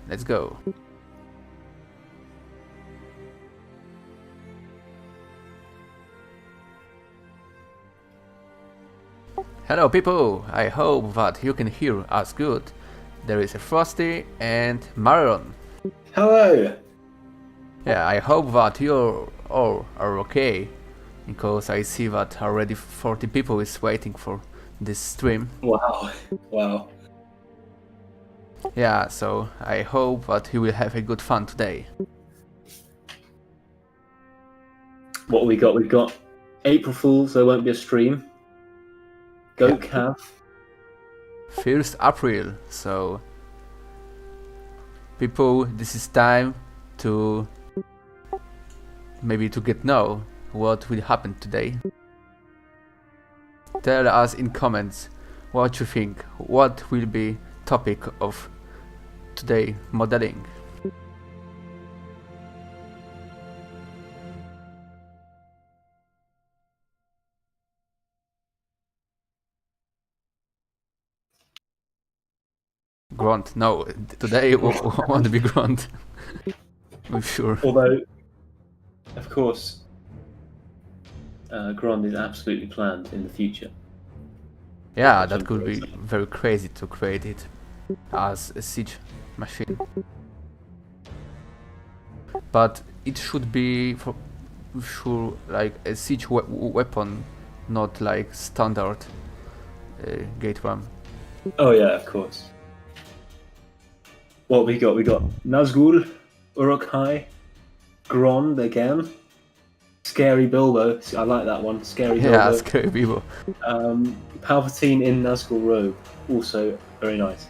let's go. Hello people, I hope that you can hear us good. There is a Froostie and Marion. Hello! Yeah, I hope that you all are okay, because I see that already 40 people is waiting for this stream. Wow. Wow. Yeah, so I hope that you will have a good fun today. What we got? We've got April Fools, there won't be a stream. Goat Calf. 1st April, so people, this is time to maybe to get know what will happen today. Tell us in comments what you think, what will be topic of today modeling. Grunt, no, today won't be grunt. I'm sure. Although, of course, Grand is absolutely planned in the future. Yeah, that could be very crazy to create it as a siege machine. But it should be for sure like a siege weapon, not like standard gate ram. Oh yeah, of course. What we got? We got Nazgul, Uruk-hai, Grond again, Scary Bilbo. I like that one. Scary Bilbo. Yeah, scary people. Palpatine in Nazgul robe. Also very nice.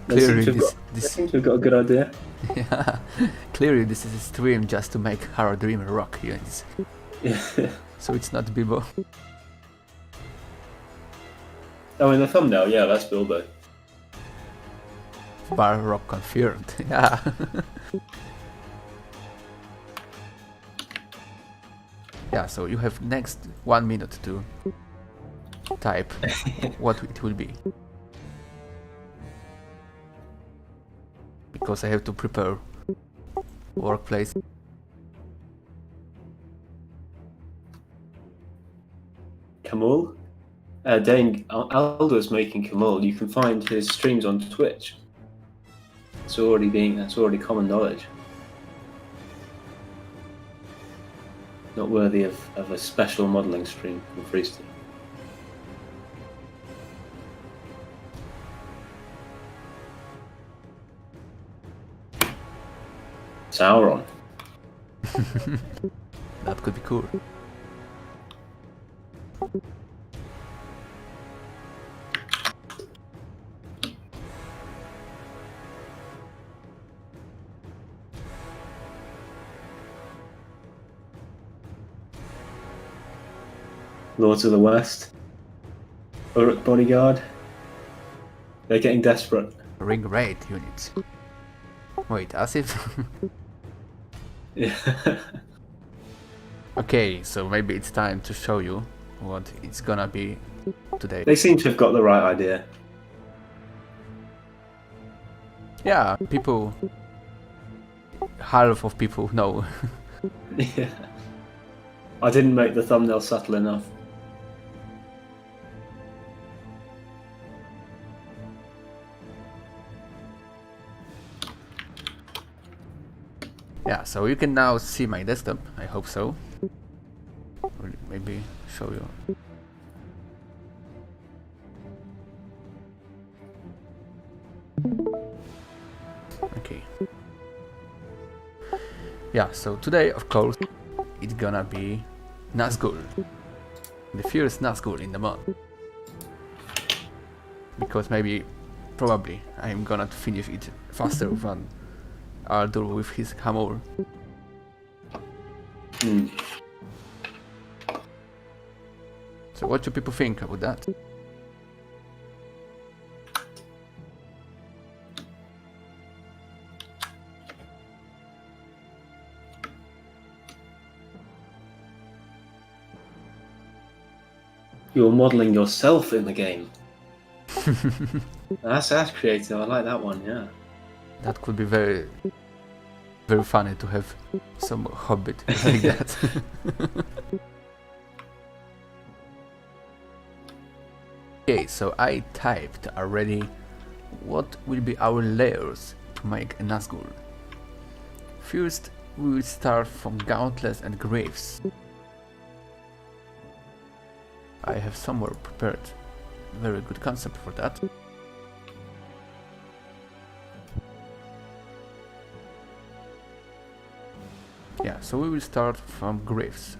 Clearly, They seem to have got a good idea. Yeah, clearly this is a stream just to make our dream rock units. Yeah. So it's not Bilbo. Oh, in the thumbnail, yeah, that's Bilbo. Bar rock confirmed. Yeah. Yeah, so you have next 1 minute to type what it will be. Because I have to prepare workplace. Kamul? Dane Aldo's making Kamul. You can find his streams on Twitch. That's already common knowledge. Not worthy of a special modelling stream from Froostie. Sauron. That could be cool. Lords of the West. Uruk Bodyguard. They're getting desperate. Ring raid units. Wait, as if. Yeah. Okay, so maybe it's time to show you what it's gonna be today. They seem to have got the right idea. Yeah, people. Half of people know. Yeah. I didn't make the thumbnail subtle enough. Yeah, so you can now see my desktop, I hope so. Or maybe show you. Okay. Yeah, so today, of course, it's gonna be Nazgul. The first Nazgul in the mod. Because maybe, probably, I'm gonna finish it faster than Arthur with his hammer. So what do people think about that? You're modelling yourself in the game. That's creative. I like that one. Yeah. That could be very, very funny to have some hobbit like that. Okay, so I typed already what will be our layers to make a Nazgul. First, we will start from gauntlets and graves. I have somewhere prepared very good concept for that. Yeah, so we will start from graves.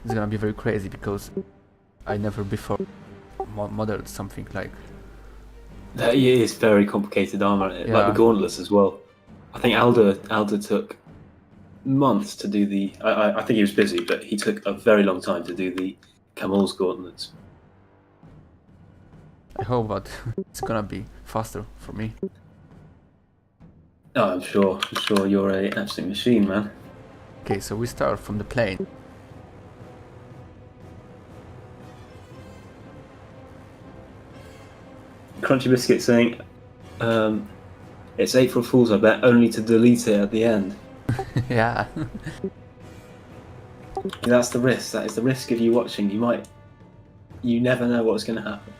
It's gonna be very crazy because I never before modeled something like... That is very complicated armor, like Yeah. the gauntlets as well. I think Alder took months to do the. I think he was busy, but he took a very long time to do the Camel's gauntlets. I hope that it's gonna be faster for me. Oh, I'm sure you're an absolute machine, man. Okay, so we start from the plane. Crunchy Biscuit saying, it's April Fool's, I bet, only to delete it at the end. Yeah. That's the risk. That is the risk of you watching. You never know what's going to happen.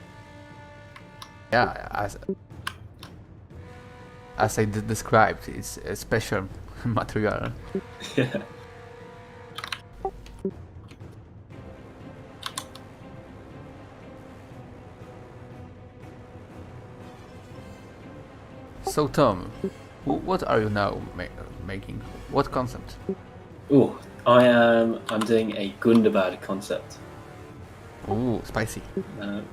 Yeah, as I described, it's a special material. Yeah. So Tom, what are you now making? What concept? Oh, I'm doing a Gundabad concept. Ooh, spicy.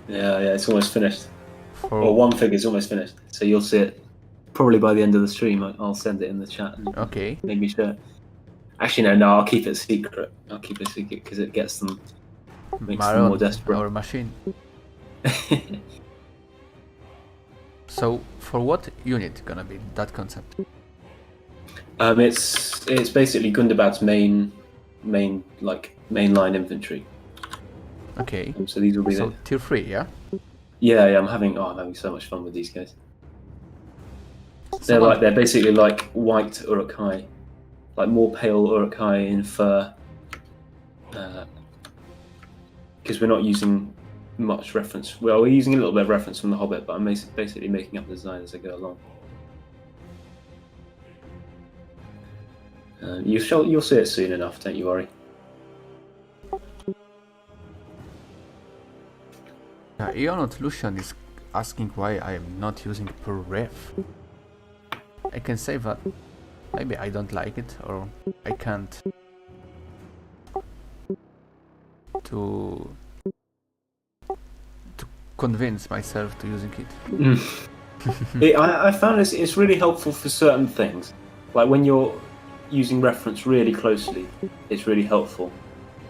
Yeah, it's almost finished. For... Well, one figure's almost finished, so you'll see it probably by the end of the stream. I'll send it in the chat. And okay. maybe share. Actually, no, I'll keep it secret. I'll keep it secret because it gets them, makes them more desperate. Our machine. So, for what unit gonna be that concept? It's basically Gundabad's main mainline infantry. Okay. So these will be so tier 3, yeah? Yeah, I'm having so much fun with these guys. They're basically like white Uruk-hai, like more pale Uruk-hai in fur. Because we're not using much reference. Well, we're using a little bit of reference from The Hobbit, but I'm basically making up the design as I go along. You'll see it soon enough, don't you worry. Ionot Lucian is asking why I am not using per ref. I can say that maybe I don't like it, or I can't to convince myself to using it. I found it's really helpful for certain things, like when you're using reference really closely, it's really helpful.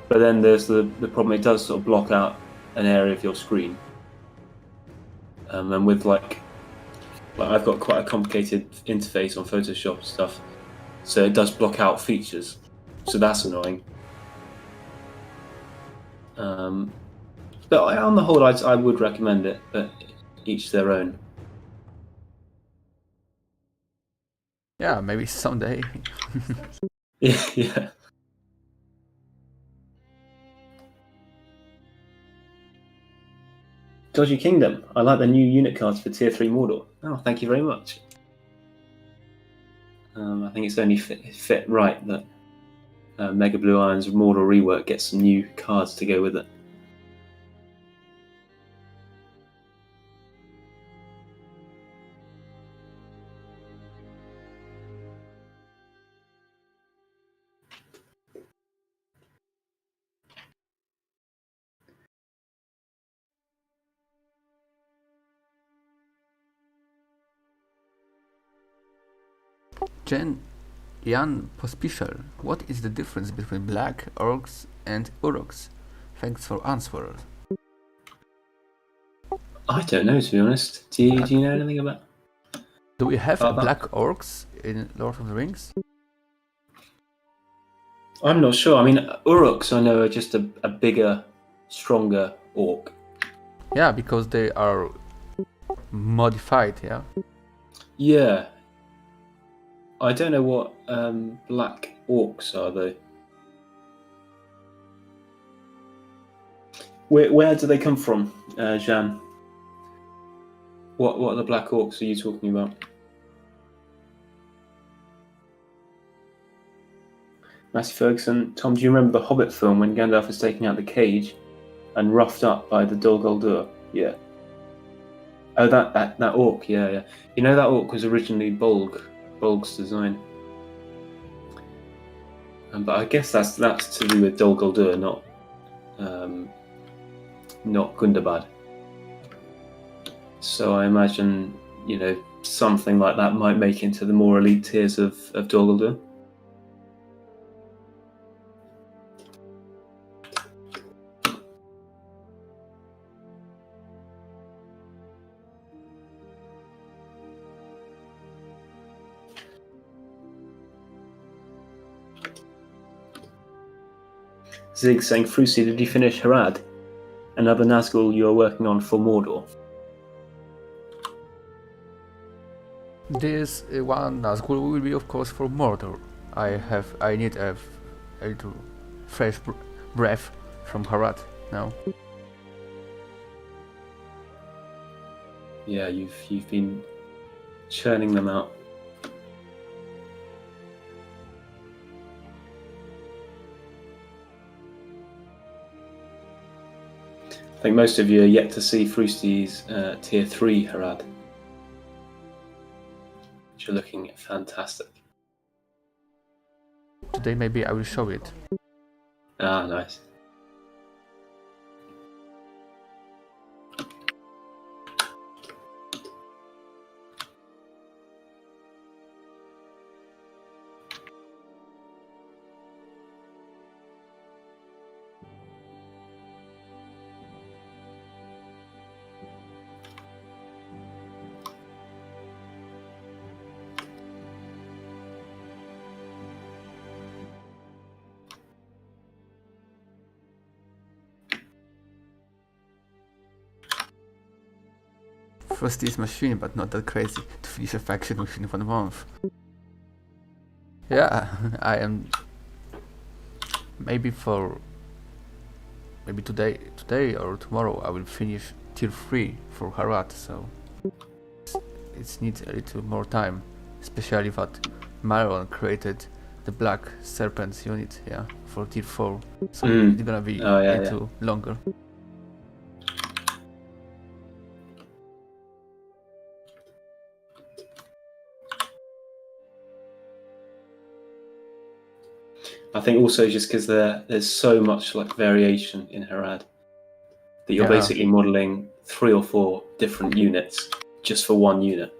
But then there's the problem; it does sort of block out an area of your screen. And with like I've got quite a complicated interface on Photoshop and stuff, so it does block out features. So that's annoying. But on the whole, I would recommend it, but each their own. Yeah, maybe someday. Yeah. Dodgy Kingdom. I like the new unit cards for Tier 3 Mordor. Oh, thank you very much. I think it's only fit right that Mega Blue Iron's Mordor rework gets some new cards to go with it. Jan Pospischal, what is the difference between black orcs and uruks? Thanks for answer. I don't know, to be honest. Do you know anything about? Do we have black orcs in Lord of the Rings? I'm not sure. I mean, uruks I know are just a bigger, stronger orc. Yeah, because they are modified, yeah? Yeah. I don't know what black orcs are though. Where do they come from, Jan? What are the black orcs are you talking about? Matthew Ferguson, Tom, do you remember the Hobbit film when Gandalf was taking out the cage and roughed up by the Dol Guldur? Yeah. Oh, that orc, yeah. You know that orc was originally Bolg's design. But I guess that's to do with Dol Guldur, not Gundabad. So I imagine, something like that might make into the more elite tiers of Dol Guldur. Zig saying, Froostie, did you finish Harad? Another Nazgul you are working on for Mordor? This one Nazgul will be, of course, for Mordor. I need a little fresh breath from Harad now. Yeah, you've been churning them out. I think most of you are yet to see Froostie's Tier 3 Harad, which are looking fantastic. Today maybe I will show it. Ah, nice. Frostie's machine, but not that crazy to finish a faction within 1 month. Yeah, I am. Maybe today or tomorrow I will finish tier 3 for Harad, so it needs a little more time, especially that Maron created the Black Serpents unit, yeah, for tier 4, so it's gonna be a little longer. I think also just because there's so much variation in Harad that you're basically modelling 3 or 4 different units just for one unit.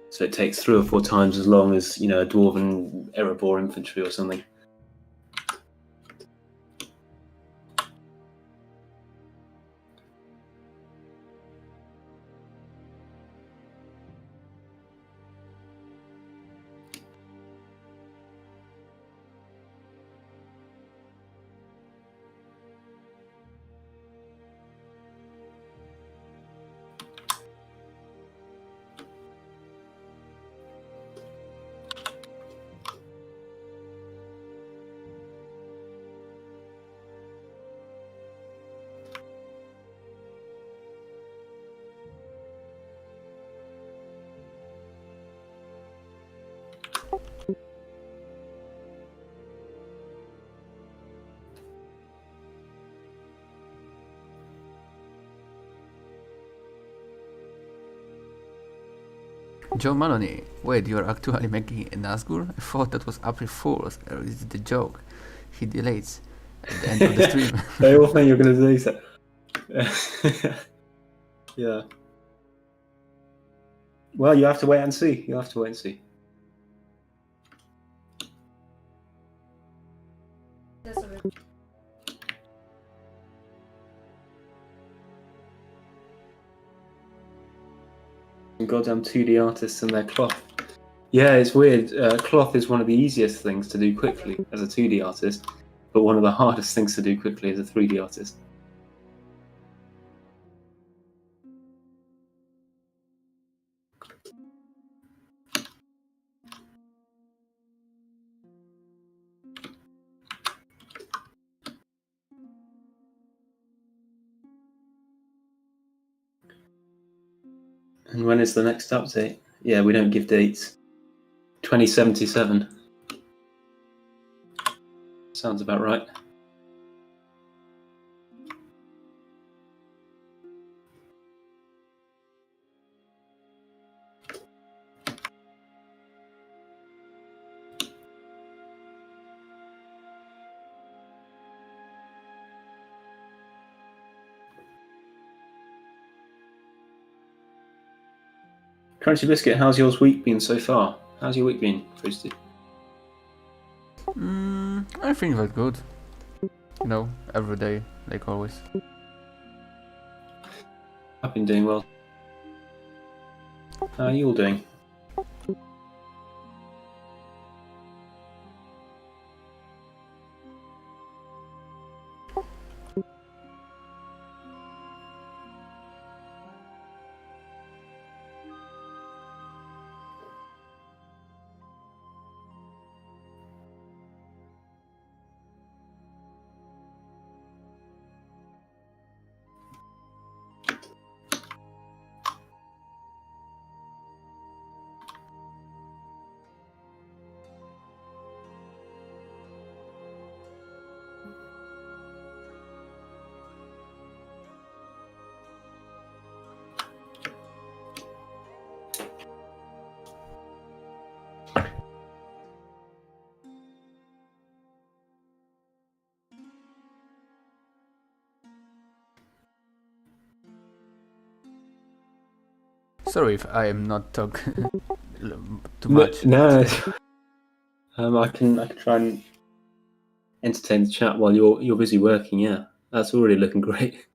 So it takes 3 or 4 times as long as a Dwarven Erebor infantry or something. Joe Maloney, wait, you're actually making a Nazgul? I thought that was April Fool's, or is it a joke? He delays at the end of the stream. They all think you're going to do that. Yeah. Well, you have to wait and see. Goddamn 2D artists and their cloth. Yeah, it's weird. Cloth is one of the easiest things to do quickly as a 2D artist, but one of the hardest things to do quickly as a 3D artist. And when is the next update? Yeah, we don't give dates. 2077. Sounds about right. Crunchy Biscuit, how's yours week been so far? How's your week been, Froostie? I think that's good. You know, every day, like always. I've been doing well. How are you all doing? Sorry if I am not talking too much. No. I can try and entertain the chat while you're busy working. Yeah, that's already looking great.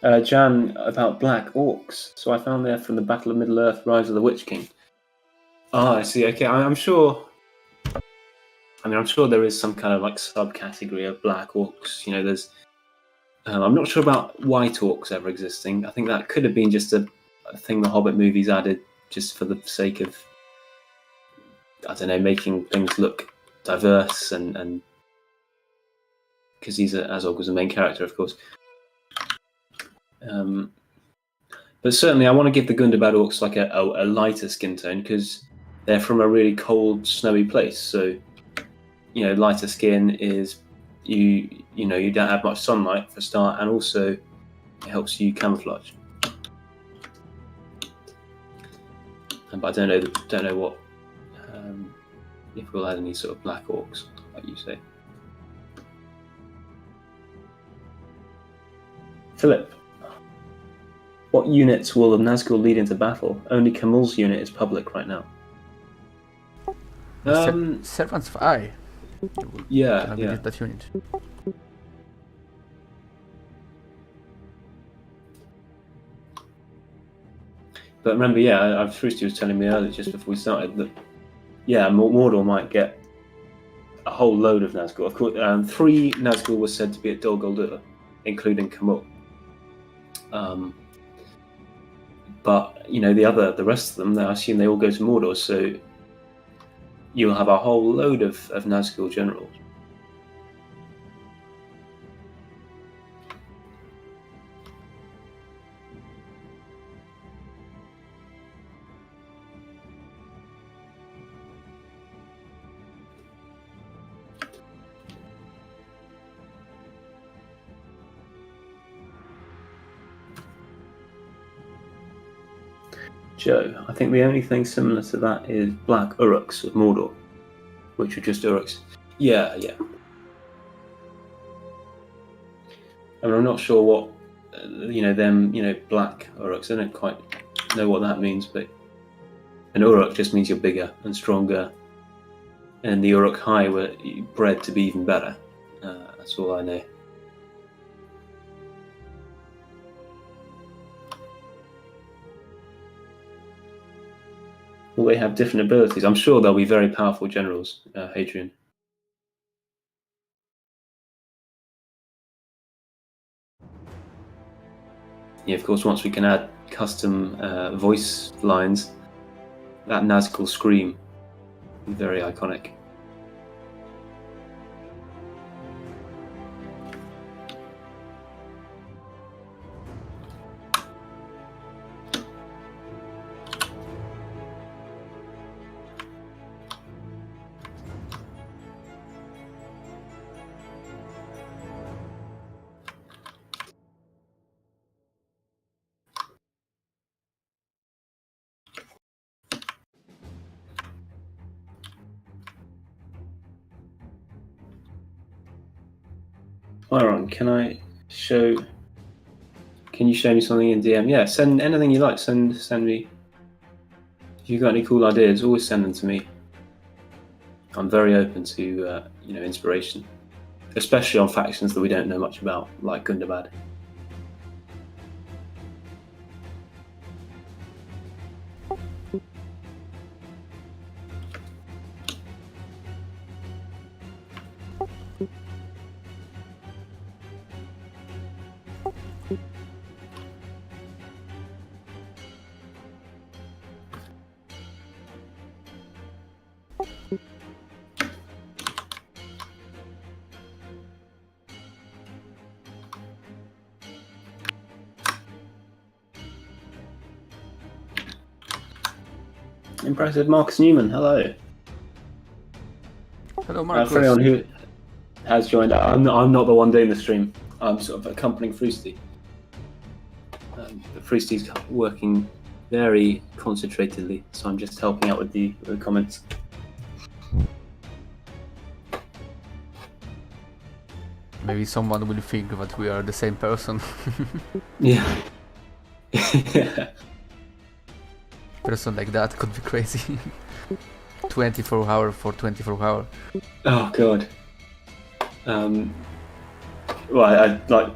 Jan, about Black Orcs. So I found there from the Battle of Middle Earth, Rise of the Witch King. Ah, I see. Okay, I'm sure. I mean, I'm sure there is some kind of like subcategory of Black Orcs. You know, there's. I'm not sure about White Orcs ever existing. I think that could have been just a thing the Hobbit movies added just for the sake of, I don't know, making things look diverse and because Azog was the main character, of course. But certainly, I want to give the Gundabad Orcs like a lighter skin tone because they're from a really cold, snowy place. So, you know, lighter skin is you don't have much sunlight for a start, and also it helps you camouflage. But I don't know what if we'll add any sort of Black Orcs, like you say. Philip, what units will the Nazgul lead into battle? Only Camul's unit is public right now. Servants of Eye. Yeah. That unit. But remember, Froostie was telling me earlier, just before we started, that Mordor might get a whole load of Nazgul. Of course, 3 Nazgul were said to be at Dol Guldur, including Camul. But you know, the rest of them, I assume they all go to Mordor, so you'll have a whole load of Nazgul generals. Joe, I think the only thing similar to that is Black Uruks of Mordor, which are just Uruks. Yeah. I mean, I'm not sure what, Black Uruks. I don't quite know what that means, but an Uruk just means you're bigger and stronger, and the Uruk High were bred to be even better. That's all I know. Will they have different abilities? I'm sure they'll be very powerful generals, Hadrian. Yeah, of course, once we can add custom voice lines, that Nazgul scream is very iconic. Myron, can you show me something in DM? Yeah, send anything you like. Send me. If you've got any cool ideas, always send them to me. I'm very open to inspiration, especially on factions that we don't know much about, like Gundabad. Impressive, Marcus Newman. Hello. Hello, Marcus. For anyone who has joined, I'm not the one doing the stream. I'm sort of accompanying Froostie. Froostie's working very concentratedly, so I'm just helping out with the comments. Maybe someone will think that we are the same person. Yeah. Yeah. Person like that could be crazy. 24 hour for 24 hour. Oh god. Well, I like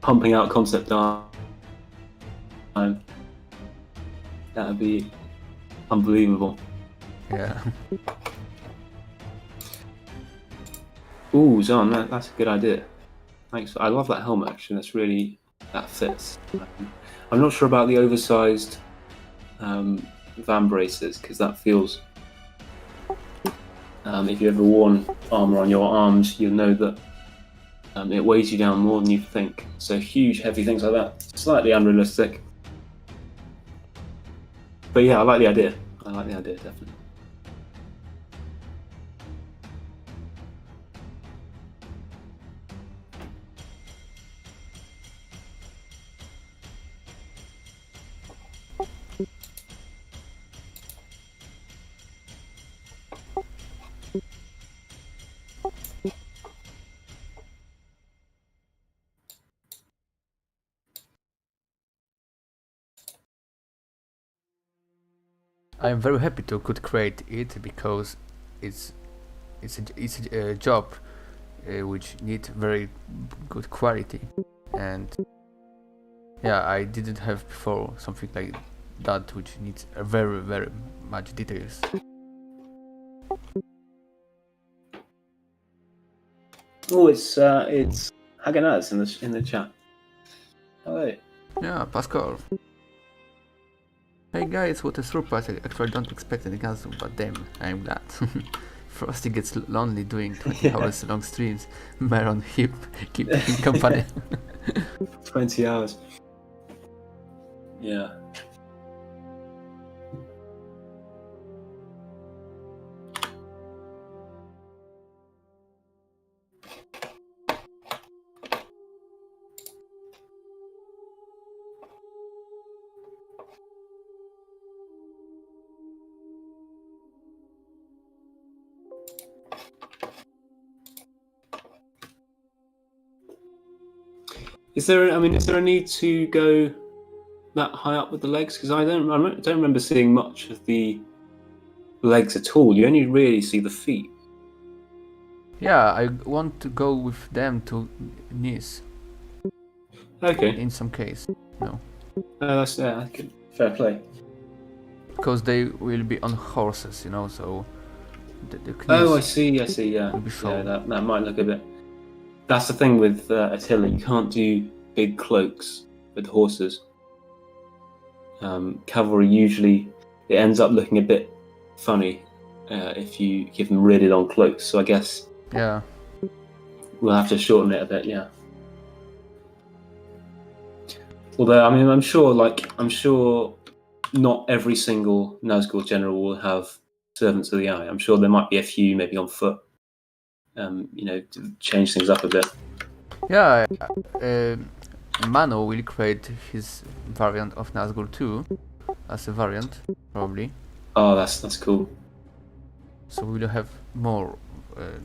pumping out concept art. That would be unbelievable. Yeah. Ooh, Zon, that's a good idea. Thanks. I love that helmet actually. That fits. I'm not sure about the oversized van braces because that feels. If you've ever worn armor on your arms, you'll know that it weighs you down more than you think. So huge, heavy things like that, slightly unrealistic. But yeah, I like the idea. Definitely. I'm very happy to could create it because it's a job which need very good quality, and yeah, I didn't have before something like that which needs a very much details. Oh, it's Haganaz in the chat. Hello. Yeah, Pascal. Hey guys, what a surprise! I actually don't expect any guns, but damn, I'm glad. Frosty gets lonely doing 20 hours long streams. Maron keep him company. 20 hours. Yeah. Is there a need to go that high up with the legs? Because I don't remember seeing much of the legs at all. You only really see the feet. Yeah, I want to go with them to Nice. Okay. In some case, no. That's good. Fair play. Because they will be on horses, you know, so the I see. Yeah. will be shown. Yeah, that might look a bit. That's the thing with Attila. You can't do big cloaks with horses. Cavalry usually it ends up looking a bit funny if you give them really long cloaks. So I guess Yeah. we'll have to shorten it a bit. Yeah. Although I mean, I'm sure not every single Nazgul general will have servants of the eye. I'm sure there might be a few, maybe on foot. To change things up a bit. Yeah, Mano will create his variant of Nazgul too, as a variant, probably. Oh, that's cool. So we'll have more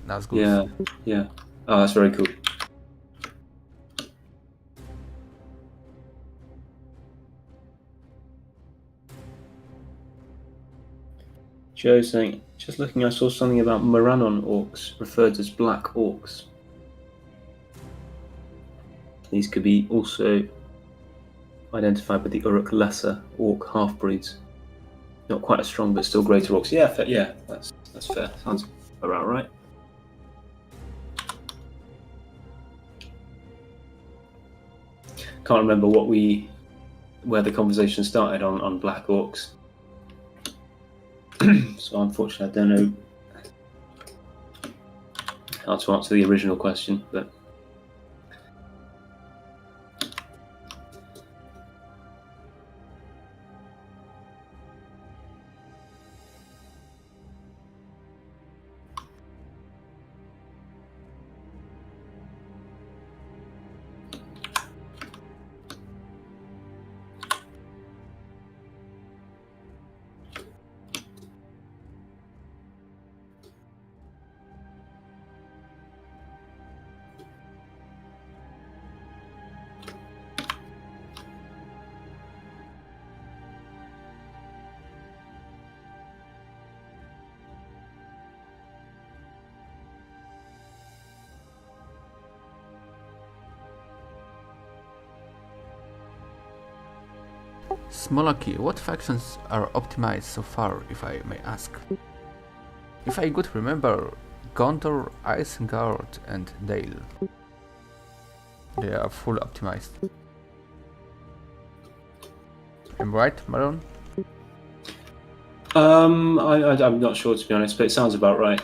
Nazguls. Yeah. Oh, that's very cool. Joe saying, just looking, I saw something about Morannon orcs referred as black orcs. These could be also identified with the Uruk lesser orc half-breeds. Not quite as strong, but still greater orcs. Yeah, that's fair. Sounds about right. Can't remember where the conversation started on black orcs. So unfortunately, I don't know how to answer the original question, but. Smolaki, what factions are optimized so far, if I may ask? If I could remember, Gondor, Isengard and Dale. They are full optimized. Am I right, Maron? I'm not sure, to be honest, but it sounds about right.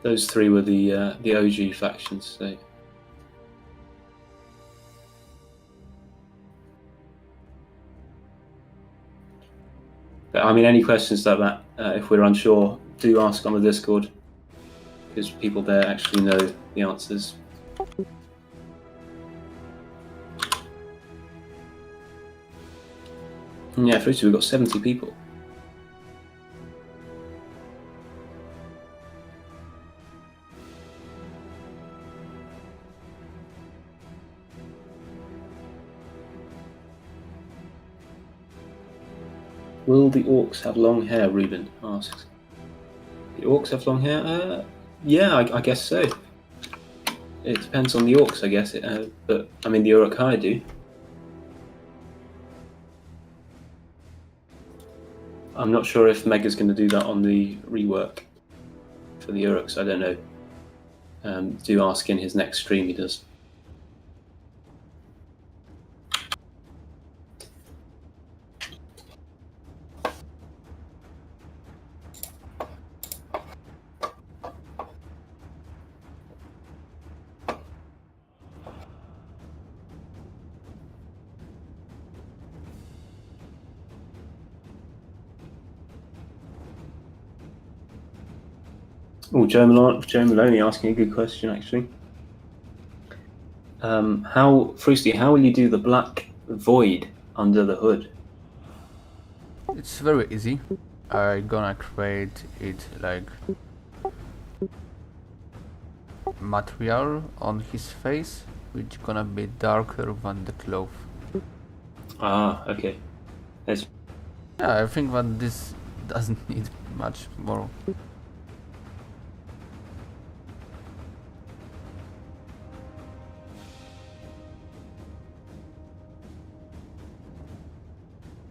Those three were the OG factions. So. But, I mean, any questions like that, if we're unsure, do ask on the Discord, because people there actually know the answers. Yeah, Froostie, we've got 70 people. Will the orcs have long hair, Ruben asks. The orcs have long hair? Yeah, I guess so. It depends on the orcs, I guess. But, I mean, the Uruk-hai do. I'm not sure if Mega's going to do that on the rework for the Uruks. I don't know. Do ask in his next stream, he does. Oh, Joe Maloney asking a good question, actually. Froostie, how will you do the black void under the hood? It's very easy. I'm gonna create it like material on his face, which gonna be darker than the cloth. Ah, okay. Yeah, I think that this doesn't need much more.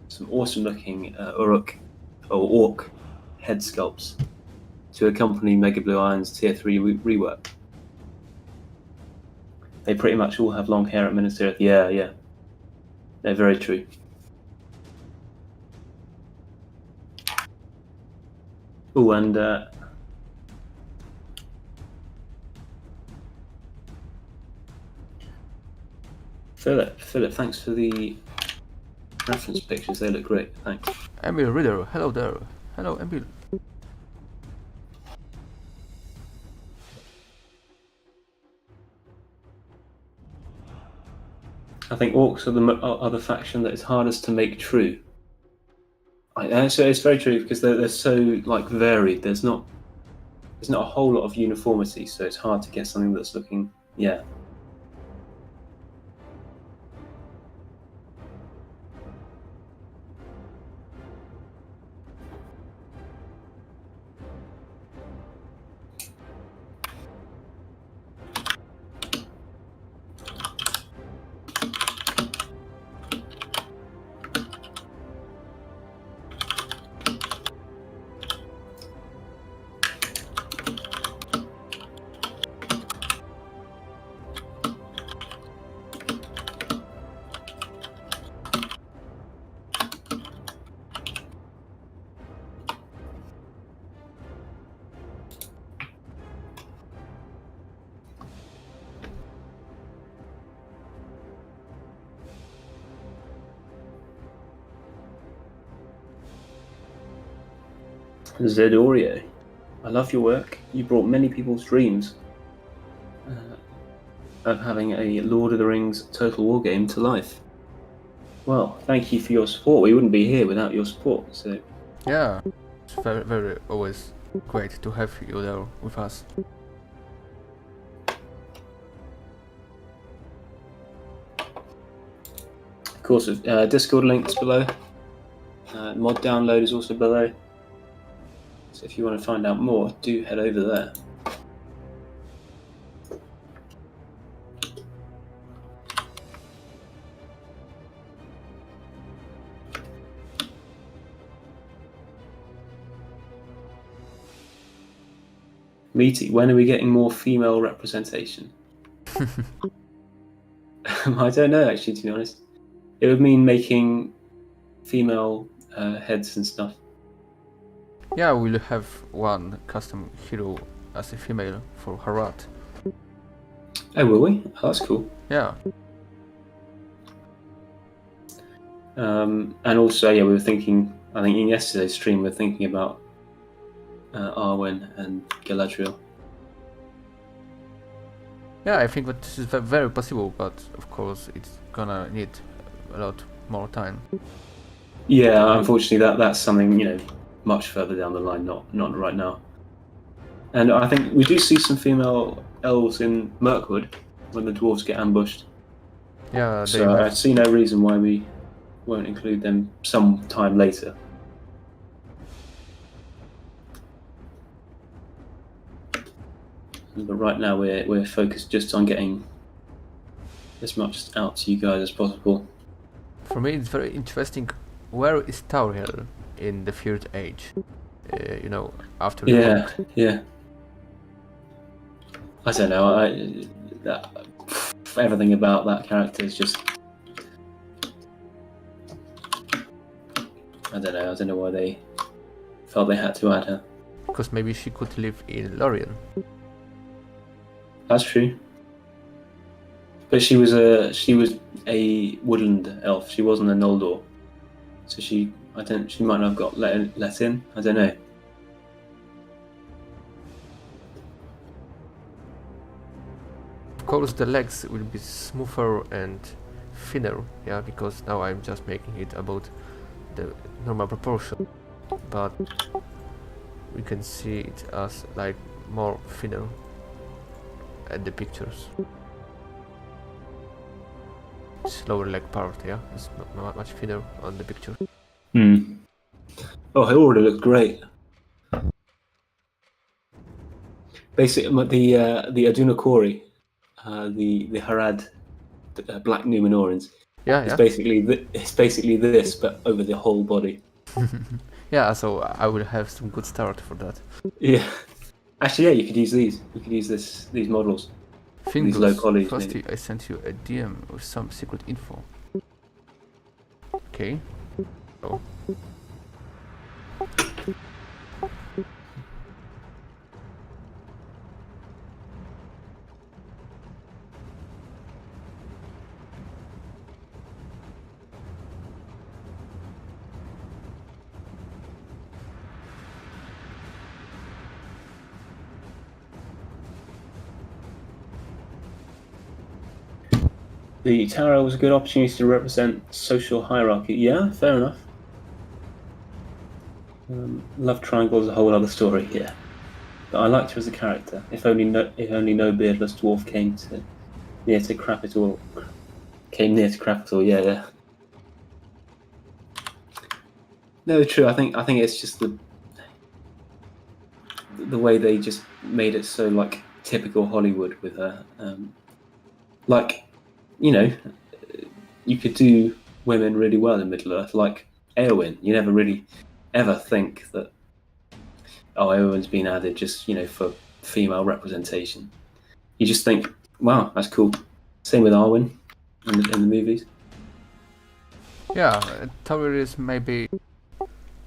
Some awesome looking Uruk or Orc head sculpts to accompany Mega Blue Iron's Tier 3 rework. They pretty much all have long hair at Minas Tirith. Yeah, yeah. They're very true. Oh, and Philip, thanks for the reference pictures. They look great. Thanks. Emil Reader, hello there. Hello, Emil. I think orcs are the faction that is hardest to make true. So it's very true because they're so like varied. There's not a whole lot of uniformity, so it's hard to get something that's looking Zedorio, I love your work. You brought many people's dreams of having a Lord of the Rings Total War game to life. Well, thank you for your support. We wouldn't be here without your support. So Yeah, it's very, very always great to have you there with us. of course, Discord links below. Mod download is also below. So if you want to find out more, do head over there. Meaty, when are we getting more female representation? I don't know, actually, to be honest. It would mean making female heads and stuff. Yeah, we'll have one custom hero as a female for Harad. Oh, will we? Oh, that's cool. Yeah. And also, yeah, we were thinking, I think in yesterday's stream, we were thinking about Arwen and Galadriel. Yeah, I think that this is very possible, but of course it's gonna need a lot more time. Yeah, unfortunately, that's something, much further down the line, not right now. And I think we do see some female elves in Mirkwood when the dwarves get ambushed. Yeah, So I see no reason why we won't include them sometime later. But right now we're focused just on getting as much out to you guys as possible. For me, it's very interesting. Where is Tauriel in the Third Age? After the book. Yeah. I don't know. Everything about that character is just. I don't know why they felt they had to add her. Because maybe she could live in Lorien. That's true. But she was a woodland elf. She wasn't a Noldor. So she might not have got let in. I don't know. Of course, the legs will be smoother and thinner, yeah, because now I'm just making it about the normal proportion, but we can see it as like more thinner at the pictures. This lower leg part, yeah, is much thinner on the picture. Oh, it already looks great. Basically, the Aduna Kori, the Harad Black Numenorians. Yeah, it's basically this, but over the whole body. Yeah, so I will have some good start for that. Yeah, actually, yeah, you could use these. You could use these models. these low Fingers, polys. Frosty, Maybe. I sent you a DM with some secret info. Okay. Oh. The tarot was a good opportunity to represent social hierarchy. Yeah, fair enough. Love triangle is a whole other story. Yeah, but I liked her as a character. If only no beardless dwarf came near to Crapital. Yeah, yeah. No, true. I think it's just the way they just made it so like typical Hollywood with her. Like, you know, you could do women really well in Middle Earth, like Eowyn. You never really ever think that Eowyn's been added just for female representation. You just think, wow, that's cool. Same with Arwen in the movies. Yeah, Tower is maybe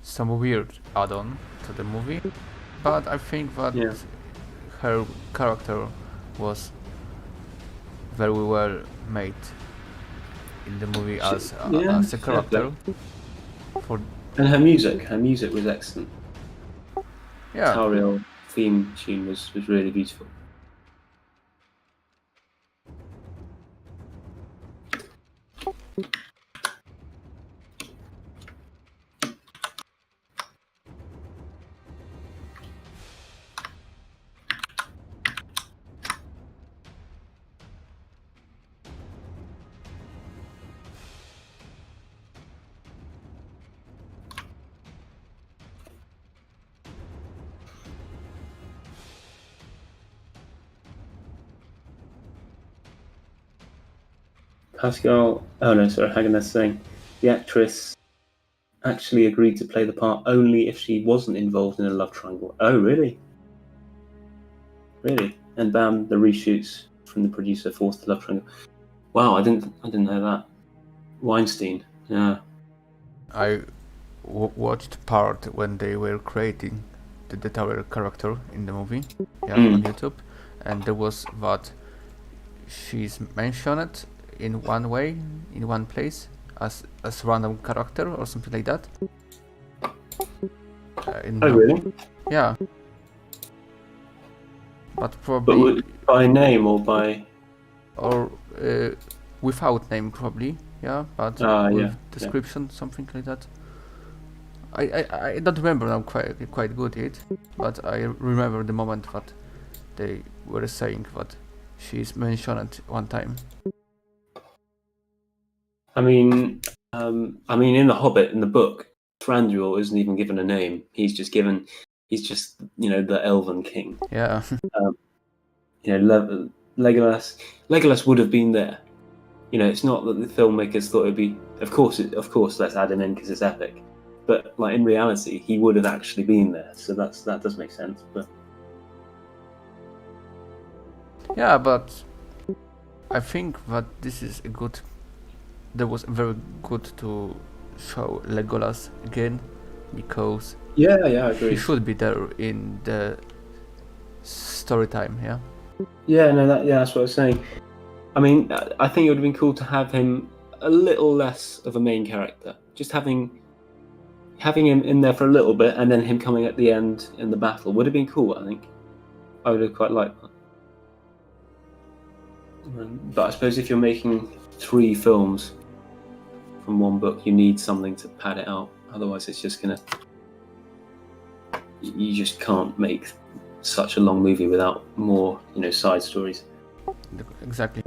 some weird add-on to the movie, but I think that Yeah. her character was very well made in the movie as a character. For And her music was excellent. yeah, Tariel theme tune was really beautiful. Pascal, oh no, sorry, Hageness saying the actress actually agreed to play the part only if she wasn't involved in a love triangle. Oh, really? Really? And bam, the reshoots from the producer forced the love triangle. Wow, I didn't know that. Weinstein, yeah. I watched part when they were creating the Tower character in the movie, on YouTube, and there was that she's mentioned in one way, in one place, as random character or something like that. Oh, really? Yeah. But probably. But by name or by? Or without name, probably. Yeah, but with description, something like that. I don't remember now quite good it, but I remember the moment that they were saying that she's mentioned one time. I mean, in The Hobbit, in the book, Thranduil isn't even given a name. He's just the Elven King. Yeah. Legolas would have been there. It's not that the filmmakers thought it'd be. Of course, let's add him in because it's epic. But like in reality, he would have actually been there. So that does make sense. But yeah, but I think that this is that was very good to show Legolas again, because yeah, I agree. He should be there in the story time. Yeah. Yeah, no, that's what I was saying. I mean, I think it would have been cool to have him a little less of a main character. Just having him in there for a little bit, and then him coming at the end in the battle would have been cool. I think I would have quite liked that. But I suppose if you're making 3 films from one book, you need something to pad it out. Otherwise, it's just gonna. You just can't make such a long movie without more, side stories. Exactly.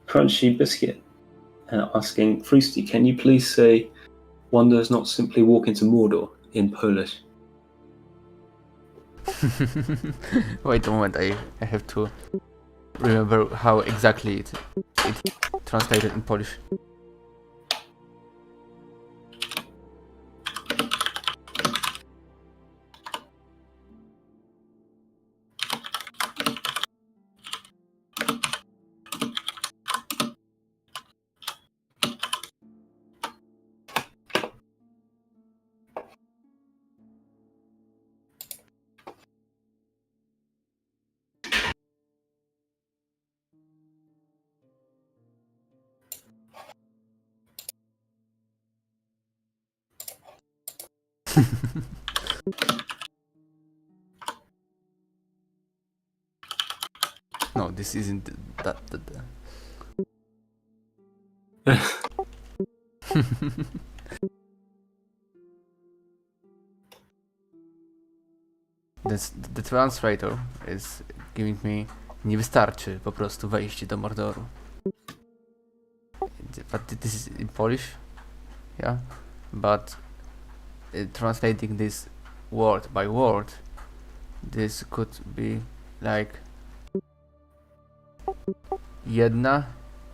Crunchy Biscuit asking, Froostie, can you please say one does not simply walk into Mordor in Polish? Wait a moment, I have to remember how exactly it translated in Polish. No, this isn't that. The translator is giving me nie wystarczy po prostu wejść do Mordoru. But this is in Polish, yeah. But translating this word by word, this could be like jedna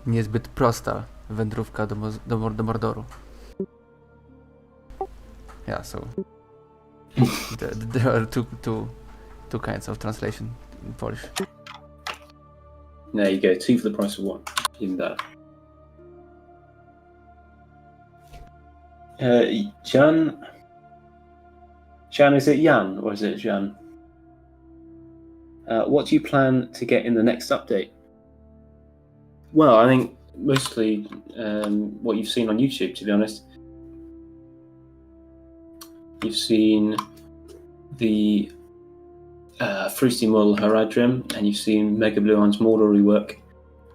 niezbyt prosta wędrówka do Mordoru. Yeah, so there are two kinds of translation in Polish. There you go, 2 for the price of 1. Even better. Jan, is it Jan or is it Jan? What do you plan to get in the next update? Well, I think mostly what you've seen on YouTube, to be honest. You've seen the Froostie model Haradrim, and you've seen Mega Bluon's Mordor rework.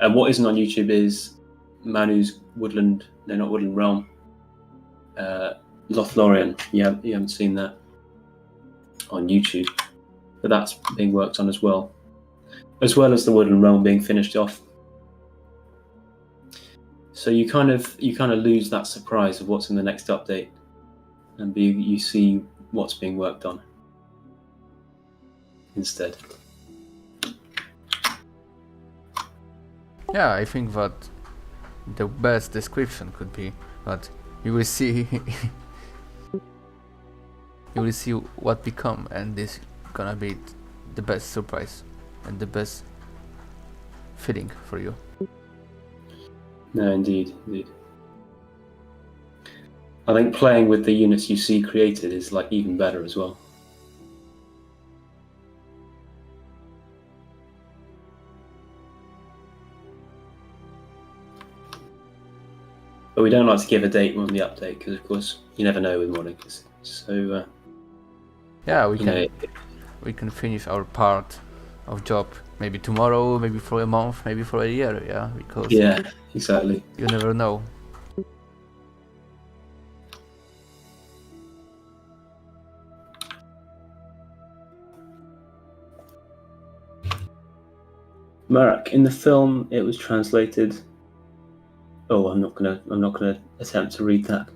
And what isn't on YouTube is Manu's Woodland Realm. Lothlorien, you haven't seen that on YouTube, but that's being worked on as well as the Woodland Realm being finished off. So you kind of lose that surprise of what's in the next update, and you see what's being worked on instead. Yeah, I think that the best description could be that you will see you will see what become, and this gonna be the best surprise and the best feeling for you. No, indeed. I think playing with the units you see created is like even better as well. But we don't like to give a date on the update because, of course, you never know with modding. So yeah, we can finish our part of job maybe tomorrow, maybe for a month, maybe for a year. Yeah, because exactly. You never know. Marak, in the film, it was translated. Oh, I'm not gonna attempt to read that.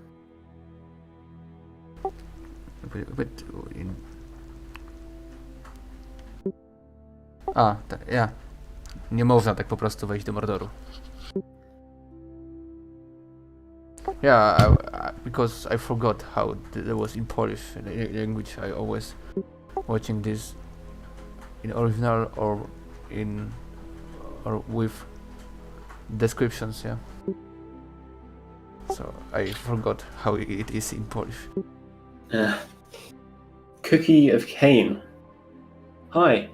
Ja. Nie można tak po prostu wejść do Mordoru. Yeah, because I forgot how there was in Polish language. I always watching this in original or with descriptions, yeah. So I forgot how it is in Polish. Cookie of Cain. Hi.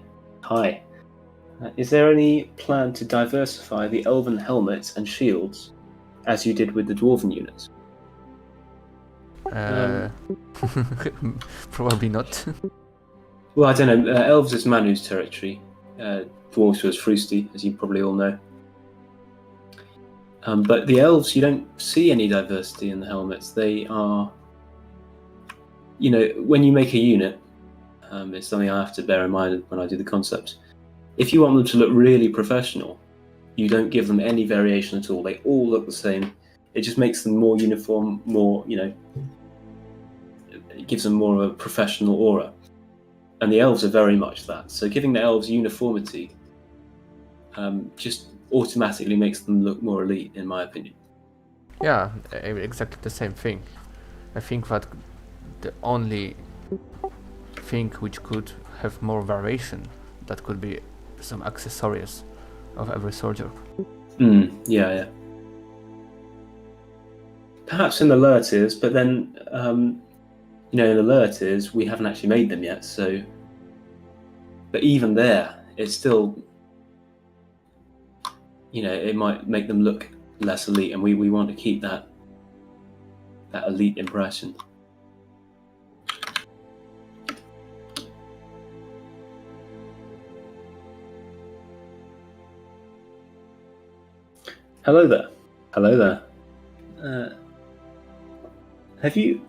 Is there any plan to diversify the elven helmets and shields, as you did with the dwarven units? Probably not. Well, I don't know. Elves is Manu's territory. Dwarves was Froostie, as you probably all know. But the elves, you don't see any diversity in the helmets. They are, when you make a unit, it's something I have to bear in mind when I do the concepts. If you want them to look really professional, you don't give them any variation at all. They all look the same. It just makes them more uniform, it gives them more of a professional aura. And the elves are very much that. So giving the elves uniformity just automatically makes them look more elite, in my opinion. Yeah, exactly the same thing. I think that the only thing which could have more variation, that could be some accessories of every soldier. Yeah. Perhaps in the lower tiers, but then, in the lower tiers, we haven't actually made them yet, so... But even there, it's still... it might make them look less elite, and we want to keep that elite impression. Hello there. Hello there. Have you...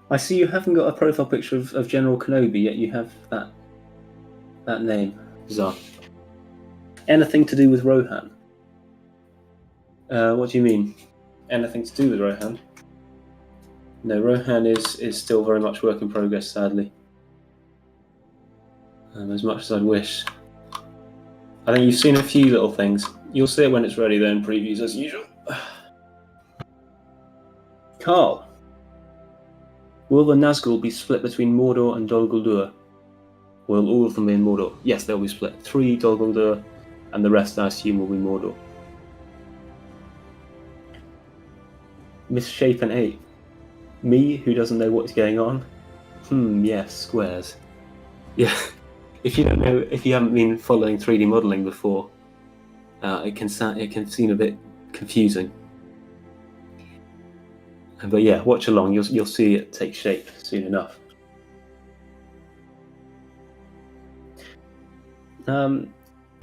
I see you haven't got a profile picture of General Kenobi, yet you have that name. Bizarre. Anything to do with Rohan? What do you mean? Anything to do with Rohan? No, Rohan is still very much work in progress, sadly. As much as I'd wish. I think you've seen a few little things. You'll see it when it's ready, though, in previews, as usual. Carl, will the Nazgul be split between Mordor and Dol Guldur? Will all of them be in Mordor? Yes, they'll be split. 3 Dol Guldur, and the rest, I assume, will be Mordor. Misshapen 8. Me, who doesn't know what's going on? Yes, squares. Yeah, if you don't know, if you haven't been following 3D modelling before, it can seem a bit confusing. But yeah, watch along. You'll see it take shape soon enough. And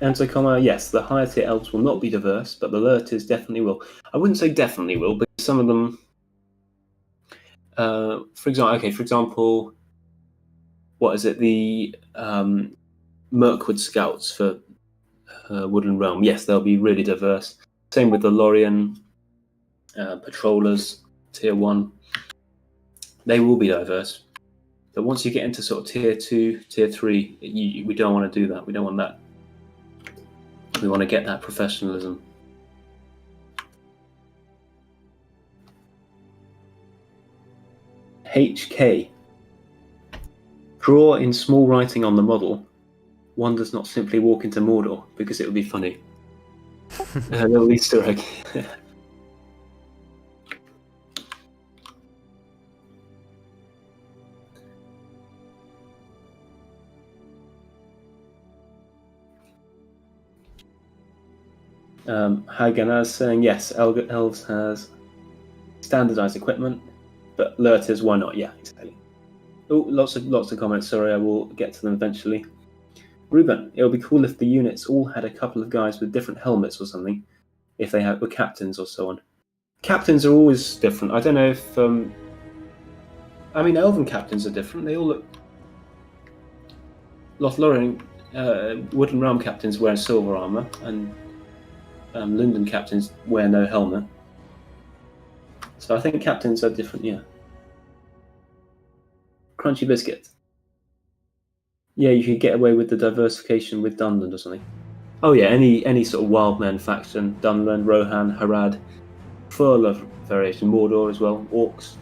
yes, the higher tier elves will not be diverse, but the lower tiers definitely will. I wouldn't say definitely will, but some of them, for example, what is it? The Mirkwood Scouts for Woodland Realm. Yes, they'll be really diverse. Same with the Lorien Patrollers, Tier 1. They will be diverse. But once you get into sort of Tier 2, Tier 3, we don't want to do that. We don't want that. We want to get that professionalism. HK. Draw in small writing on the model. One does not simply walk into Mordor, because it would be funny. A little Easter egg. Haganaz saying yes, elves has standardized equipment, but Lurters, why not? Yeah, exactly. Oh, lots of comments. Sorry, I will get to them eventually. Ruben, it would be cool if the units all had a couple of guys with different helmets or something, if they were captains or so on. Captains are always different. I don't know if I mean, elven captains are different. They all look. Lothlorien, Woodland Realm captains wear silver armor, and Linden captains wear no helmet. So I think captains are different, yeah. Crunchy biscuit. Yeah, you could get away with the diversification with Dunland or something. Oh yeah, any sort of Wildmen faction, Dunland, Rohan, Harad, full of variation. Mordor as well, Orcs.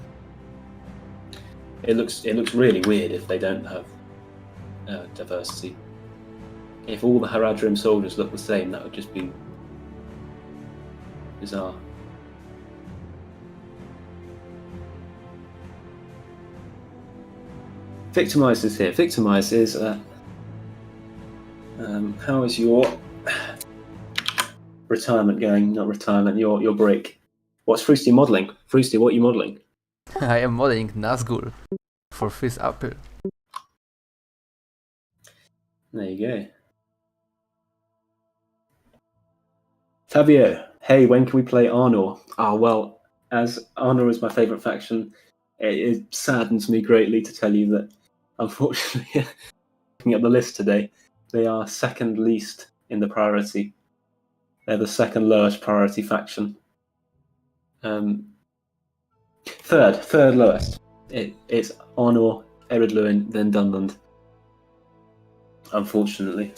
It looks really weird if they don't have diversity. If all the Haradrim soldiers look the same, that would just be bizarre. Victimize is here. Victimize is how is your retirement going? Not retirement, your break. What's Froostie modelling? Froostie, what are you modelling? I am modeling Nazgul for Fizz Apple. There you go. Fabio, hey, when can we play Arnor? Well, as Arnor is my favourite faction, it saddens me greatly to tell you that, unfortunately, looking at the list today, they are second least in the priority. They're the second lowest priority faction. Third lowest. It's Arnor, Ered Luin, then Dunland. Unfortunately.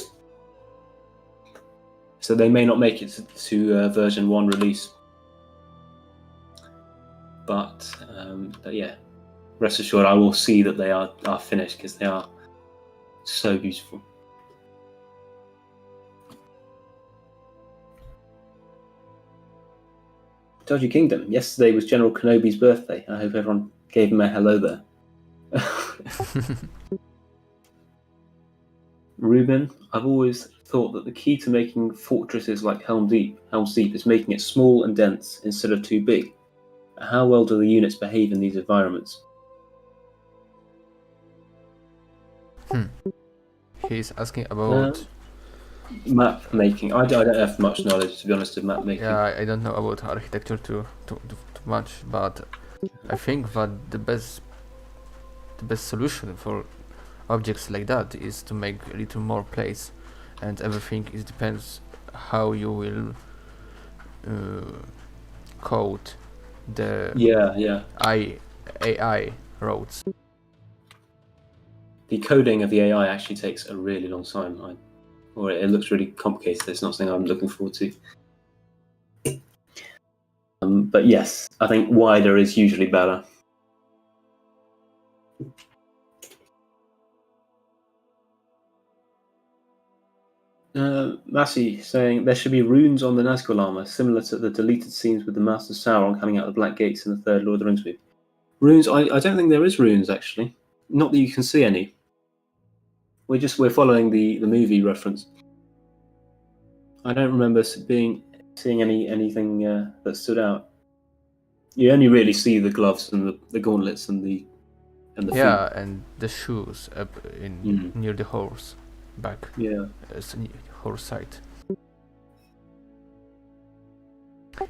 So they may not make it to version 1 release. But yeah, rest assured I will see that they are finished, because they are so beautiful. Dodgy Kingdom. Yesterday was General Kenobi's birthday. I hope everyone gave him a hello there. Ruben, I've always thought that the key to making fortresses like Helm's Deep is making it small and dense instead of too big. How well do the units behave in these environments? He's asking about map making. I don't have much knowledge, to be honest, of map making. Yeah, I don't know about architecture too much, but I think that the best solution for objects like that is to make a little more place, and everything is depends how you will code the Yeah. AI roads. The coding of the AI actually takes a really long time. Or it looks really complicated. It's not something I'm looking forward to. But yes, I think wider is usually better. Massey saying there should be runes on the Nazgul armor, similar to the deleted scenes with the Master Sauron coming out of the Black Gates in the third Lord of the Rings movie. Runes? I don't think there is runes actually. Not that you can see any. We're following the movie reference. I don't remember seeing anything that stood out. You only really see the gloves and the gauntlets and the feet. Yeah, and the shoes up in near the horse back. Yeah. Horse side.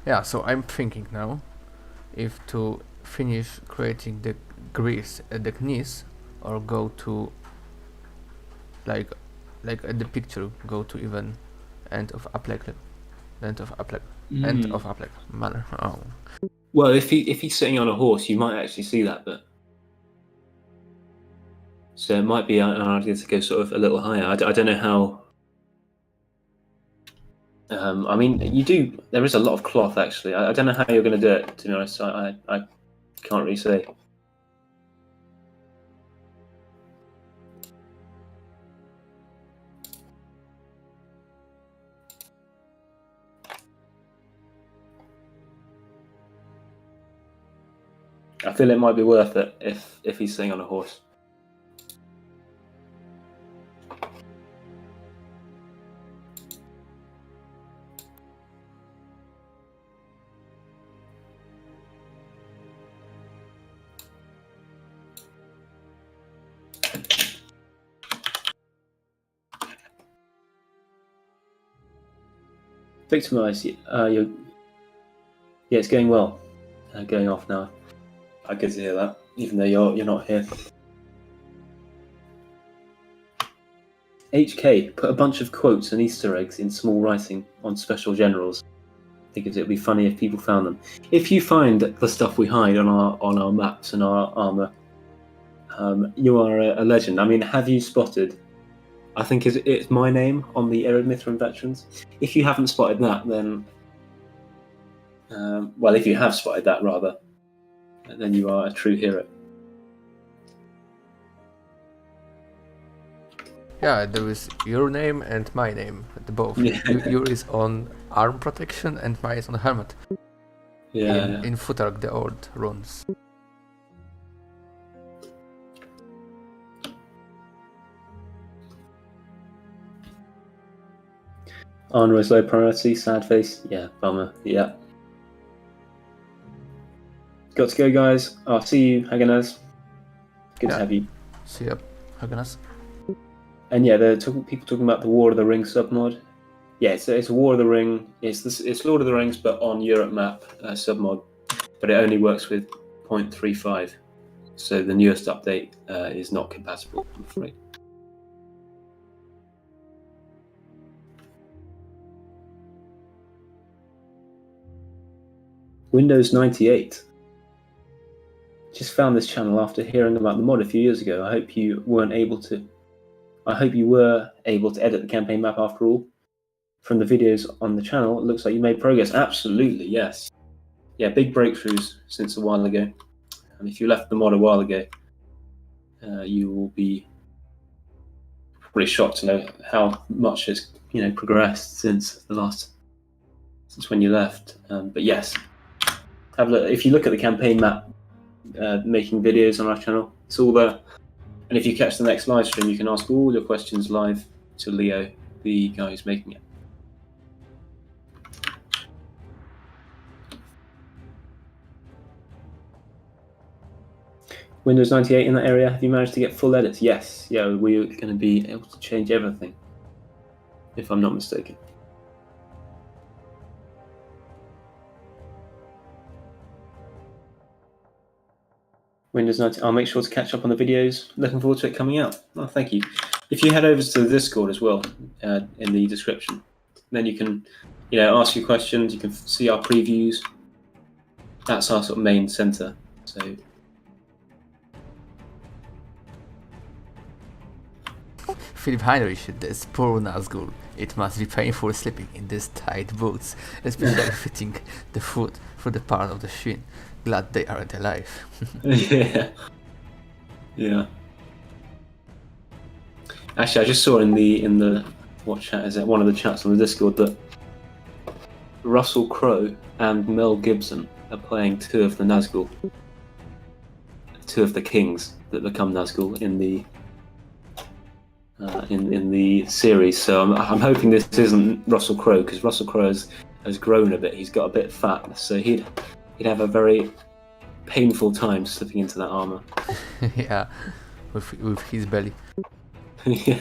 Yeah, so I'm thinking now if to finish creating the grease at the knees or go to like at the picture, go to even end of Applek manner. Oh. Well, if he's sitting on a horse, you might actually see that bit. So it might be an idea to go sort of a little higher. I don't know how. I mean, you do. There is a lot of cloth actually. I don't know how you're going to do it. To be honest, I can't really say. I feel it might be worth it if he's sitting on a horse. Victimized. Yeah, it's going well. Going off now. I get to hear that, even though you're not here. HK, put a bunch of quotes and Easter eggs in small writing on special generals. Because it would be funny if people found them. If you find the stuff we hide on our maps and our armor, you are a legend. I mean, have you spotted? I think it's my name on the Ered Mithrin veterans. If you haven't spotted that, then well, if you have spotted that rather, then you are a true hero. Yeah, there is your name and my name, the both. Yeah. Your is on arm protection and mine is on helmet. Yeah. In Futhark, the old runes. Armor is low priority, sad face. Yeah, bummer. Yeah. Got to go, guys. I'll see you, Haganaz. Good to have you. See ya, Haganaz. And yeah, people talking about the War of the Ring submod. Yeah, it's a War of the Ring. It's Lord of the Rings, but on Europe map submod. But it only works with 0.35. So the newest update is not compatible, I'm afraid. Windows 98. Just found this channel after hearing about the mod a few years ago. I hope you were able to edit the campaign map after all. From the videos on the channel, it looks like you made progress. Absolutely, yes. Yeah, big breakthroughs since a while ago. And if you left the mod a while ago, you will be pretty shocked to know how much has progressed since when you left. But yes, have a look. If you look at the campaign map making videos on our channel, it's all there. And if you catch the next live stream, you can ask all your questions live to Leo, the guy who's making it. Windows 98 in that area, have you managed to get full edits? Yes, yeah, we're going to be able to change everything. if I'm not mistaken. Windows 19. I'll make sure to catch up on the videos. Looking forward to it coming out. Oh, thank you. If you head over to the Discord as well, in the description, then you can, ask your questions. You can see our previews. That's our sort of main center. So. Philip Heinrich, this poor Nazgul. It must be painful sleeping in these tight boots, especially fitting the foot through the part of the shin. Glad they aren't alive. Yeah. Actually, I just saw in the what chat is it? One of the chats on the Discord that Russell Crowe and Mel Gibson are playing two of the Nazgul, two of the kings that become Nazgul in the series. So I'm hoping this isn't Russell Crowe, because Russell Crowe has grown a bit. He's got a bit fat, so he'd have a very painful time slipping into that armor. Yeah, with his belly. Yeah.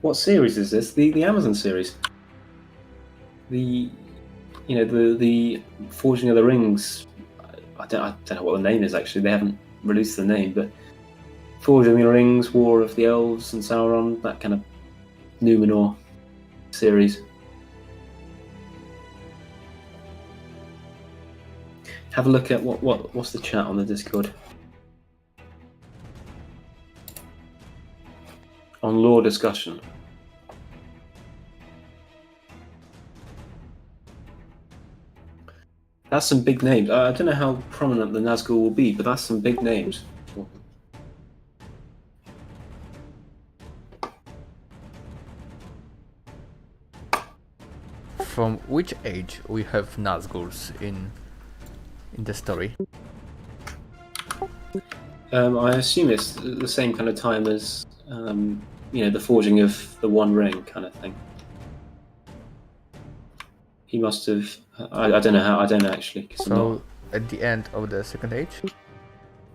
What series is this? The Amazon series. The Forging of the Rings. I don't know what the name is actually. They haven't released the name, but Forging of the Rings, War of the Elves and Sauron, that kind of Numenor series. Have a look at what's the chat on the Discord. On lore discussion. That's some big names. I don't know how prominent the Nazgul will be, but that's some big names. From which age we have Nazguls in the story? I assume it's the same kind of time as the forging of the One Ring kind of thing. He must have. I don't know how. I don't know actually. So at the end of the Second Age?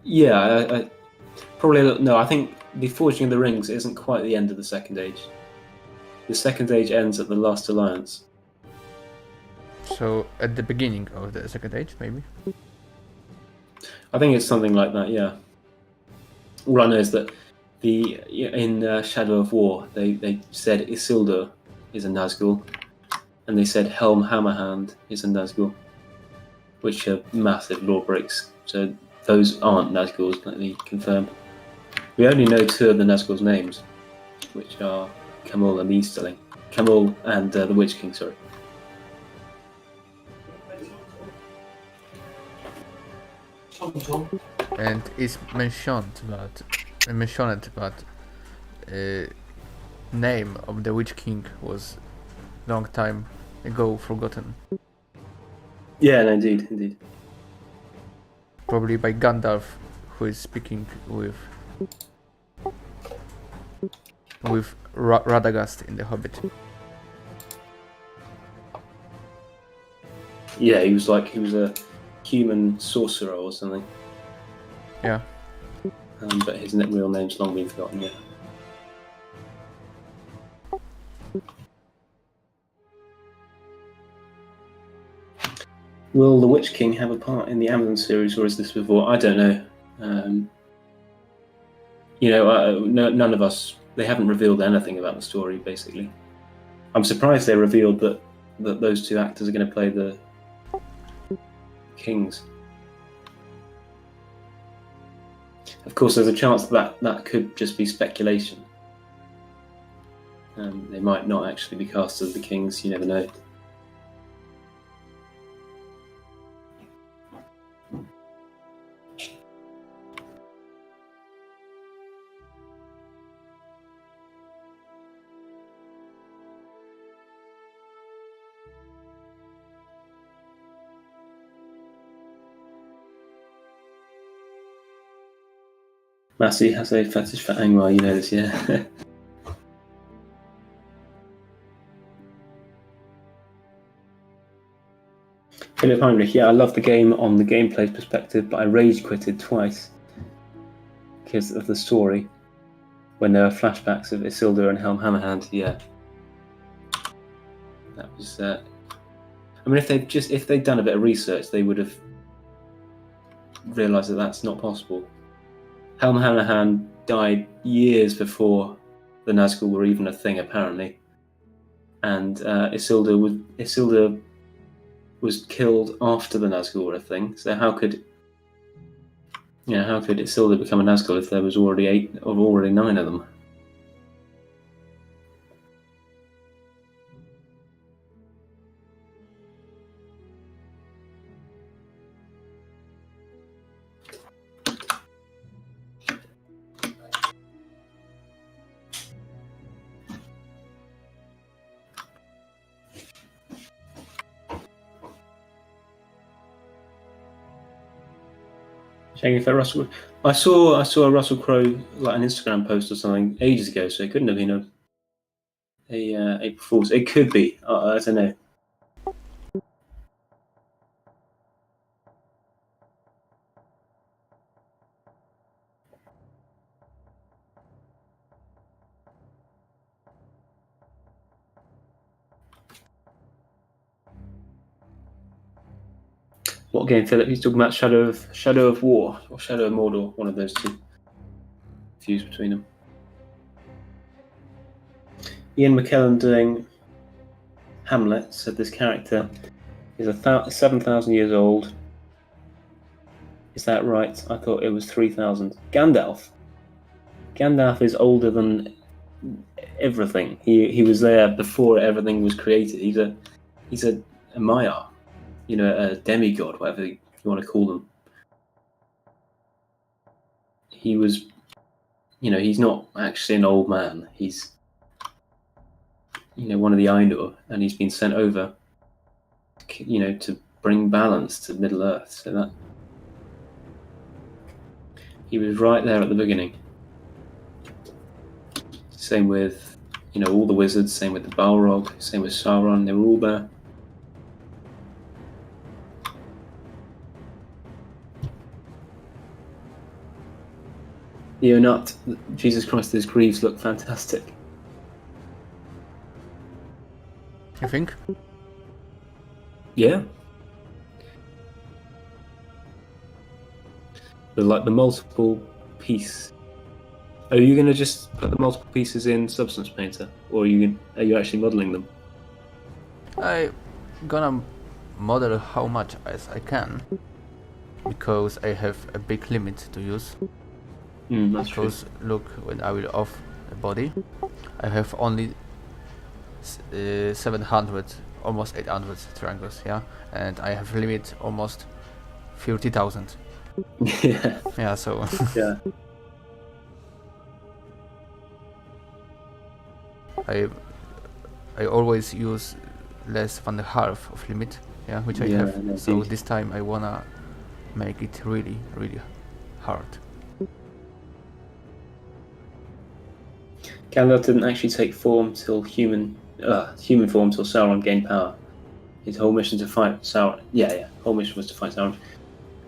Yeah, I probably no. I think the Forging of the Rings isn't quite the end of the Second Age. The Second Age ends at the Last Alliance. So at the beginning of the Second Age, maybe? I think it's something like that. Yeah. All I know is that in Shadow of War they said Isildur is a Nazgul, and they said Helm Hammerhand is a Nazgul, which are massive lore breaks. So those aren't Nazguls, let me confirm. We only know two of the Nazguls' names, which are Camul and Easterling. Camul and the Witch King, sorry. And it's mentioned that name of the Witch King was long time ago forgotten. Yeah, no, indeed. Probably by Gandalf, who is speaking with Radagast in The Hobbit. Yeah, he was a human sorcerer or something. Yeah. But his real name's long been forgotten, yeah. Will the Witch King have a part in the Amazon series, or is this before? I don't know. None of us. They haven't revealed anything about the story. Basically, I'm surprised they revealed that those two actors are going to play the kings. Of course, there's a chance that could just be speculation. They might not actually be cast as the kings. You never know. Massey has a fetish for Angmar, you know this, yeah. Philip Heinrich, yeah, I love the game on the gameplay perspective, but I rage quitted twice. because of the story. When there were flashbacks of Isildur and Helm Hammerhand, yeah. That was. I mean, if they'd done a bit of research, they would have realised that that's not possible. Helm Hammerhand died years before the Nazgul were even a thing, apparently, and Isildur was killed after the Nazgul were a thing. So how could Isildur become a Nazgul if there was already 8 or already 9 of them? Checking if Russell. I saw a Russell Crowe, like an Instagram post or something ages ago, so it couldn't have been a April Fool's. It could be. I don't know. What game, Philip? He's talking about Shadow of War or Shadow of Mordor. One of those two. Fuse between them. Ian McKellen doing Hamlet said this character is 7,000 years old. Is that right? I thought it was 3,000. Gandalf is older than everything. He was there before everything was created. He's a Maya, a demigod, whatever you want to call them. He was, he's not actually an old man. He's, one of the Ainur, and he's been sent over, to bring balance to Middle Earth. So that he was right there at the beginning. Same with, all the wizards. Same with the Balrog. Same with Sauron. They were all there. Nut, Jesus Christ, those greaves look fantastic. You think? Yeah. The multiple piece. Are you going to just put the multiple pieces in Substance Painter, or are you actually modelling them? I'm gonna model how much as I can, because I have a big limit to use. That's because true. look, when I will off the body, I have only 700, almost 800 triangles, yeah, and I have limit almost 30,000. Yeah. Yeah, so Yeah. I always use less than the half of limit, yeah, which I have. Indeed. So this time I wanna make it really, really hard. Gandalf didn't actually take form till human form till Sauron gained power. His whole mission to fight Sauron. Yeah. Whole mission was to fight Sauron.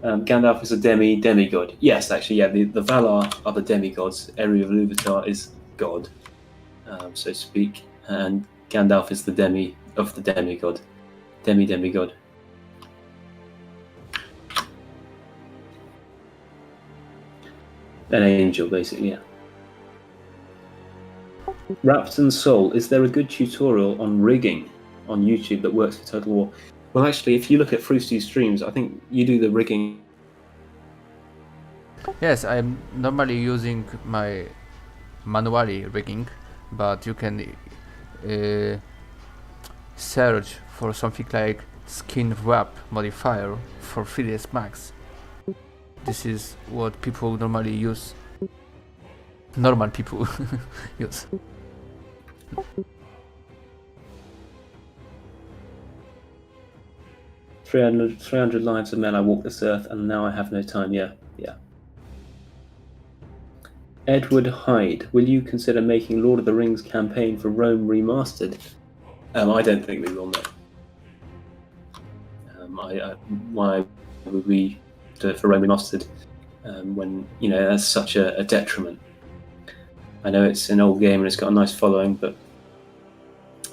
Gandalf is a demigod. Yes, actually, yeah. The Valar are the demigods. Eri of Iluvatar is God, so to speak, and Gandalf is the demigod. Demigod. An angel, basically, yeah. Rapton Soul, is there a good tutorial on rigging on YouTube that works for Total War? Well, actually, if you look at Froostie's streams, I think you do the rigging. Yes, I'm normally using my manually rigging, but you can search for something like skin wrap modifier for 3ds Max. This is what people normally use. Normal people use. 300 lives of men I walked this earth, and now I have no time. Yeah. Edward Hyde, will you consider making Lord of the Rings campaign for Rome remastered? I don't think we will, no. Why would we do it for Rome remastered? when that's such a detriment. I know it's an old game and it's got a nice following, but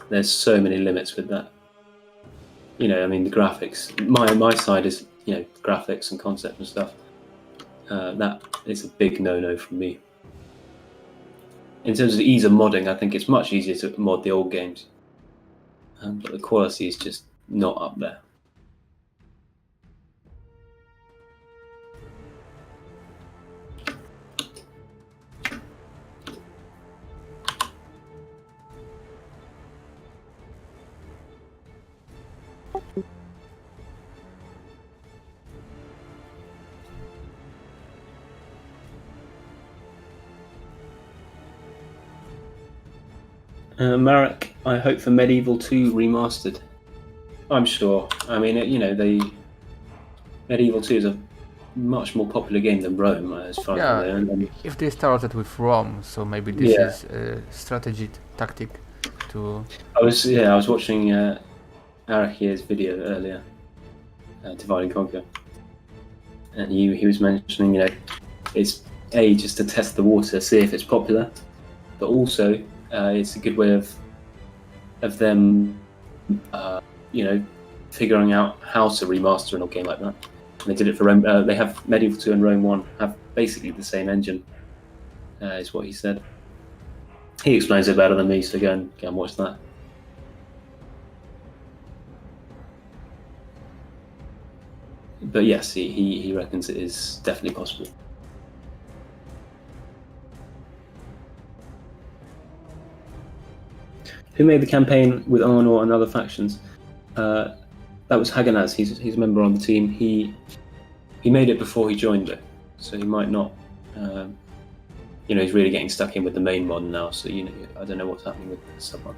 there's so many limits with that. I mean, the graphics. My side is graphics and concept and stuff. That is a big no-no from me. In terms of the ease of modding, I think it's much easier to mod the old games, but the quality is just not up there. Marek, I hope for Medieval 2 remastered. I'm sure. I mean, Medieval 2 is a much more popular game than Rome, as far as I know. If they started with Rome, so maybe this is a strategy tactic to. I was watching Arakir's video earlier, Divide and Conquer, and he was mentioning, it's just to test the water, see if it's popular, but also it's a good way of them, figuring out how to remaster an old game like that. And they did it for Rome. They have Medieval 2 and Rome 1 have basically the same engine, is what he said. He explains it better than me, so go and watch that. But yes, he reckons it is definitely possible. Who made the campaign with Arnor and other factions? That was Haganaz. He's a member on the team. He made it before he joined it, so he might not. He's really getting stuck in with the main mod now. So I don't know what's happening with the sub mod.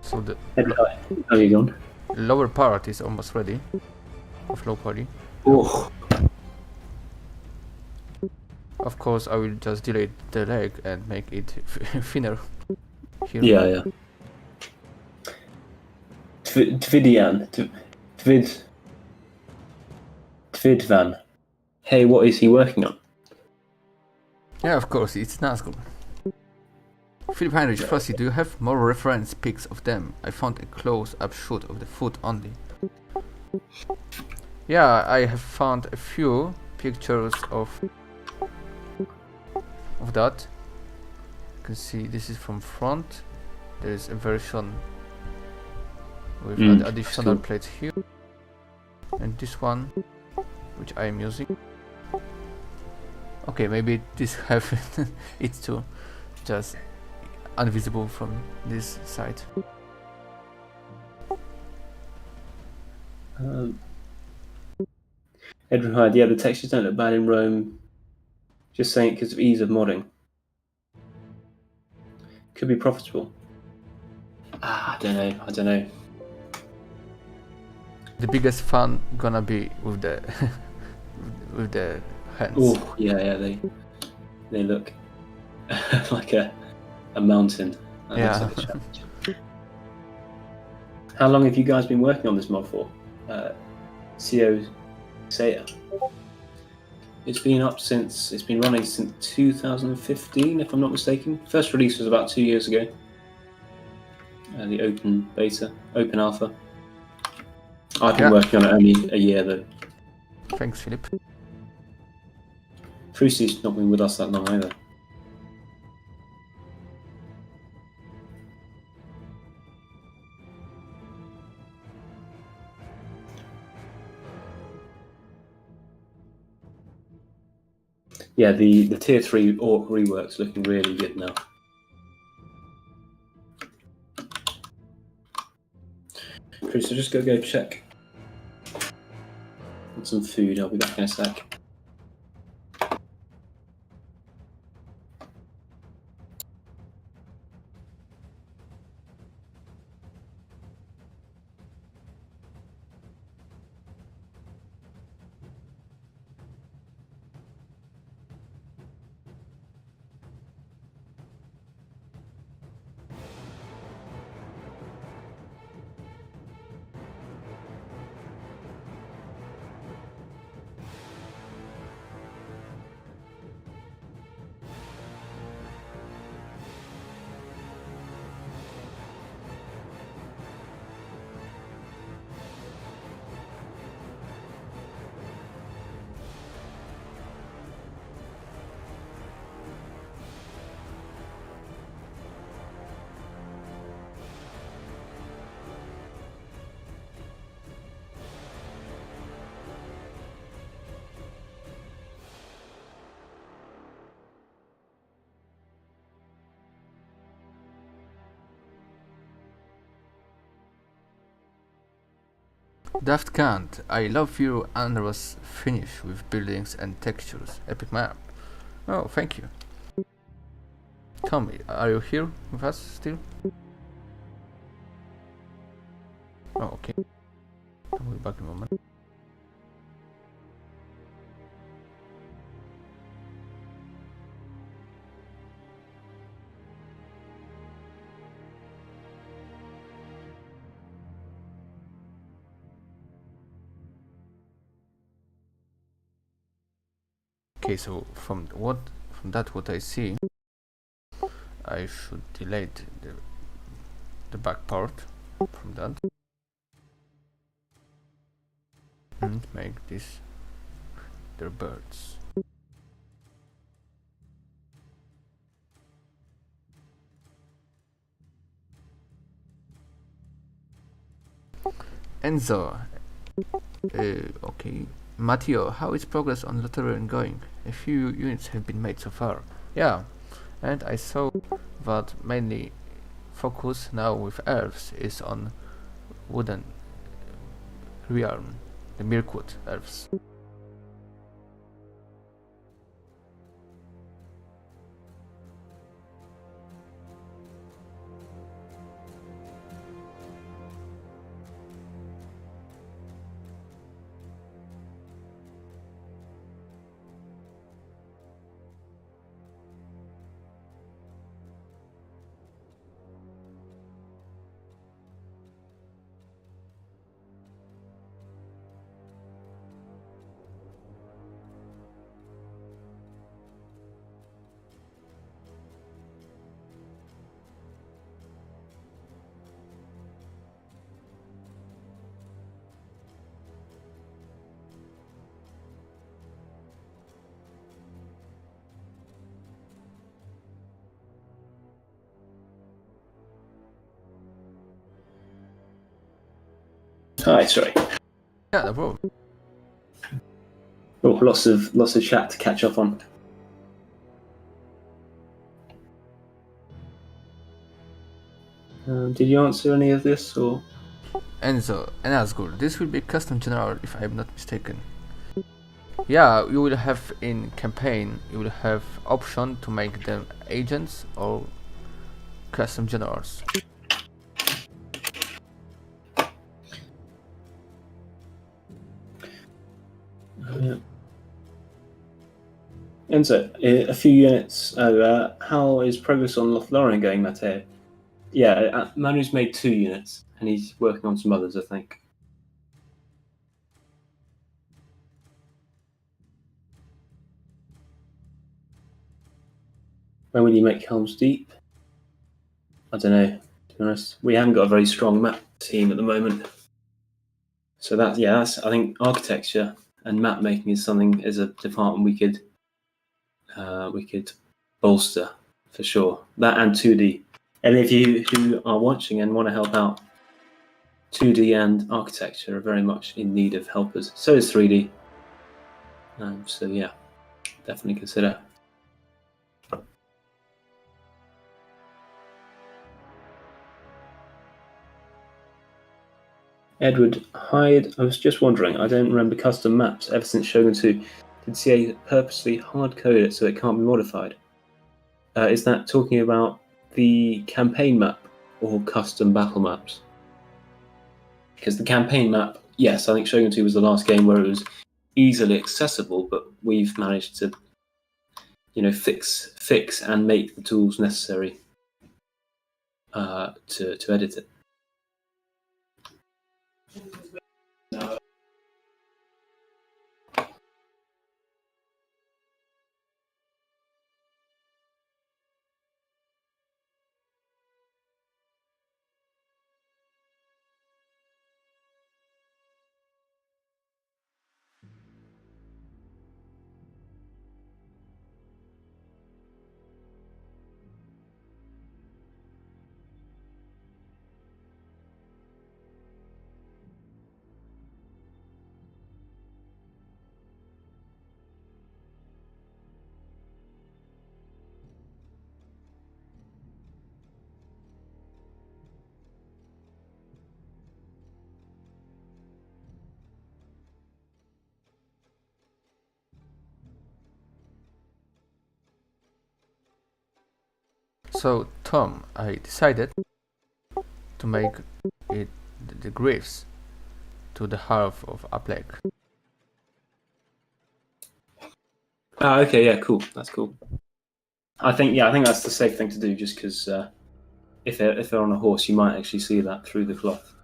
So the how you gone? Lower part is almost ready of low poly. Oh. Of course, I will just delete the leg and make it thinner here. Yeah. Tvidian. Tvidvan. Hey, what is he working on? Yeah, of course, it's Nazgul. Philip Heinrich, Froostie, do you have more reference pics of them? I found a close-up shot of the foot only. Yeah, I have found a few pictures of that. You can see this is from front. There is a version with additional plates here, and this one, which I am using. Okay, maybe this have it's too just invisible from this side. Edwin Hyde, yeah, the textures don't look bad in Rome. Just saying because of ease of modding. Could be profitable. I don't know. The biggest fun gonna be with the with the hands. Oh yeah, they look like a mountain. That looks like a challenge. How long have you guys been working on this mod for? CO Saya. It's been running since 2015, if I'm not mistaken. First release was about 2 years ago. The open alpha. I've been working on it only a year though. Thanks, Philip. Froostie's not been with us that long either. Yeah, the tier 3 orc rework's looking really good now. So just go check. Want some food, I'll be back in a sec. Daft can't. I love your Andros finish with buildings and textures. Epic map. Oh, thank you. Tommy, are you here with us still? Oh, okay. I'll be back in a moment. Okay, so from that what I see, I should delete the back part from that and make this their birds. Enzo, okay. Matteo, how is progress on Lutheran going? A few units have been made so far. Yeah, and I saw that mainly focus now with elves is on wooden realm, the Mirkwood elves. Hi, sorry. Yeah, no problem. Oh, lots of chat to catch up on. Did you answer any of this, or? Enzo, and Asgul, this will be custom general if I am not mistaken. Yeah, you will have in campaign, you will have option to make them agents or custom generals. Yeah. Enzo, a few units. How is progress on Lothlorien going, Matteo? Yeah, Manu's made 2 units, and he's working on some others, I think. When will you make Helm's Deep? I don't know, to be honest. We haven't got a very strong map team at the moment. So that's I think architecture and map making is a department we could bolster for sure. That and 2D. And if you who are watching and want to help out, 2D and architecture are very much in need of helpers. So is 3D. So yeah, definitely consider. Edward Hyde, I was just wondering, I don't remember custom maps ever since Shogun 2. Did CA purposely hard code it so it can't be modified? Is that talking about the campaign map or custom battle maps? Because the campaign map, yes, I think Shogun 2 was the last game where it was easily accessible, but we've managed to, fix and make the tools necessary to edit it. So, Tom, I decided to make it the glyphs to the half of Aplek. Okay, yeah, cool. That's cool. I think that's the safe thing to do, just because if they're on a horse, you might actually see that through the cloth.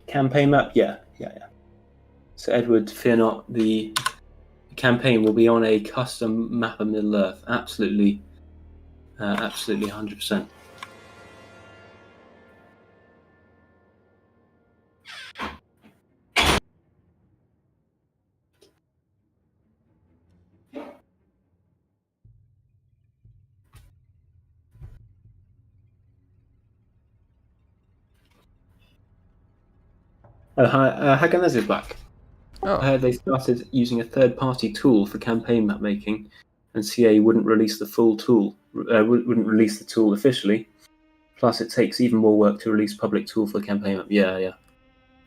Campaign map, yeah. So Edward, fear not, the campaign will be on a custom map of Middle Earth. Absolutely, 100%. Oh, hi, Haganaz is back. Oh, I heard they started using a third-party tool for campaign map making, and CA wouldn't release the full tool. Wouldn't release the tool officially. Plus, it takes even more work to release public tool for campaign map. Yeah.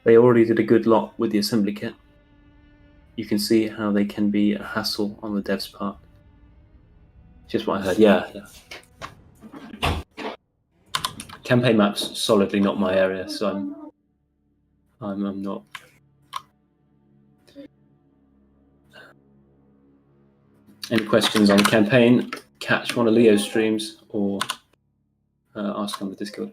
They already did a good lot with the assembly kit. You can see how they can be a hassle on the devs' part. Just what I heard. Yeah. Campaign maps solidly not my area, so I'm not. Any questions on the campaign? Catch one of Leo's streams or ask on the Discord.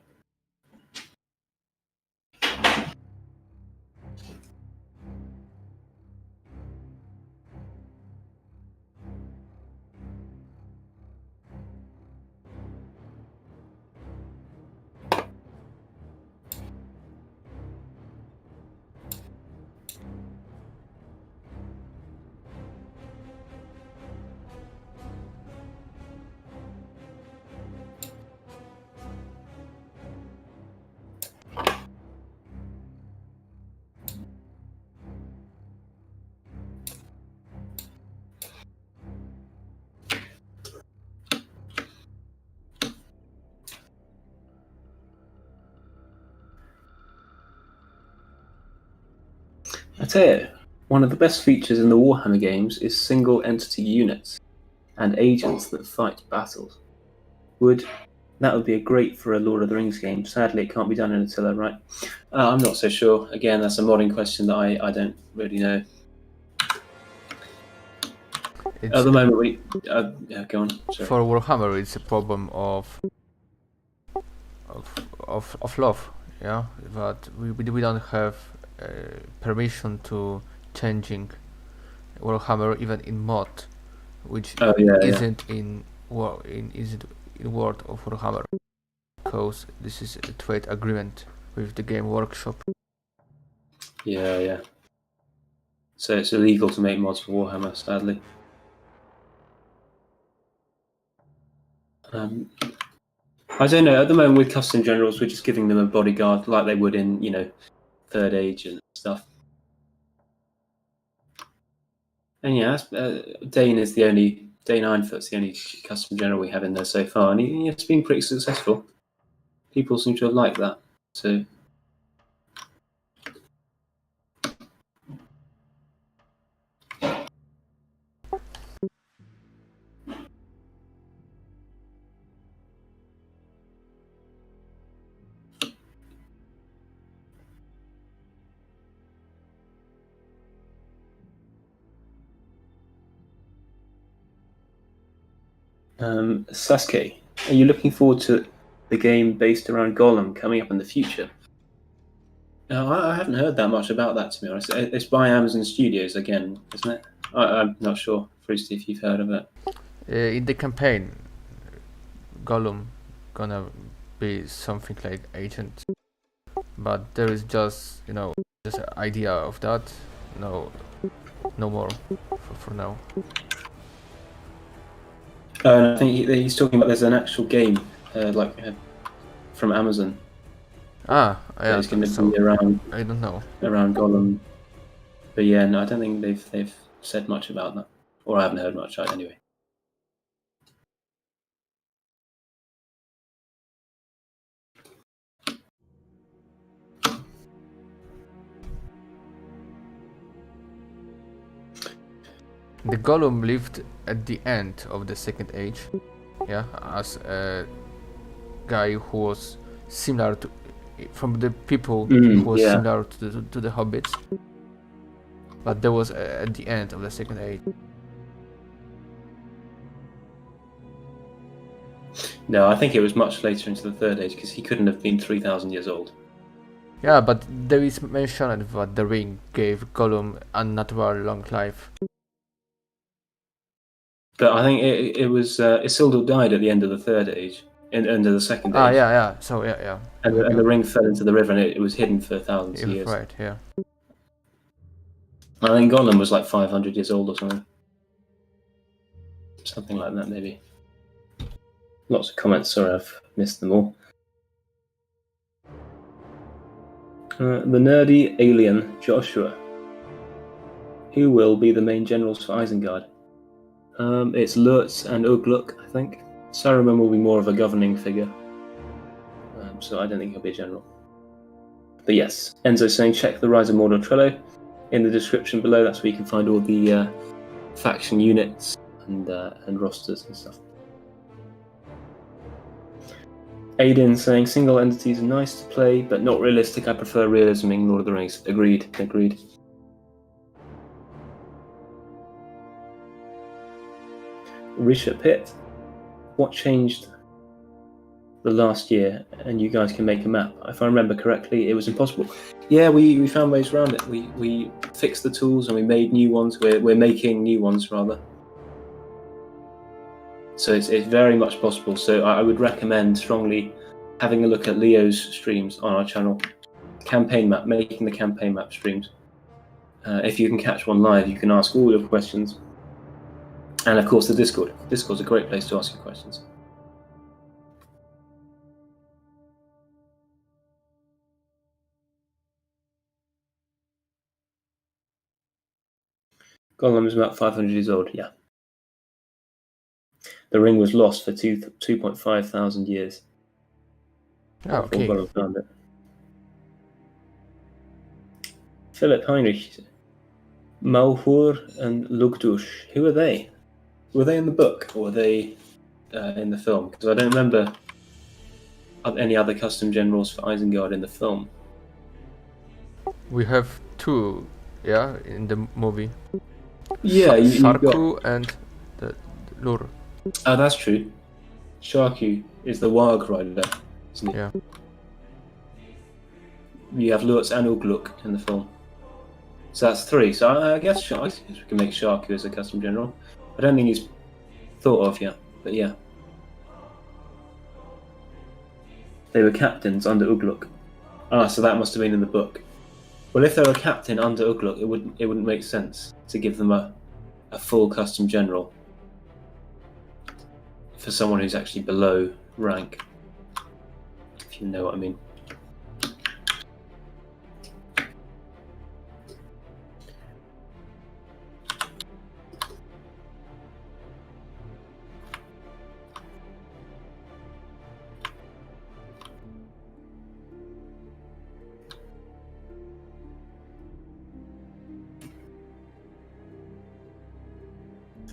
I tell you, one of the best features in the Warhammer games is single entity units and agents that fight battles. That would be great for a Lord of the Rings game. Sadly, it can't be done in Attila, right? I'm not so sure. Again, that's a modding question that I don't really know. At the moment, we go on. Sorry. For Warhammer, it's a problem of love, yeah. But we don't have permission to changing Warhammer even in mod, which isn't in World of Warhammer, because this is a trade agreement with the game workshop. Yeah. So it's illegal to make mods for Warhammer, sadly. I don't know. At the moment, with custom generals, we're just giving them a bodyguard like they would in, Third Age and stuff. And yeah, Dane is the only Dane Ironfoot's the only custom general we have in there so far, and it's been pretty successful. People seem to have liked that. So Sasuke, are you looking forward to the game based around Gollum coming up in the future? No, I haven't heard that much about that, to be honest. It's by Amazon Studios again, isn't it? I'm not sure, Froostie, if you've heard of it. In the campaign, Gollum gonna be something like agent, but there is just just an idea of that. No more for now. I think he's talking about there's an actual game, from Amazon. Yeah, It's going to be around. I don't know. Around Gollum, but yeah, no, I don't think they've said much about that, or I haven't heard much anyway. The Gollum lived at the end of the Second Age, yeah, as a guy who was similar to, from the people who was yeah. similar to the Hobbits, but that was at the end of the Second Age. No, I think it was much later into the Third Age because he couldn't have been 3,000 years old. Yeah, but there is mentioned that the ring gave Gollum unnatural long life. But I think it was Isildur died at the end of the Third Age, end of the Second Age. Yeah. So yeah. And the ring fell into the river and it was hidden for thousands of years. Right, yeah. I think Gollum was like 500 years old or something. Something like that, maybe. Lots of comments, sorry, I've missed them all. The nerdy alien Joshua. Who will be the main generals for Isengard? It's Lurtz and Ugluk, I think. Saruman will be more of a governing figure. So I don't think he'll be a general. But yes, Enzo's saying check the Rise of Mordor Trello in the description below. That's where you can find all the faction units and rosters and stuff. Aiden saying single entities are nice to play, but not realistic. I prefer realism in Lord of the Rings. Agreed. Risha Pitt, what changed the last year? And you guys can make a map. If I remember correctly, it was impossible. Yeah, we found ways around it. We fixed the tools and we made new ones. We're making new ones rather. So it's very much possible. So I would recommend strongly having a look at Leo's streams on our channel. Campaign map, making the campaign map streams. If you can catch one live, you can ask all your questions. And of course the Discord. Discord's a great place to ask your questions. Gollum is about 500 years old, yeah. The ring was lost for 2.5 thousand years. Oh, okay. Before Gollum found it. Philip Heinrich, Malhur and Lugdush. Who are they? Were they in the book or were they in the film? Because I don't remember any other custom generals for Isengard in the film. We have two, yeah, in the movie. Yeah, Sharku and the Lur. Oh, that's true. Sharku is the Warg rider, isn't he? Yeah. You have Lurtz and Ugluk in the film. So that's three. So I guess we can make Sharku as a custom general. I don't think he's thought of yet, but yeah. They were captains under Ugluk. So that must have been in the book. Well, if they were a captain under Ugluk, it wouldn't make sense to give them a full custom general for someone who's actually below rank, if you know what I mean.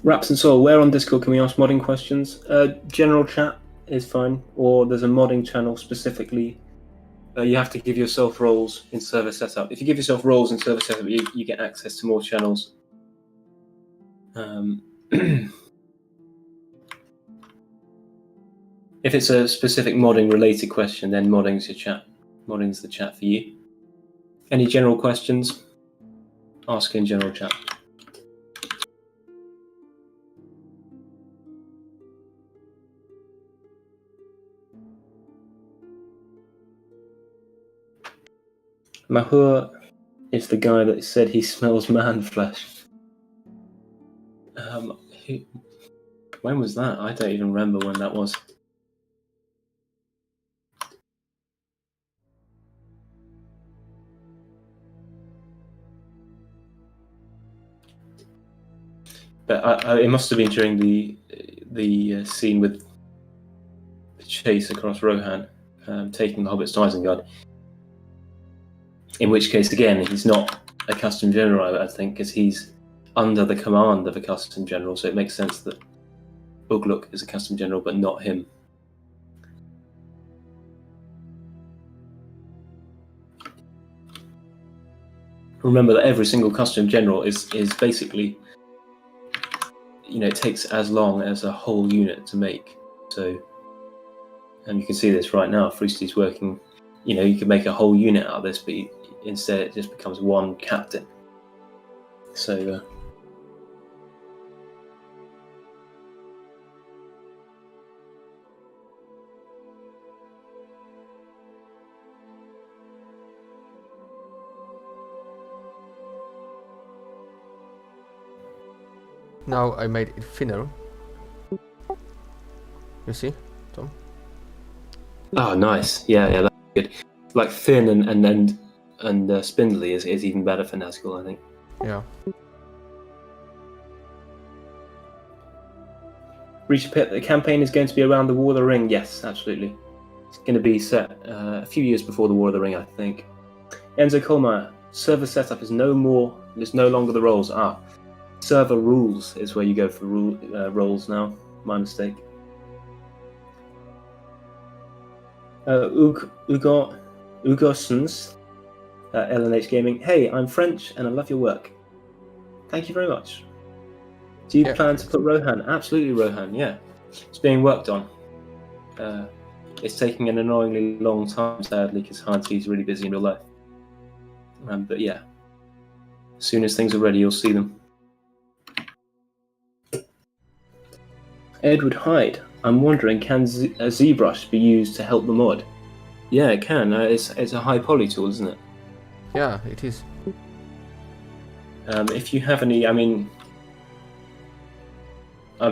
Raps and Soul, where on Discord can we ask modding questions? General chat is fine, or there's a modding channel specifically. You have to give yourself roles in server setup. If you give yourself roles in server setup, you get access to more channels. If it's a specific modding related question, then modding's your chat. Modding's the chat for you. Any general questions? Ask in general chat. Mahur is the guy that said he smells man flesh. When was that? I don't even remember when that was. But it must have been during the scene with the chase across Rohan, taking the hobbits to Isengard. In which case, again, he's not a custom general, I think, because he's under the command of a custom general, so it makes sense that Ugluk is a custom general, but not him. Remember that every single custom general is basically, it takes as long as a whole unit to make. So, and you can see this right now. Froostie's working. You could make a whole unit out of this, but instead it just becomes one captain. So. Now I made it thinner. You see, Tom? Oh, nice. Yeah, that's good. Like thin and spindly is even better for Nazgul, I think. Yeah. Reach a Pit. The campaign is going to be around the War of the Ring. Yes, absolutely. It's going to be set a few years before the War of the Ring, I think. Enzo Colmeyer. Server setup is no longer the roles. Server rules is where you go for roles now. My mistake. Ugosons, LNH Gaming. Hey, I'm French and I love your work. Thank you very much. Do you plan to put Rohan? Absolutely, Rohan. Yeah, it's being worked on. It's taking an annoyingly long time, sadly, because Hanti's really busy in real life. But yeah, as soon as things are ready, you'll see them. Edward Hyde. I'm wondering, can ZBrush be used to help the mod? Yeah, it can. It's a high poly tool, isn't it? Yeah, it is. If you have any, I'm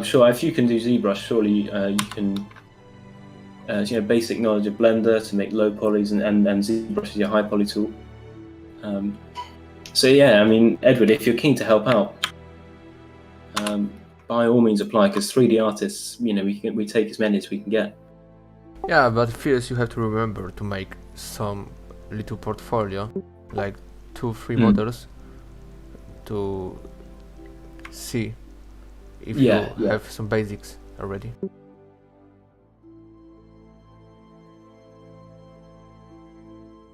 sure if you can do ZBrush, surely you can. Basic knowledge of Blender to make low polys, and ZBrush is your high poly tool. So yeah, Edward, if you're keen to help out, by all means apply, because 3D artists, we take as many as we can get. Yeah, but first you have to remember to make some little portfolio, like 2-3 models, to see if you have some basics already.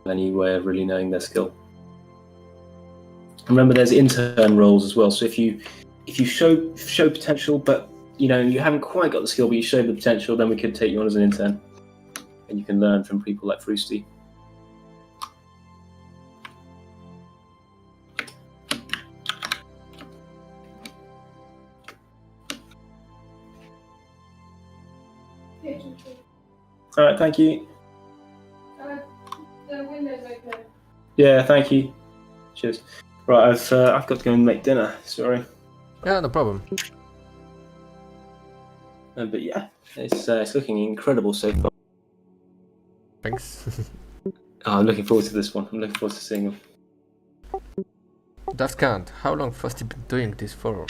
Any way of really knowing their skill. Remember, there's intern roles as well. So if you show potential, but you haven't quite got the skill, but you show the potential, then we could take you on as an intern, and you can learn from people like Froostie. All right, thank you. The window's open. Yeah, thank you. Cheers. Right, I've got to go and make dinner. Sorry. Yeah, no problem. But yeah, it's looking incredible so far. Thanks. I'm looking forward to this one. I'm looking forward to seeing them. That can't. How long Froostie been doing this for?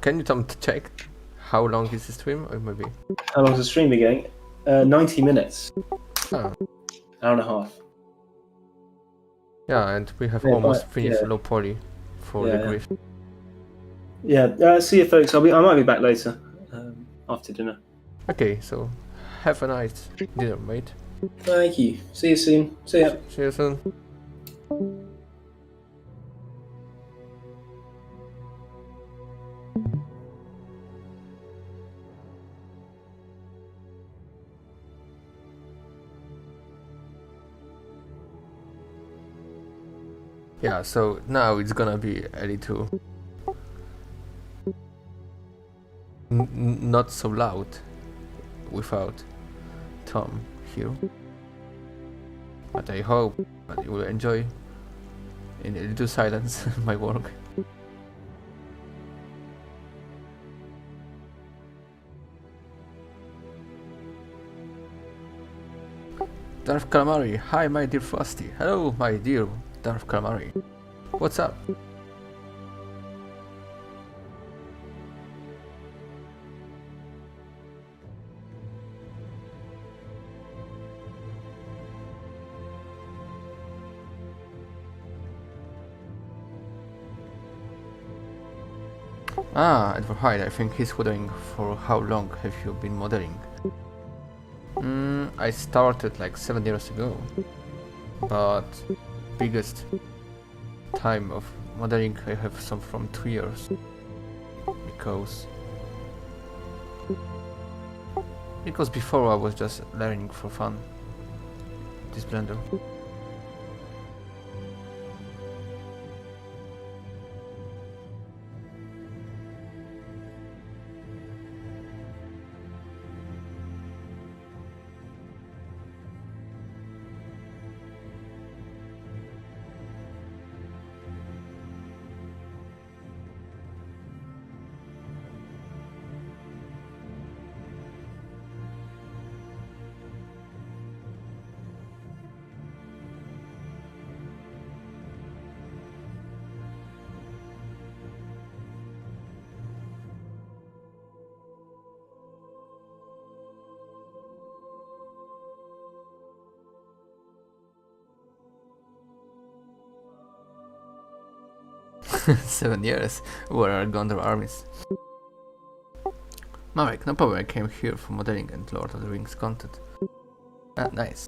Can you Tom check how long is the stream, or maybe? How long's the stream been going? 90 minutes. Oh. Hour and a half. Yeah, and we have almost finished low poly for the grift. Yeah, see you folks. I might be back later, after dinner. Okay, so have a nice dinner, mate. Thank you. See you soon. See ya. See you soon. Yeah, so now it's gonna be a little not so loud without Tom here, but I hope that you will enjoy in a little silence my work. Darth Calamari, hi my dear Froostie. Hello my dear Darth Calamari. What's up? Ah, Edward Hyde, I think he's wondering for how long have you been modeling? I started like 7 years ago, but biggest time of modeling I have some from 2 years, because before I was just learning for fun this blender. Seven years. Where are Gondor armies? Marek, no problem, I came here for modeling and Lord of the Rings content. Ah, nice.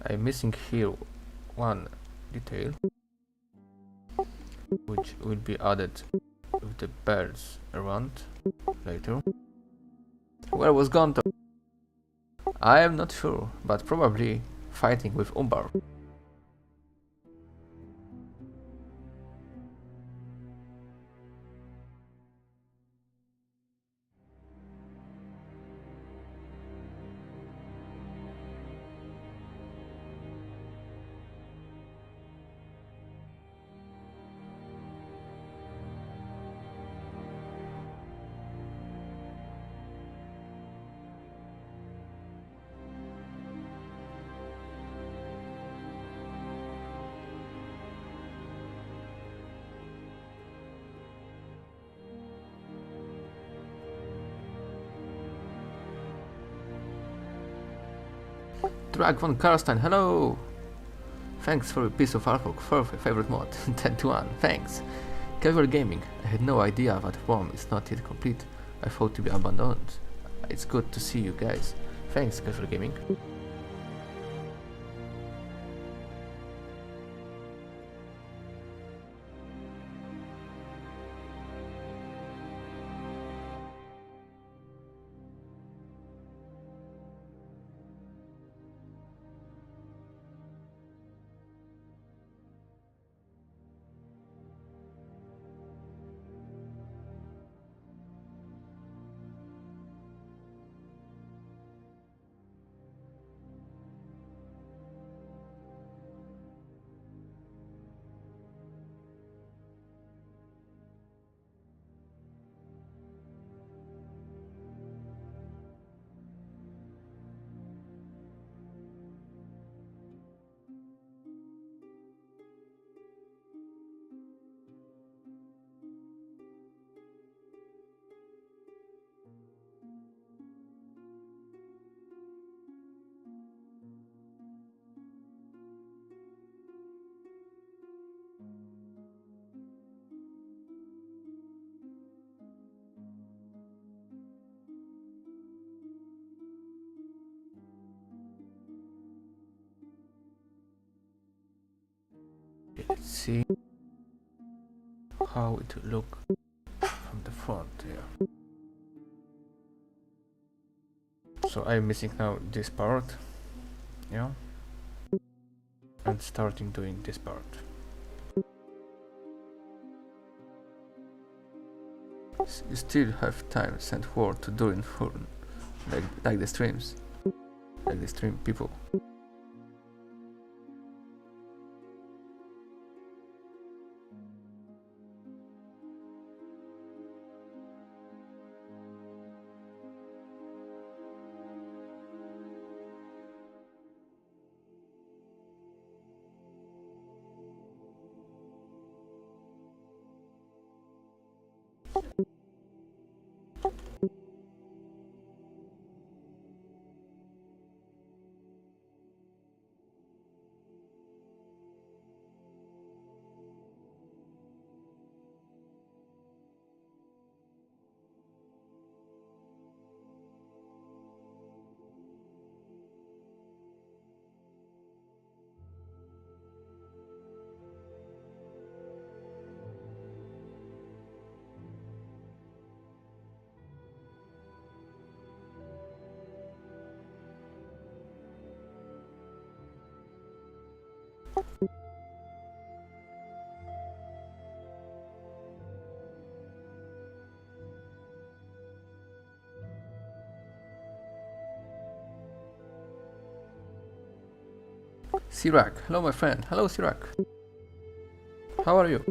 I'm missing here one detail, which will be added with the birds around later. Where was Gondor? I am not sure, but probably fighting with Umbar. Drag von Karstein, hello! Thanks for a piece of artwork for my favorite mod, 10 to 1, thanks! Casual Gaming, I had no idea that form is not yet complete. I thought to be abandoned. It's good to see you guys. Thanks, Casual Gaming. Let's see how it will look from the front here. So I'm missing now this part, yeah, and starting doing this part. You still have time, send word to Durin Furn, like the streams, like the stream people. Sirac, hello my friend. Hello Sirac. How are you?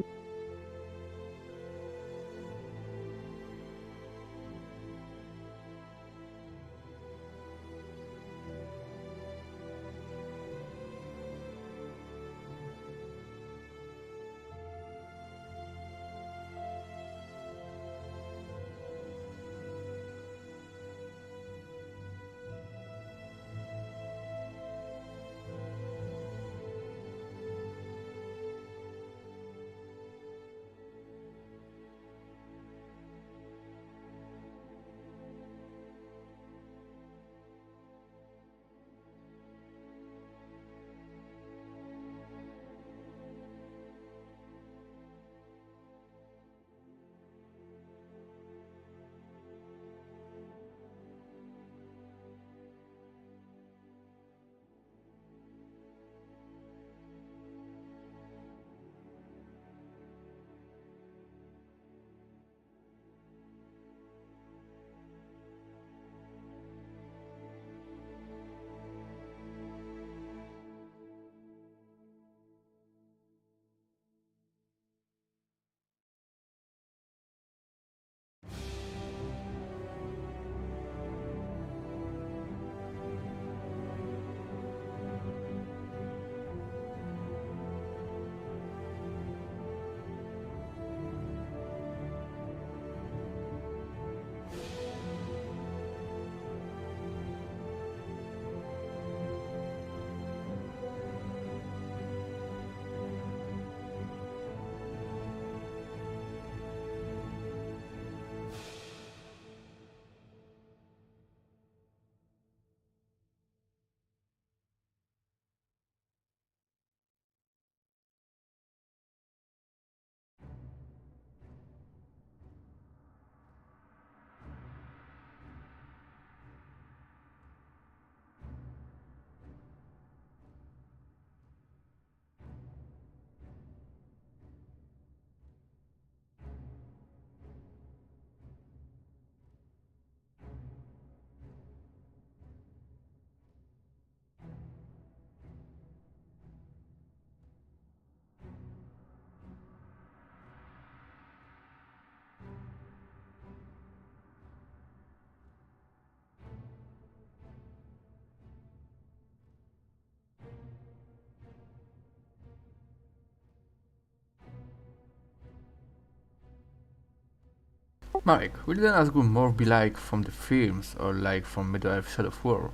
Marek, will the Nazgul more be like from the films or like from Middle-earth Shadow of War?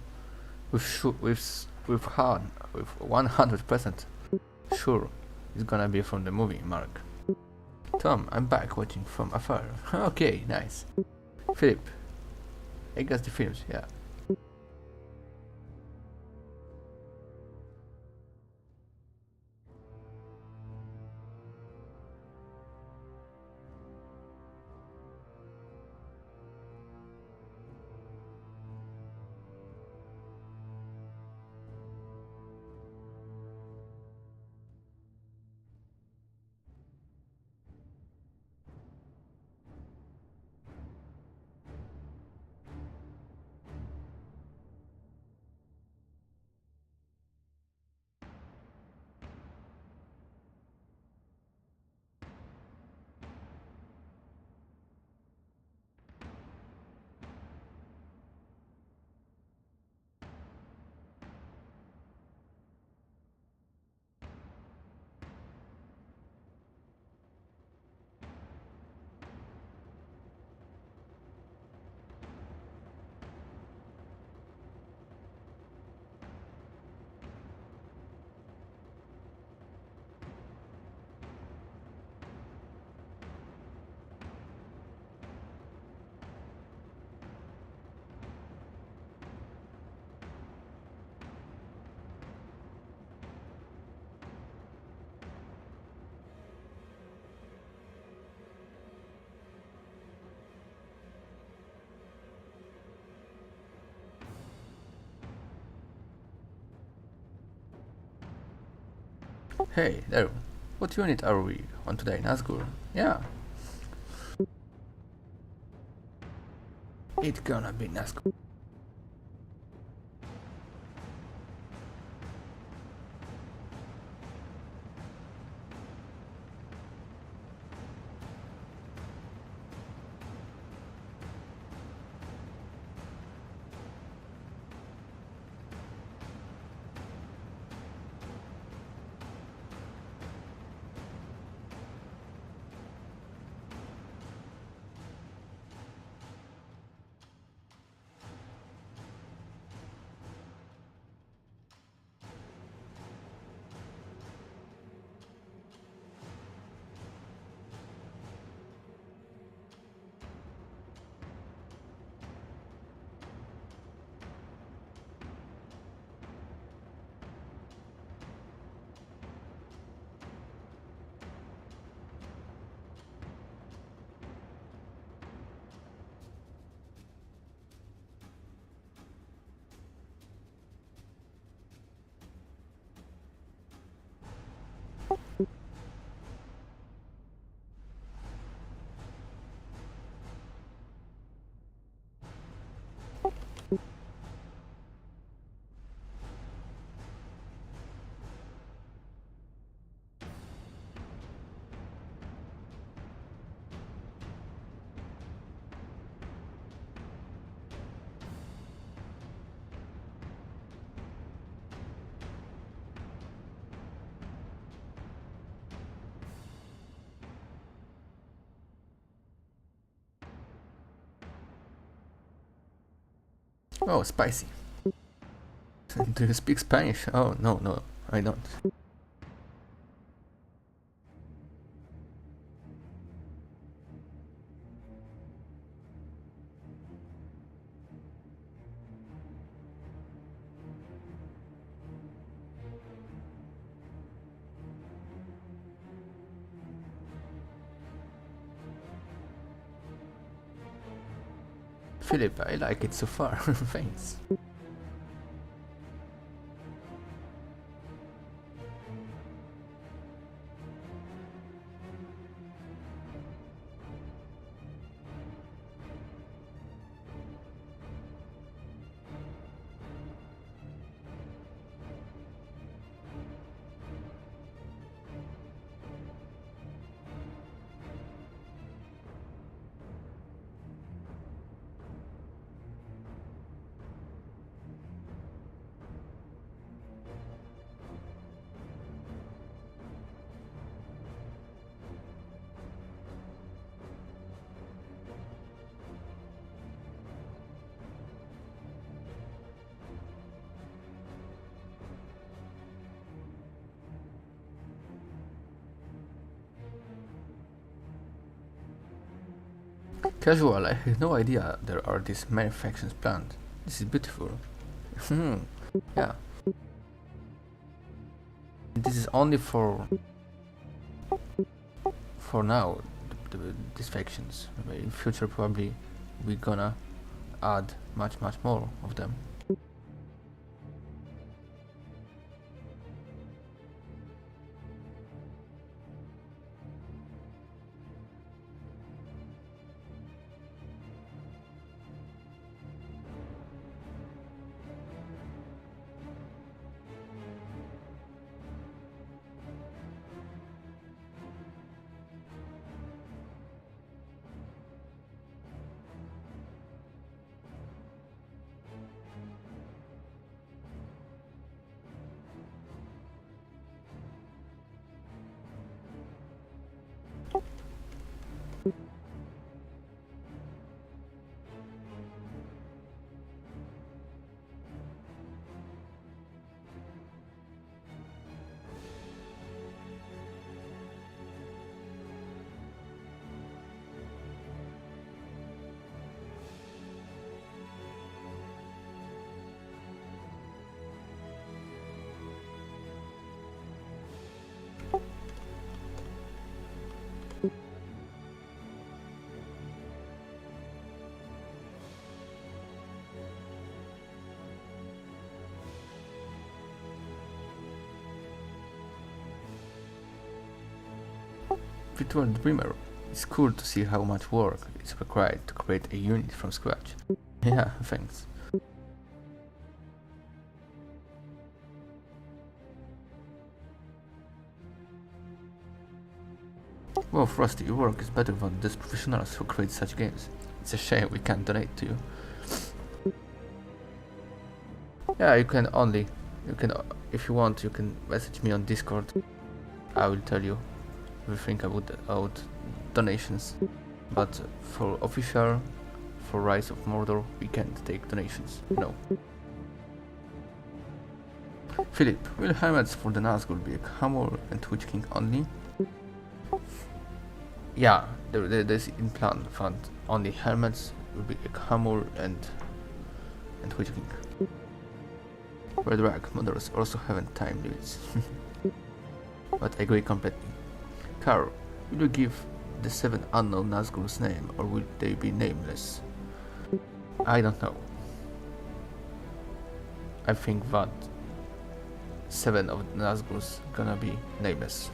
With 100% sure it's gonna be from the movie, Mark. Tom, I'm back watching from afar. Okay, nice. Philip, I guess the films, yeah. Hey, there. What unit are we on today, Nazgul? Yeah. It's gonna be Nazgul. Oh, spicy. Do you speak Spanish? Oh, no, no, I don't. Philip, I like it so far. Thanks. Casual, I had no idea there are these many factions planned. This is beautiful. Hmm, yeah. This is only for now, these factions. In future probably we're gonna add much more of them. virtual dreamer. It's cool to see how much work is required to create a unit from scratch. Yeah, thanks. Well, Froostie, your work is better than these professionals who create such games. It's a shame we can't donate to you. Yeah, you can, if you want, you can message me on Discord. I will tell you everything about donations. But for official, for Rise of Mordor, we can't take donations. No. Philip, will helmets for the Nazgul be a Hammer and Twitch King only? Yeah, there's in plan fund. Only helmets will be a Hammer and Twitch King. Red Rack models also haven't time limits. But I agree completely. Carl, will you give the 7 unknown Nazgul's name, or will they be nameless? I don't know. I think that 7 of the Nazgul's gonna be nameless.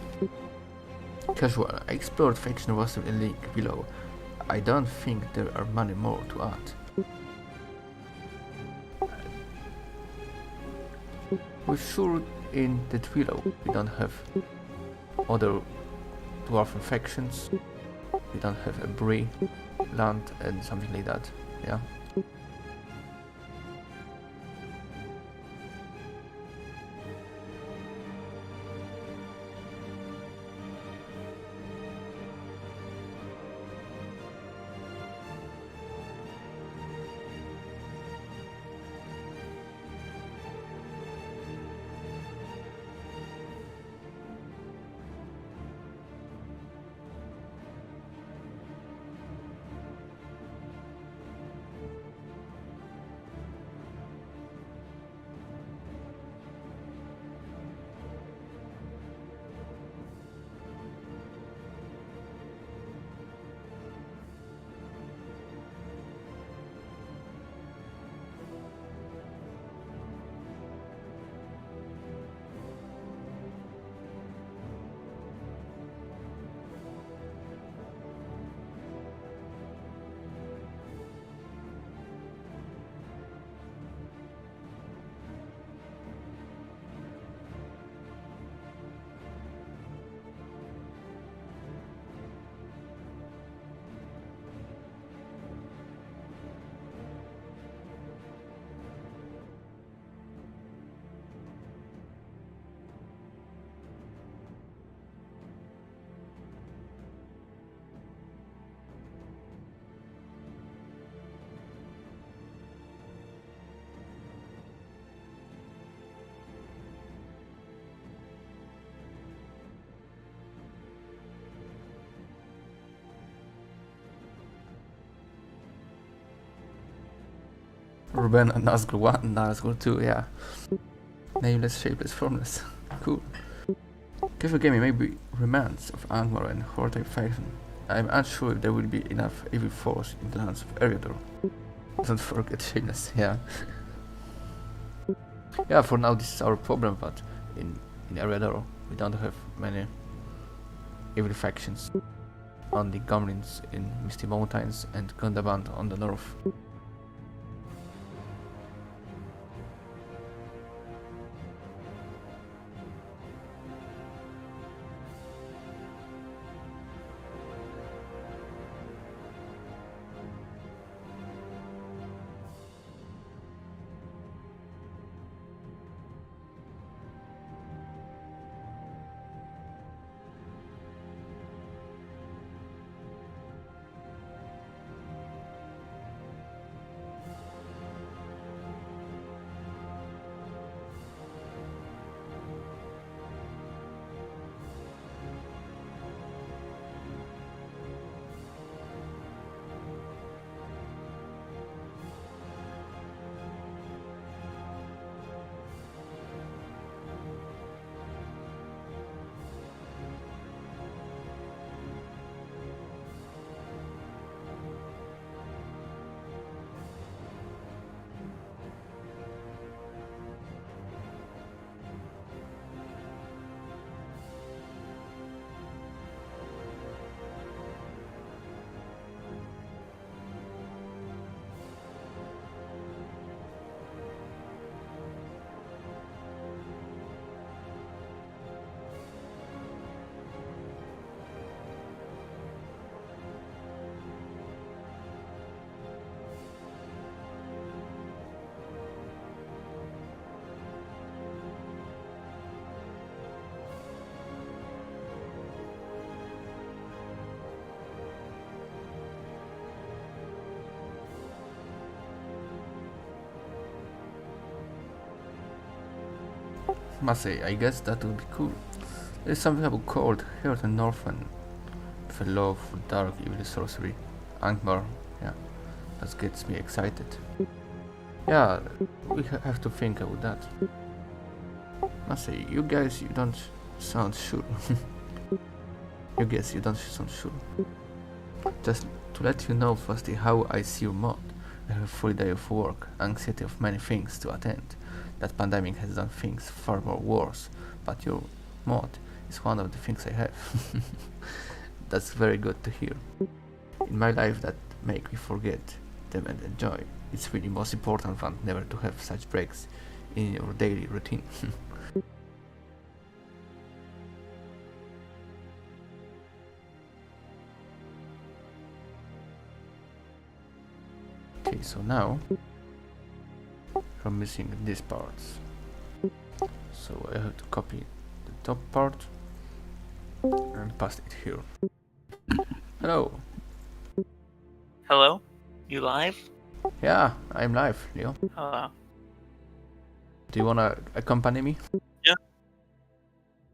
Casual, I explored faction roster in link below. I don't think there are many more to add. We're sure in the Twilo we don't have other dwarven factions. We don't have a Bree land and something like that. Yeah. Ruben and Nazgul 1, Nazgul 2, yeah. Nameless, shapeless, formless. Cool. Casual gaming may be remnants of Angmar and Horde faction. I'm unsure if there will be enough evil force in the lands of Eriador. Don't forget shameless, yeah. Yeah, for now this is our problem, but in Eriador we don't have many evil factions. Only goblins in Misty Mountains and Gundaband on the north. Must say, I guess that would be cool. There's something about cold here in Northern with a love for dark evil sorcery. Angmar, yeah, that gets me excited. Yeah, we have to think about that. Must say, you guys, you don't sound sure. You guess you don't sound sure. Just to let you know, Froostie, how I see your mod. I have a full day of work, anxiety of many things to attend. That pandemic has done things far more worse, but your mod is one of the things I have. That's very good to hear. In my life that make me forget them and enjoy. It's really most important than never to have such breaks in your daily routine. Okay, so now I'm missing these parts. So I have to copy the top part and paste it here. Hello. Hello? You live? Yeah, I'm live, Leo. Hello. Do you wanna accompany me? Yeah.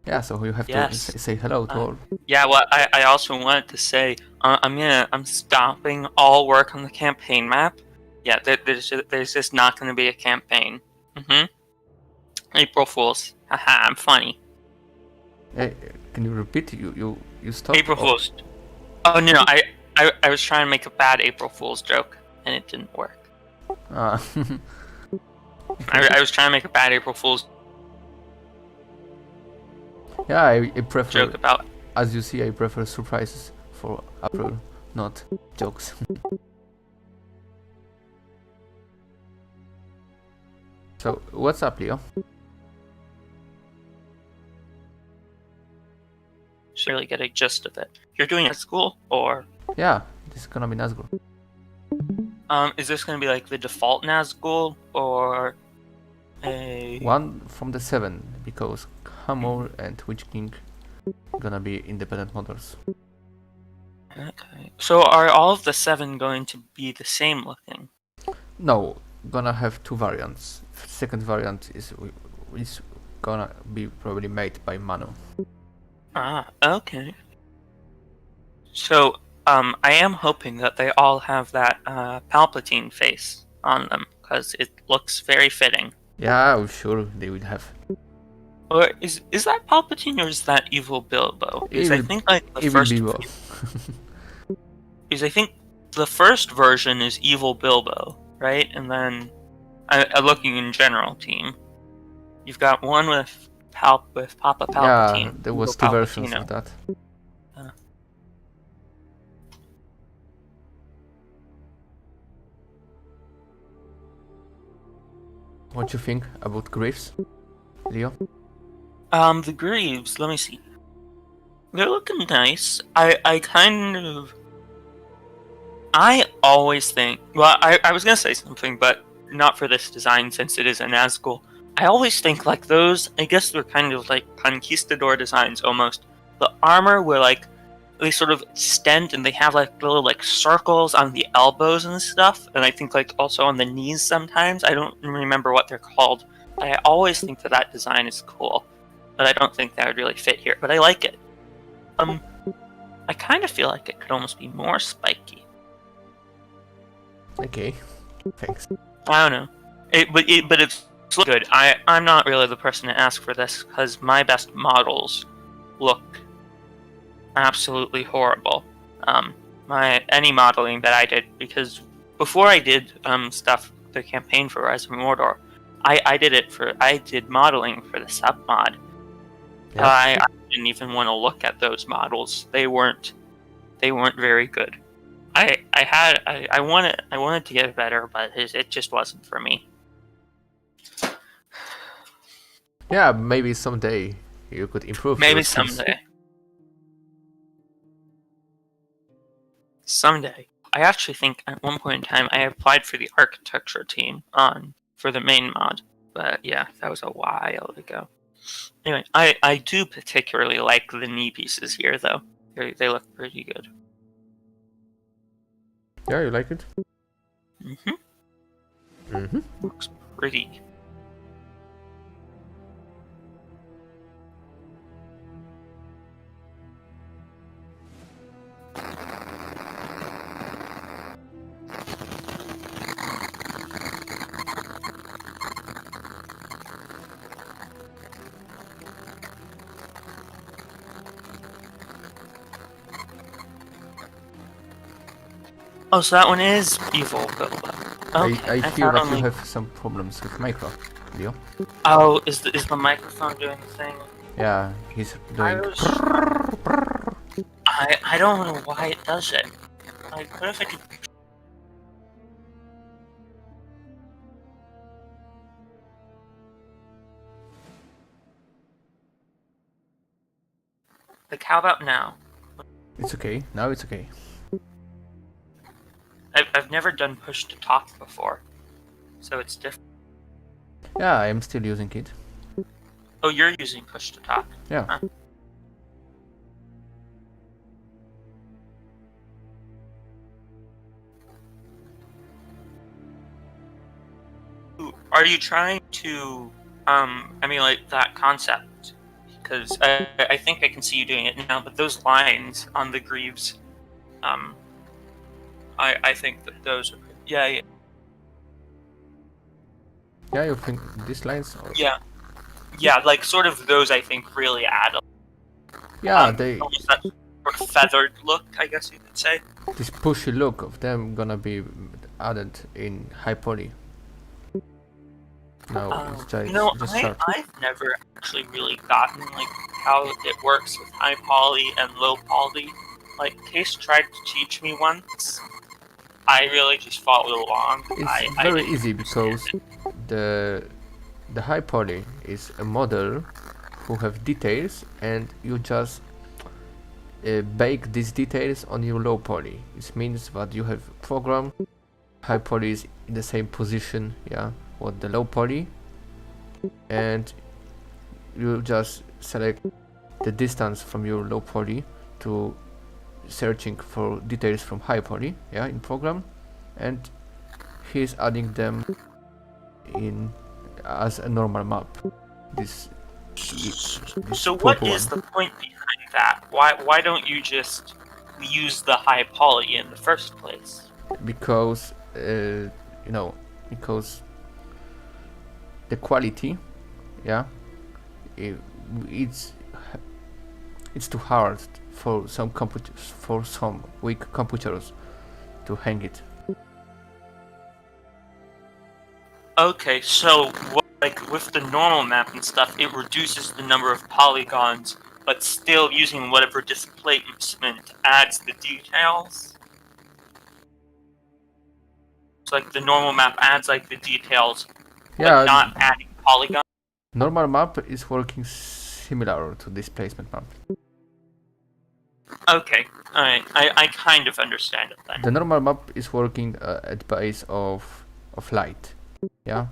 Yeah, so you have Yes. to say hello to all. Yeah, well, I also wanted to say I'm stopping all work on the campaign map. Yeah, there's just not gonna be a campaign. April Fools. Haha, I'm funny. Hey, can you repeat? You stopped? April Fools. Oh no, I was trying to make a bad April Fool's joke and it didn't work. Ah. I was trying to make a bad April Fool's Yeah, I prefer. joke about. As you see, I prefer surprises for April, not jokes. So, what's up, Leo? Should really get a gist of it. You're doing it at school, or Yeah, this is gonna be Nazgul. is this gonna be like the default Nazgul, or a One from the 7, because Hammer and Witch King gonna be independent models. Okay. So are all of the 7 going to be the same looking? No, gonna have 2 variants. Second variant is gonna be probably made by Manu. Ah, okay. So, I am hoping that they all have that Palpatine face on them, because it looks very fitting. Yeah, I'm sure they will have. Or is that Palpatine or is that Evil Bilbo? Because I think like the Evil first Bilbo. because I think the first version is Evil Bilbo, right? And then looking in general team, you've got one with Papa Palpatine. Yeah, there was 2 Evil versions Palpatino. of that. What you think about Graves, Leo? The Greaves, let me see. They're looking nice. I always think, well, I was gonna say something, but not for this design since it is a Nazgul. I always think like those, I guess they're kind of like conquistador designs almost. The armor where like, they sort of extend and they have like little like circles on the elbows and stuff, and I think like also on the knees sometimes. I don't remember what they're called. But I always think that design is cool, but I don't think that would really fit here. But I like it. I kind of feel like it could almost be more spiky. Okay, thanks. I don't know. But it's good. I'm not really the person to ask for this because my best models look absolutely horrible. Any modeling that I did, because before I did the campaign for Rise of Mordor, I did modeling for the sub mod. Yeah. I didn't even want to look at those models. They weren't very good. I wanted to get better, but it just wasn't for me. Yeah, maybe someday you could improve. Maybe your skills. someday. Someday. I actually think at one point in time I applied for the architecture team for the main mod, but yeah, that was a while ago. Anyway, I do particularly like the knee pieces here, though. They look pretty good. Yeah, you like it? Looks pretty. Oh, so that one is evil. Okay, I I hear thought that you only. have some problems with micro, Leo. Oh, is the microphone doing the thing? Yeah, he's I doing. was. I don't know why it does it. Like, what if I could? Like, how about now? It's okay. Now it's okay. I've never done push to talk before, so it's different. Yeah, I'm still using it. Oh, you're using push to talk. Yeah. Huh. Are you trying to emulate that concept? Because I think I can see you doing it now, but those lines on the greaves, I think that those are yeah. Yeah, you think these lines? Or... Yeah, like sort of those I think really add Yeah, they. almost that sort of feathered look, I guess you could say. This pushy look of them gonna be added in high poly. No, it's just start. I've never actually really gotten like how it works with high poly and low poly. Like Case tried to teach me once. I really just followed along. It's I very didn't easy understand because it. the high poly is a model who have details, and you just bake these details on your low poly. It means that you have program high poly is in the same position, yeah, what the low poly, and you just select the distance from your low poly to searching for details from high poly, yeah, in program, and he's adding them in as a normal map. This So what purple is one. the point behind that? Why don't you just use the high poly in the first place? Because because the quality, yeah, it, it's it's too hard for some weak computers to hang it. Okay, so like with the normal map and stuff, it reduces the number of polygons, but still using whatever displacement adds the details. So like the normal map adds like the details, but Yeah, not adding polygons. normal map is working similar to displacement map. Okay, alright, I kind of understand it then. The normal map is working at base of light. Yeah,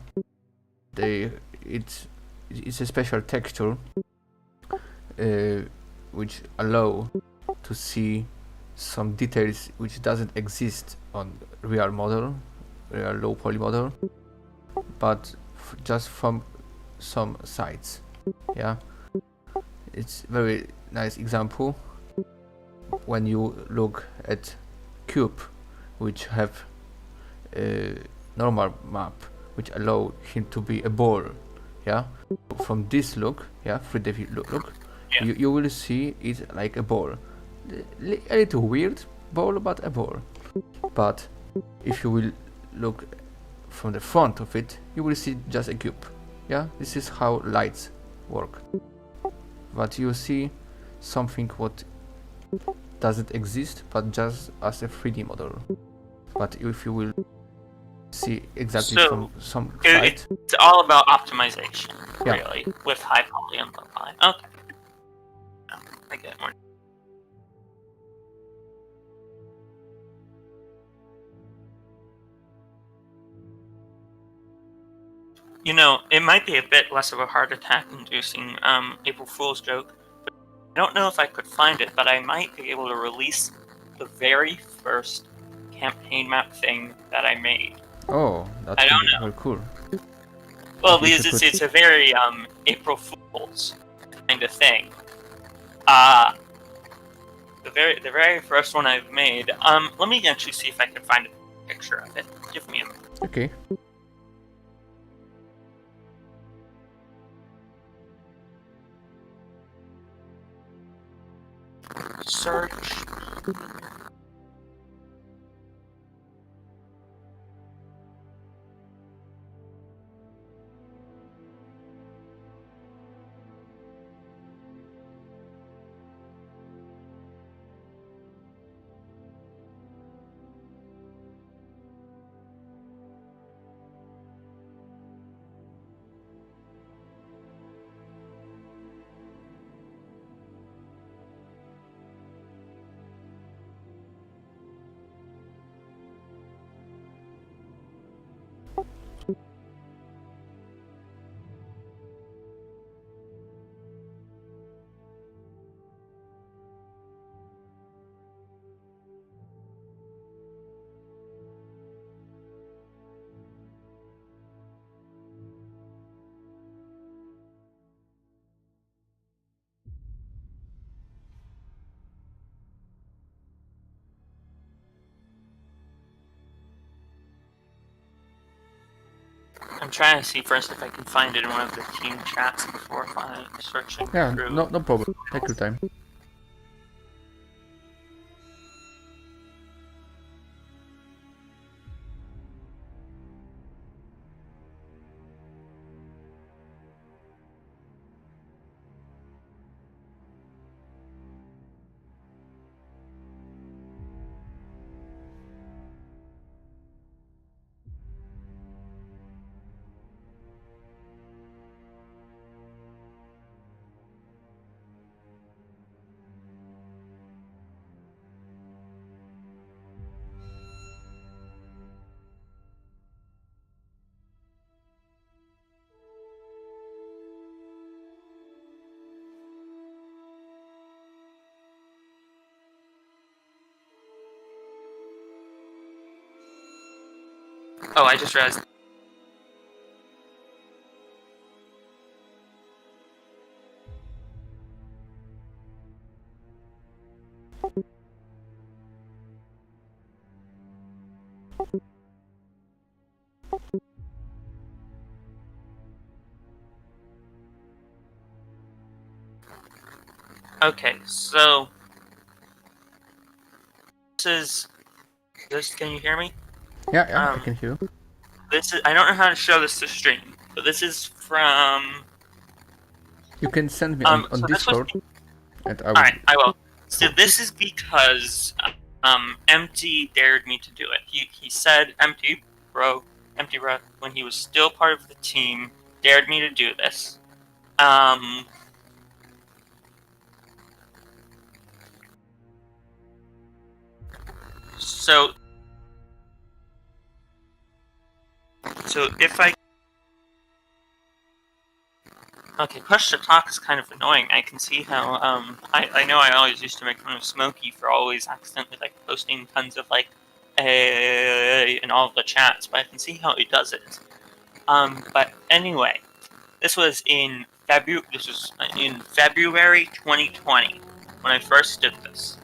it's a special texture which allow to see some details which doesn't exist on real low poly model, but just from some sides. Yeah, it's very nice example when you look at cube which have a normal map which allow him to be a ball. Yeah, from this look, yeah, 3D view look, Yeah. you will see it like a ball, a little weird ball, but a ball. But if you will look from the front of it, you will see just a cube. Yeah, this is how lights work. But you see something what doesn't exist, but just as a 3D model. But if you will see exactly So, from some side, It's all about optimization, Yeah. really, with high poly and low poly. Okay. No, I get it more. You know, it might be a bit less of a heart attack inducing April Fool's joke, but I don't know if I could find it, but I might be able to release the very first campaign map thing that I made. oh, that I could don't be know. very cool. Well, If you because could- it's a very April Fool's kind of thing. The very first one I've made. Let me actually see if I can find a picture of it. Give me a minute. Okay. Search. I'm trying to see first if I can find it in one of the team chats before I searching Yeah, through. no problem. Take your time. Oh, I just realized. Okay, so this. Can you hear me? Yeah, I can hear you. This is. I don't know how to show this to stream, but this is from. You can send me on So this was. Discord, and I All will. right, I will. So this is because Empty dared me to do it. He said Empty Bro, when he was still part of the team, dared me to do this. So if I okay, push to talk is kind of annoying. I can see how I know I always used to make fun of Smokey for always accidentally like posting tons of like in all of the chats, but I can see how he does it. But anyway, this was in February 2020 when I first did this.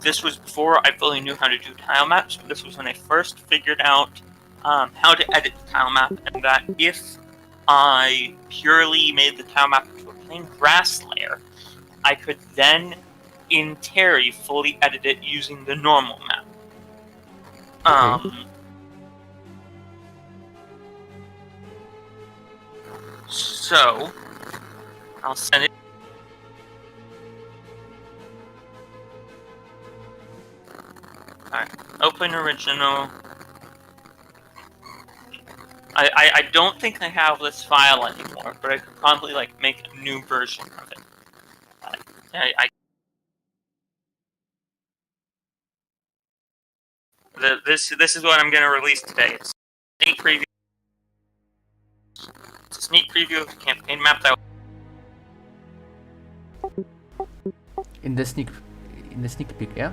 This was before I fully knew how to do tile maps. But this was when I first figured out how to edit the tile map, and that if I purely made the tile map into a plain grass layer, I could then, in theory, fully edit it using the normal map. Okay. So I'll send it. Alright, open original. I don't think I have this file anymore, but I could probably like make a new version of it. This is what I'm going to release today. It's a sneak preview. It's a sneak preview of the campaign map that. In the sneak peek, yeah.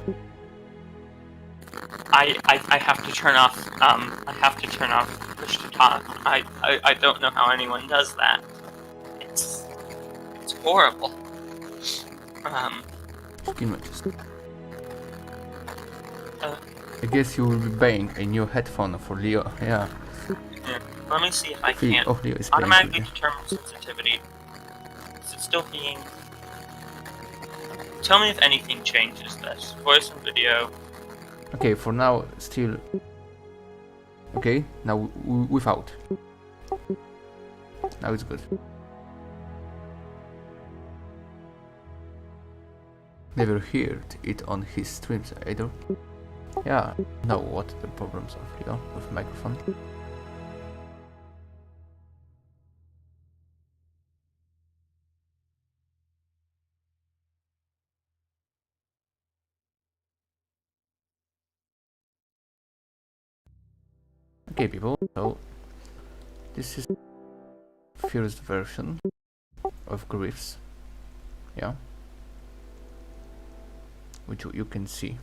I have to turn off push to talk. I don't know how anyone does that. It's horrible. Skin matches. I guess you will be buying a new headphone for Leo. Yeah. Let me see if I can Leo is playing automatically video. determine sensitivity. Is it still being? Tell me if anything changes this. Voice and video. Okay, for now, still. Okay, now without. Now it's good. Never heard it on his streams either. Yeah, know what the problems of Leo with microphone. Okay, people, so this is first version of Glyphs, yeah, which you can see.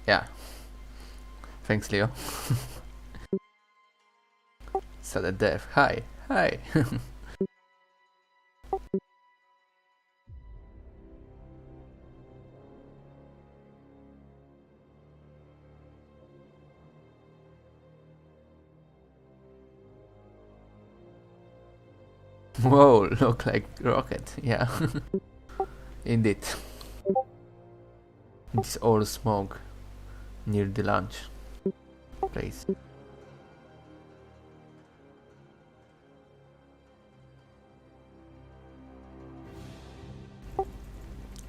Yeah. Thanks, Leo. Sudden death. Hi. Hi. Whoa, look like rocket. Yeah. Indeed. It's all smoke near the lunch place.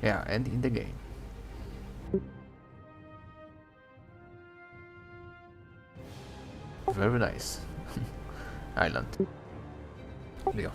Yeah, and in the game. Very nice. Island. Leo.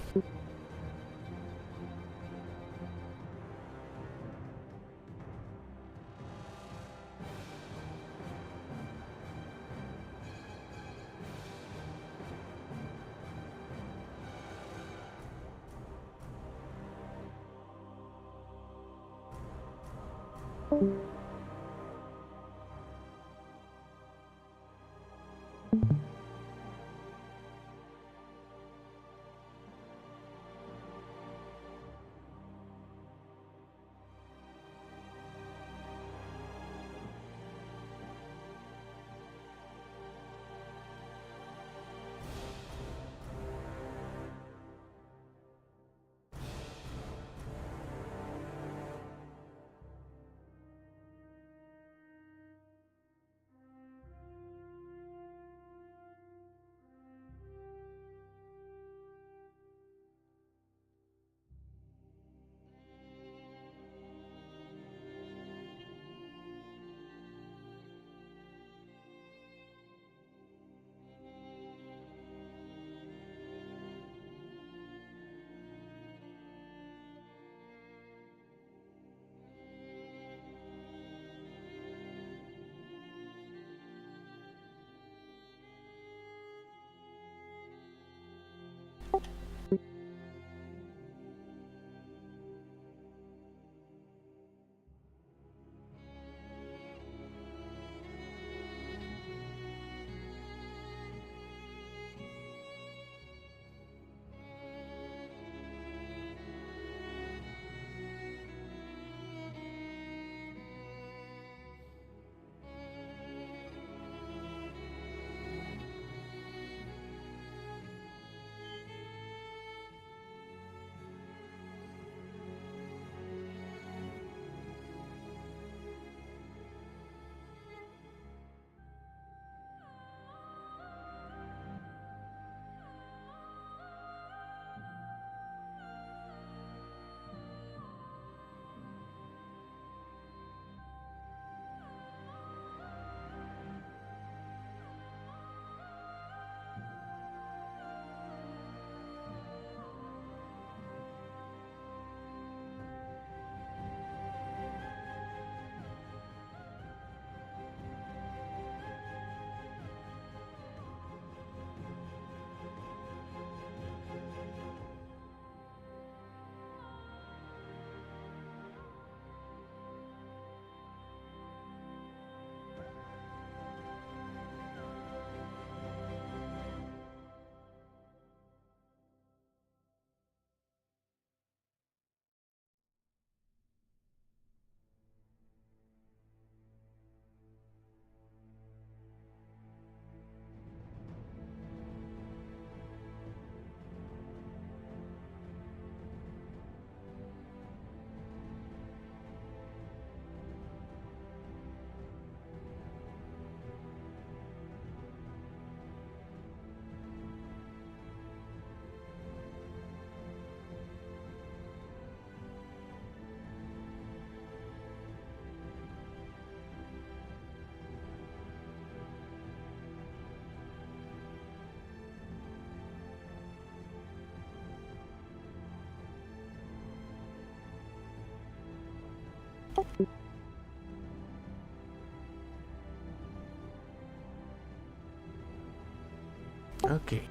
Okay.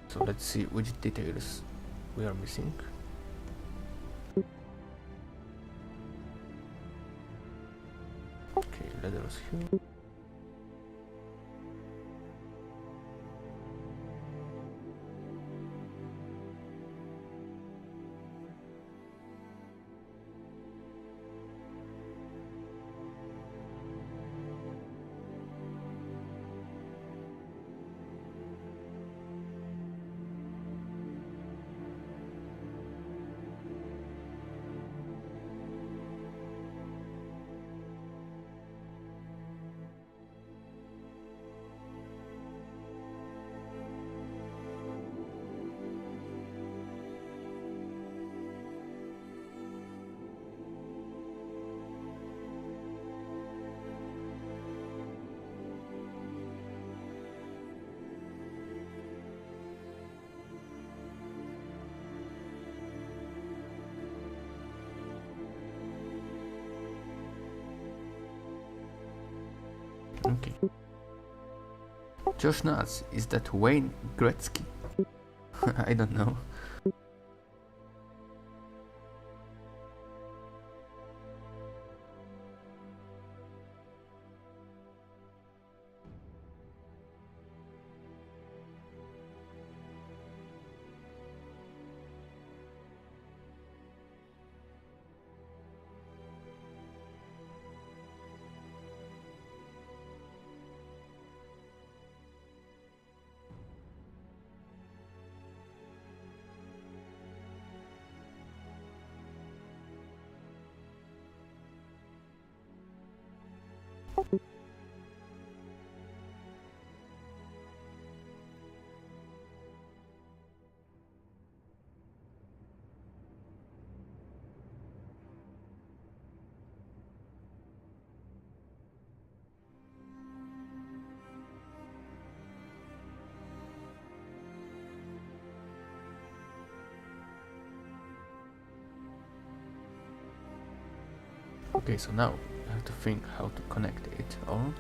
So let's see which details we are missing. Okay, letters here. Okay. Josh Nuts, is that Wayne Gretzky? I don't know. Okay, so now I have to think how to connect it all.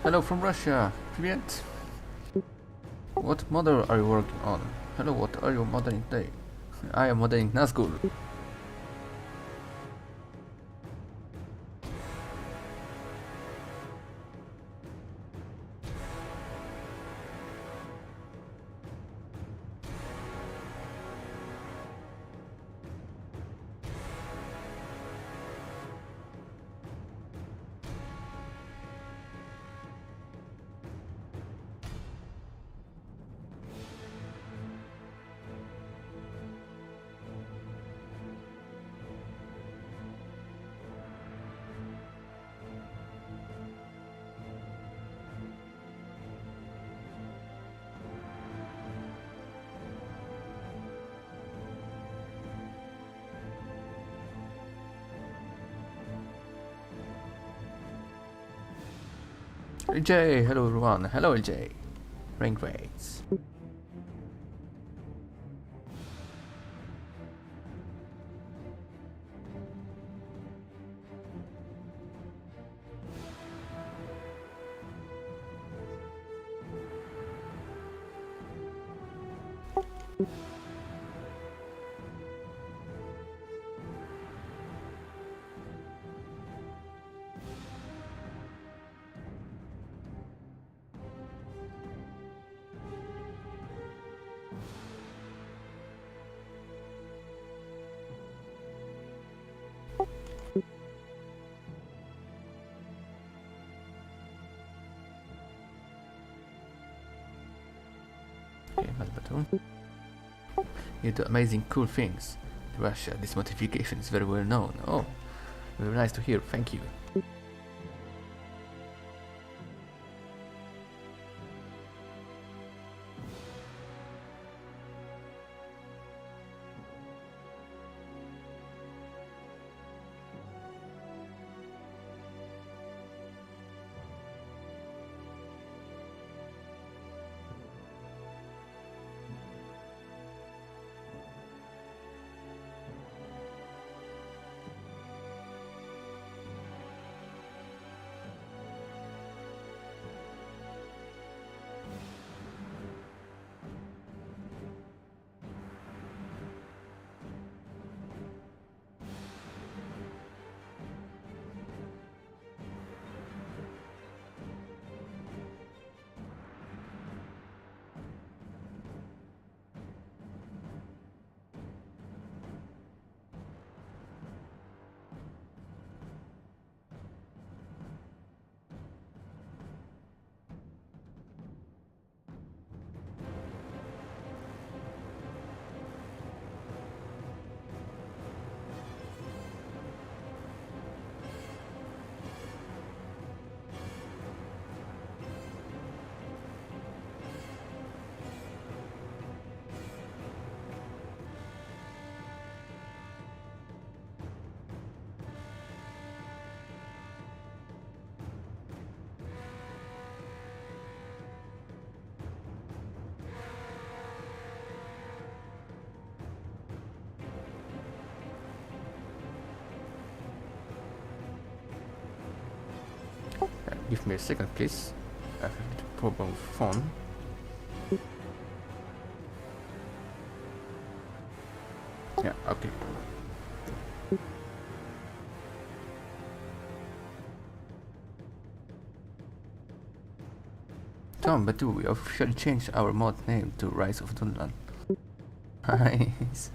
Hello from Russia. Привет. What model are you working on? Hello, what are you modeling today? I am modeling Nazgul. LJ, hello everyone. Hello LJ. Rank rates. Okay, Malbatoon. You do amazing cool things. In Russia, this modification is very well known. Oh, very nice to hear, thank you. Give me a second, please. I have a problem with phone. Yeah, okay. Tom, but we officially changed our mod name to Rise of Dunlan. Nice.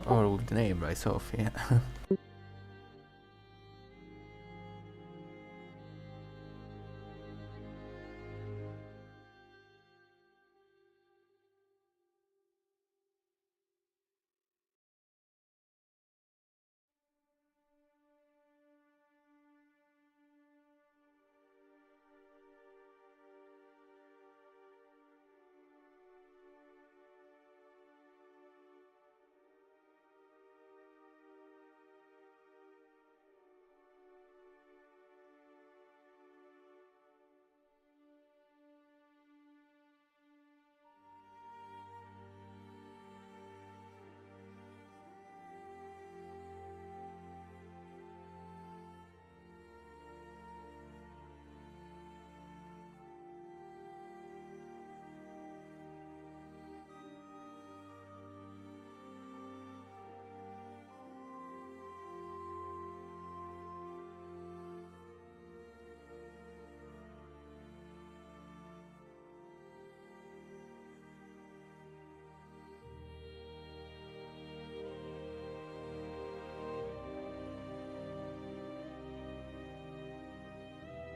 Or with the name right off, yeah.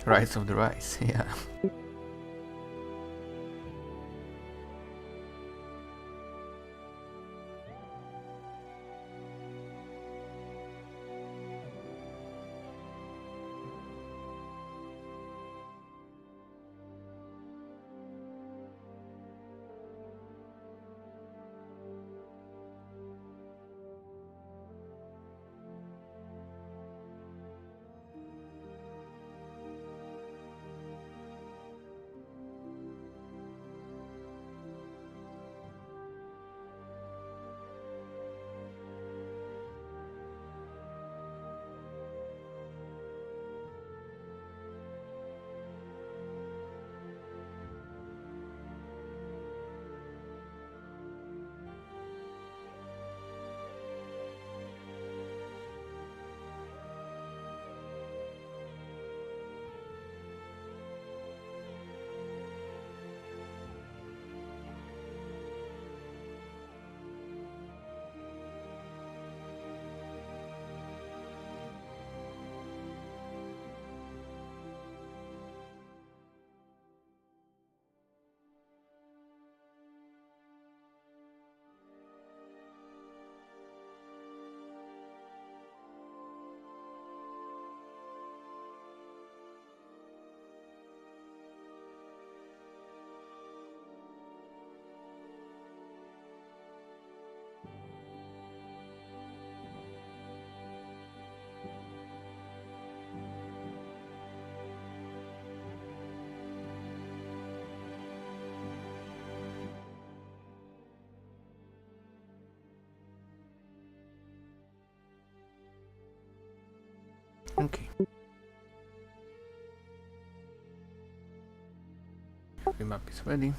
Rise of the Rise, yeah. Okay. The map is ready.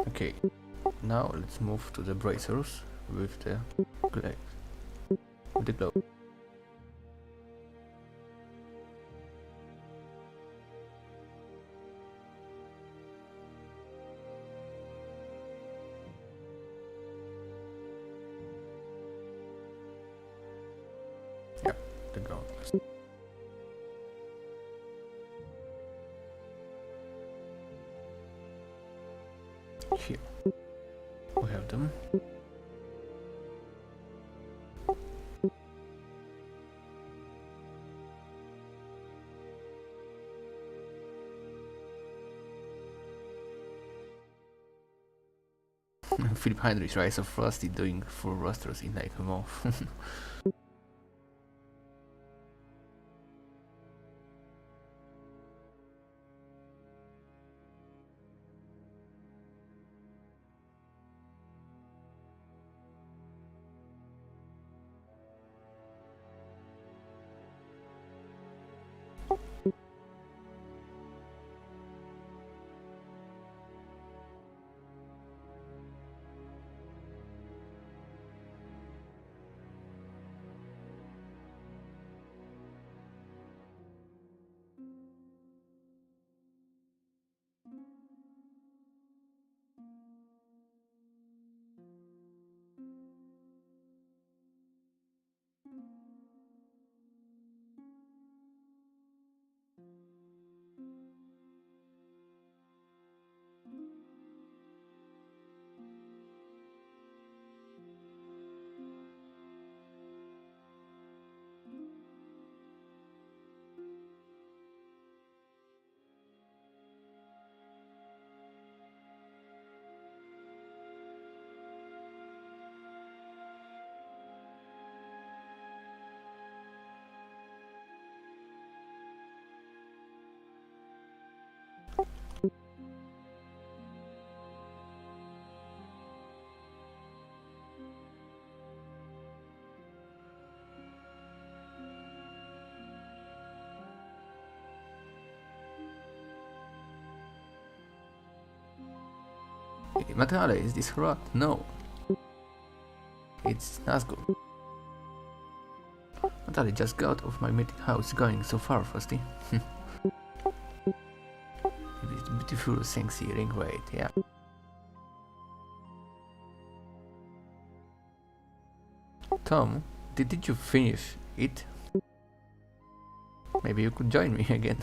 Okay, now let's move to the bracers with the glaive. With the glove. Yeah, the gauntlets. Here we have them. Philip Heinrich, Rise of Froostie, doing full rosters in like a month. Attila, is this rot? No. It's Nazgul. Attila just got off my meeting house going so far, Froostie. It's beautiful, sexy ring weight, yeah. Tom, did you finish it? Maybe you could join me again.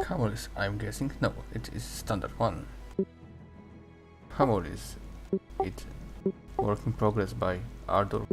Hammer is, I'm guessing? No, it is standard one. Hammer is it. Work in progress by Ardor.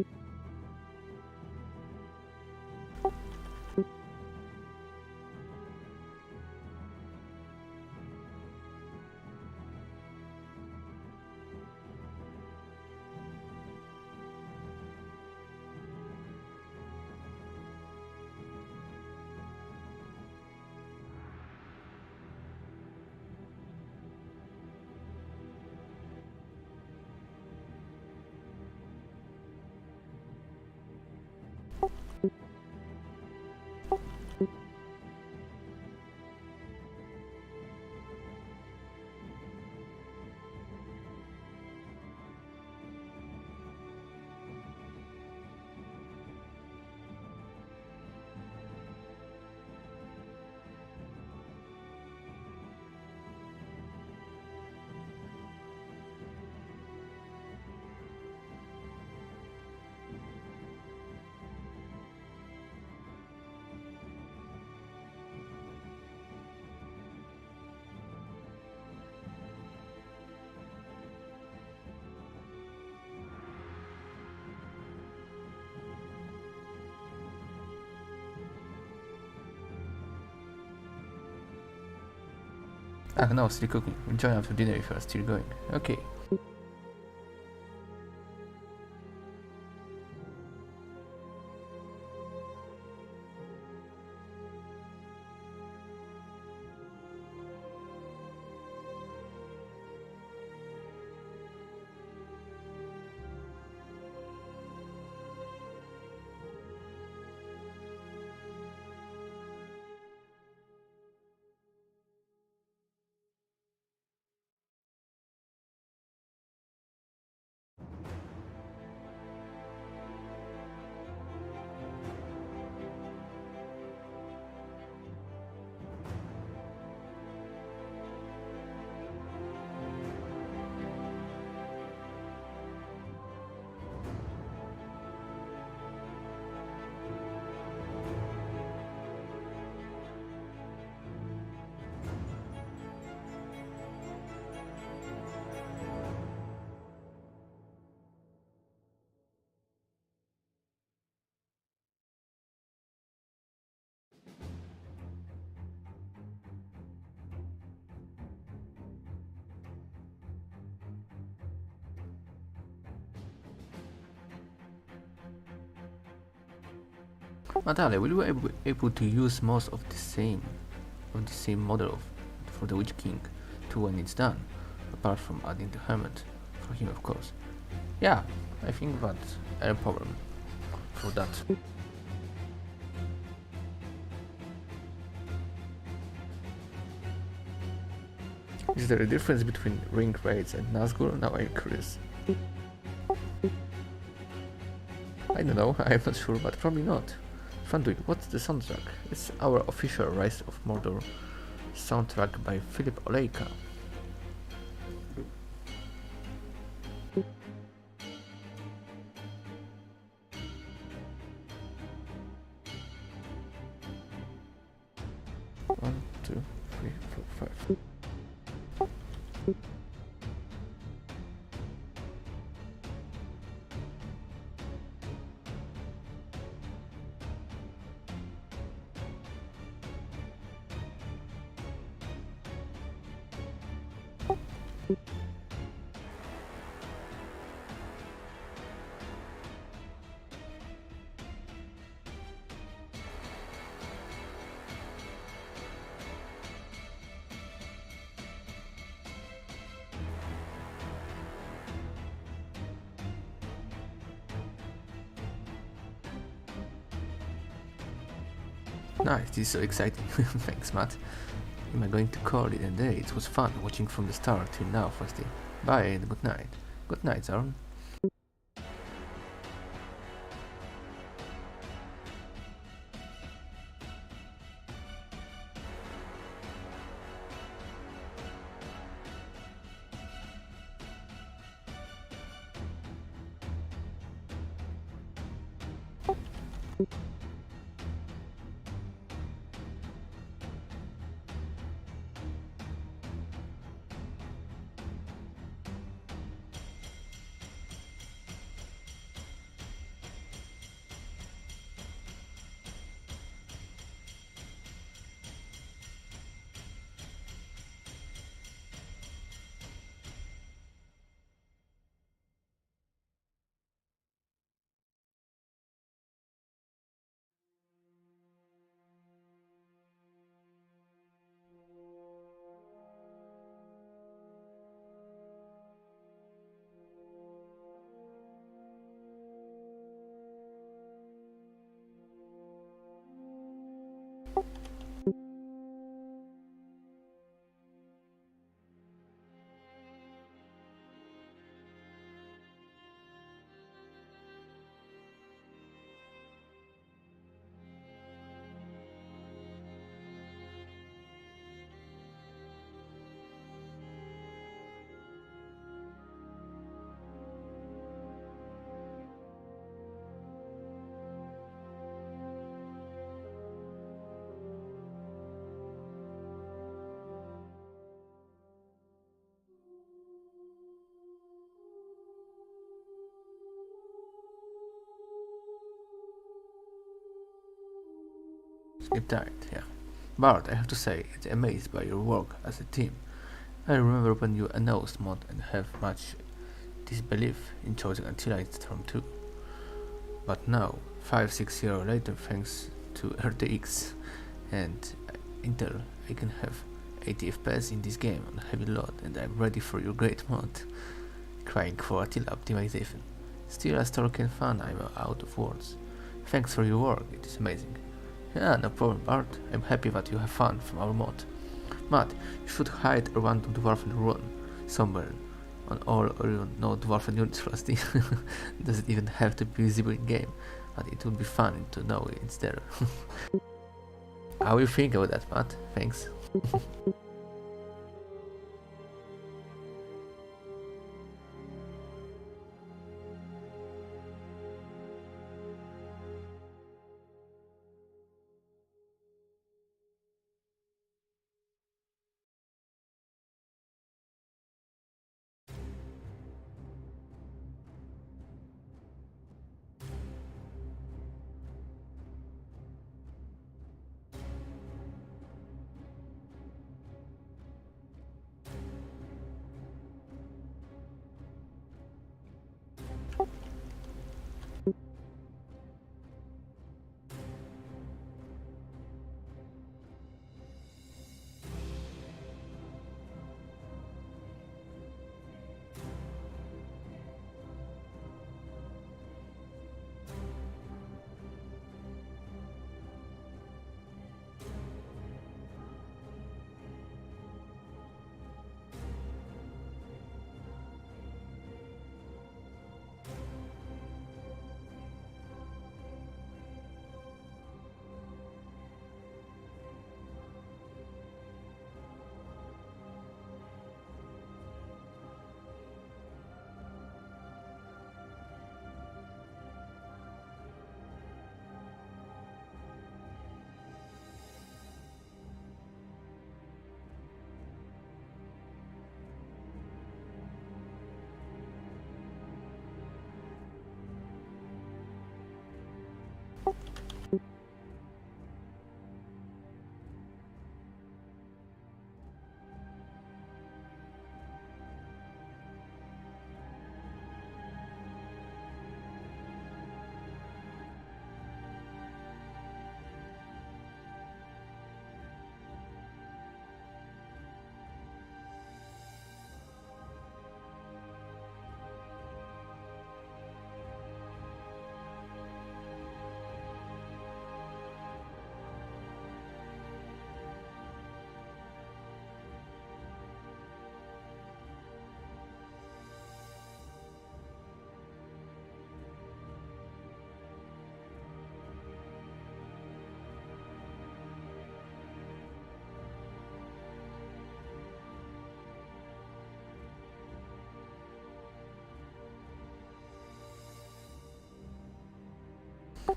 Ah, no, still cooking. We'll join after dinner if you're still going. Okay. Attila, will you be able to use most of the same model for the Witch King to when it's done, apart from adding the helmet for him, of course. Yeah, I think that's a problem for that. Is there a difference between ring raids and Nazgul? Now I'm curious. I don't know, I'm not sure, but probably not. Franduin, what's the soundtrack? It's our official Rise of Mordor soundtrack by Philip Olejka. One, two, three, four, five. Nice, this is so exciting. Thanks, Matt. Am I going to call it a day? It was fun watching from the start till now, Froostie. Bye and good night. Good night, Zarn. Skip died, yeah. Bart, I have to say, it's amazed by your work as a team. I remember when you announced mod and have much disbelief in choosing Attila in Storm 2. But now, 5-6 years later, thanks to RTX and Intel, I can have 80 FPS in this game on heavy load, and I'm ready for your great mod. Crying for Attila optimization. Still a Stalker fan, I'm out of words. Thanks for your work, it is amazing. Yeah, no problem, Bart. I'm happy that you have fun from our mod. Matt, you should hide a random Dwarven rune somewhere on all or no Dwarven units, Froostie. Doesn't even have to be visible in game, but it would be fun to know it's there. I will think about that, Matt. Thanks.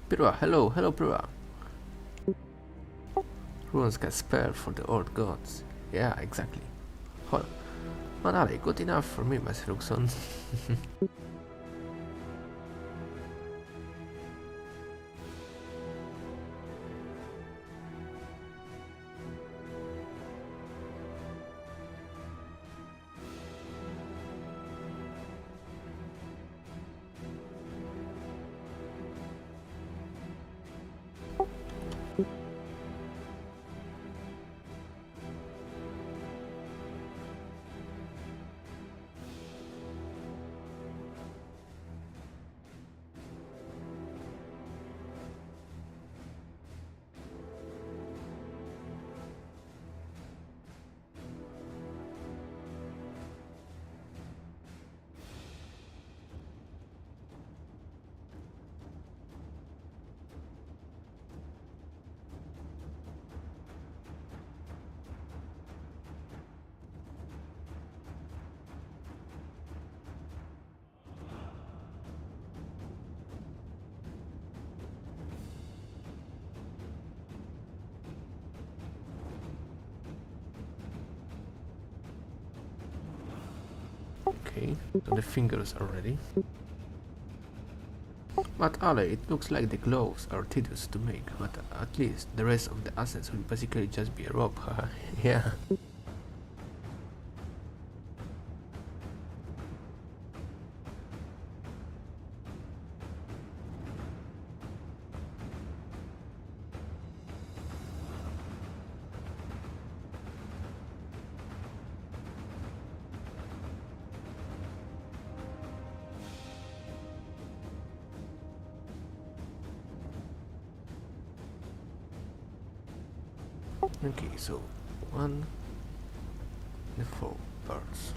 Pirua, hello, Pirua. Runes can spare for the old gods. Yeah, exactly. Hold. Manale, good enough for me, Miss Ruxon. Okay, so the fingers are ready. But Ale, it looks like the gloves are tedious to make, but at least the rest of the assets will basically just be a rope, haha. Yeah. Okay, so 1 and 4 parts.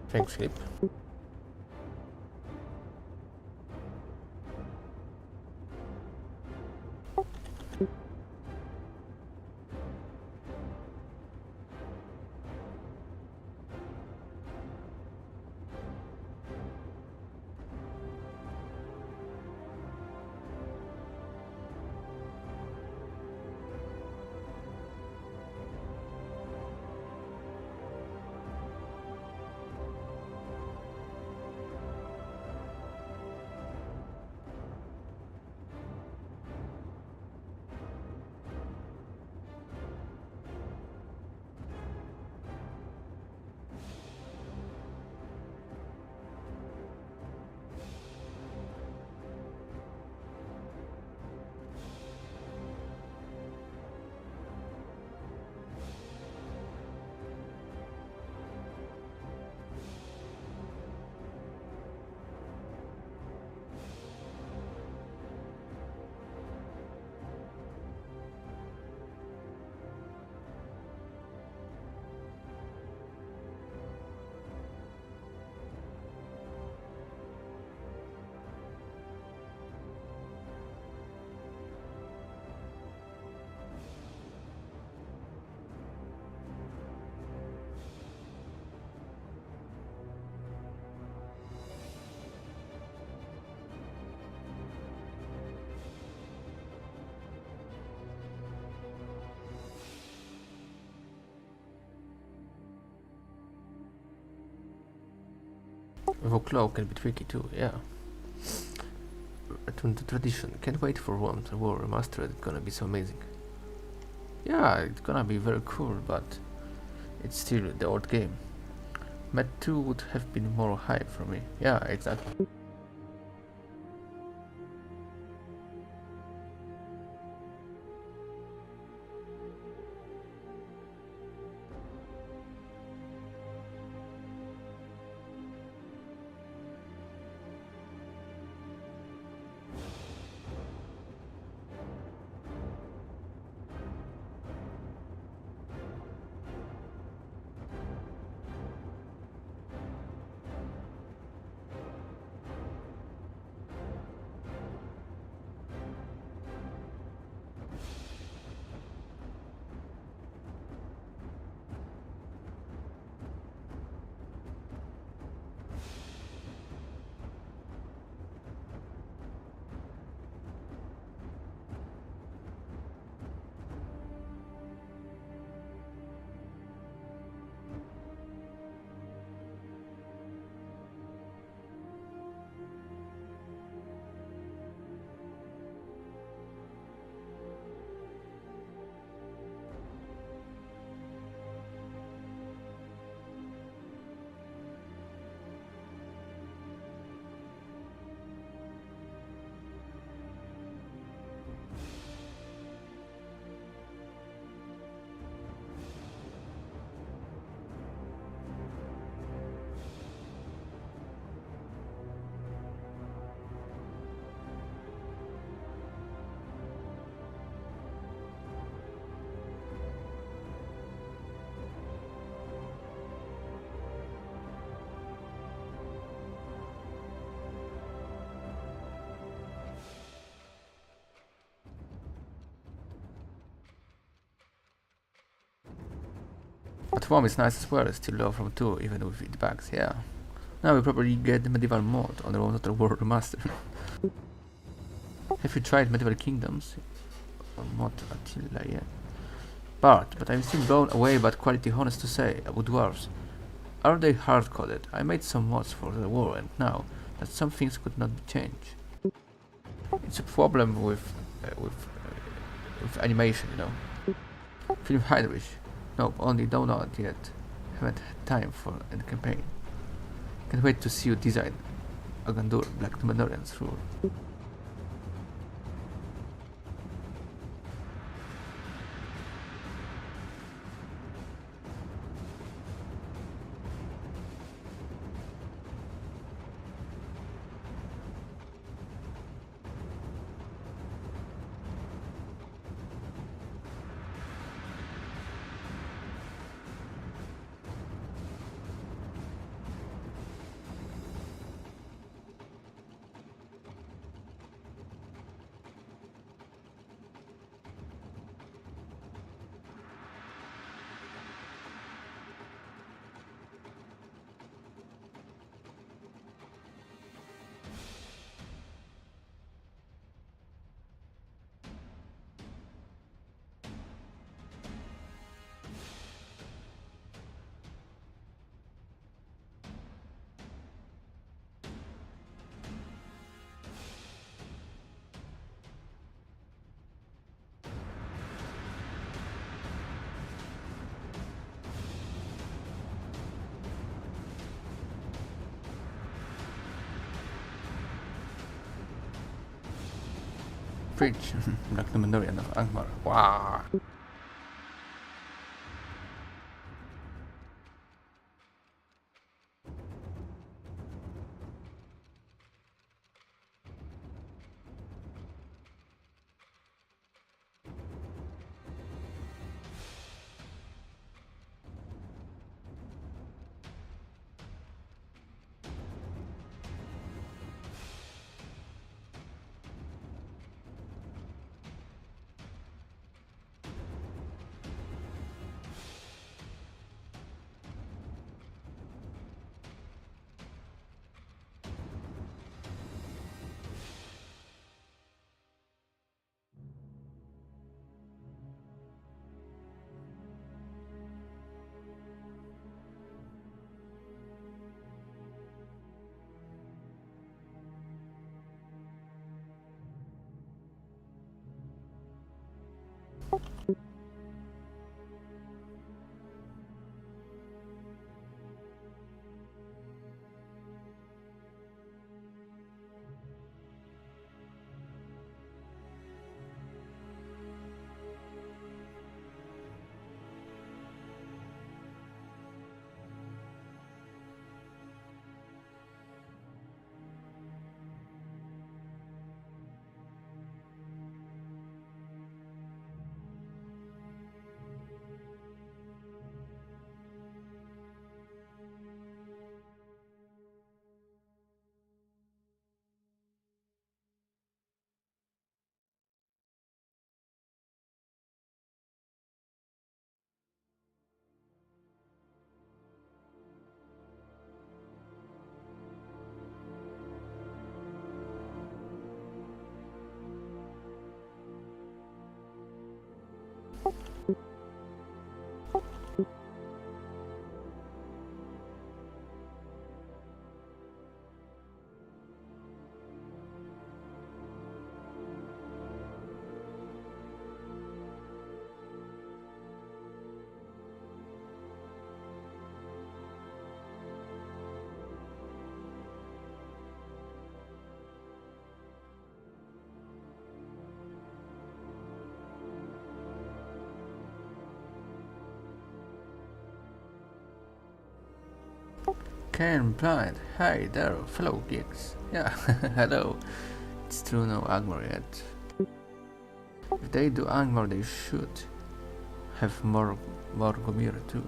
Thanks, Philip. Overclock can be tricky too, yeah. Return to tradition. Can't wait for one. The War Remastered. It's gonna be so amazing. Yeah, it's gonna be very cool, but it's still the old game. Met 2 would have been more hype for me. Yeah, exactly. But WOM is nice as well, it's still low from 2, even with it bugs, yeah. Now we probably get the medieval mod on the Total War Remaster. Have you tried Medieval Kingdoms? or mod Attila, yeah. But I'm still blown away by quality, honest to say, about dwarves. Are they hard-coded? I made some mods for the war, and now that some things could not be changed. It's a problem with animation, you know. Film Heinrich. Nope, only don't know it yet. Haven't had time for a campaign. Can't wait to see you design Agandur, Black Numenorians through. Fridge, Black Numenorian of Angmar. Wow. Ken Blind, hi there, fellow geeks. Yeah, hello. It's true, no Angmar yet. If they do Angmar, they should have more Gomir too.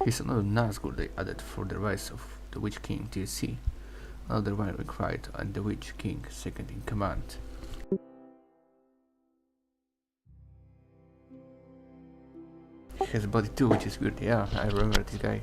Here's another Nazgul they added for the Rise of the Witch King DLC. Another one required and the Witch King second in command. He has a body too, which is weird. Yeah, I remember this guy.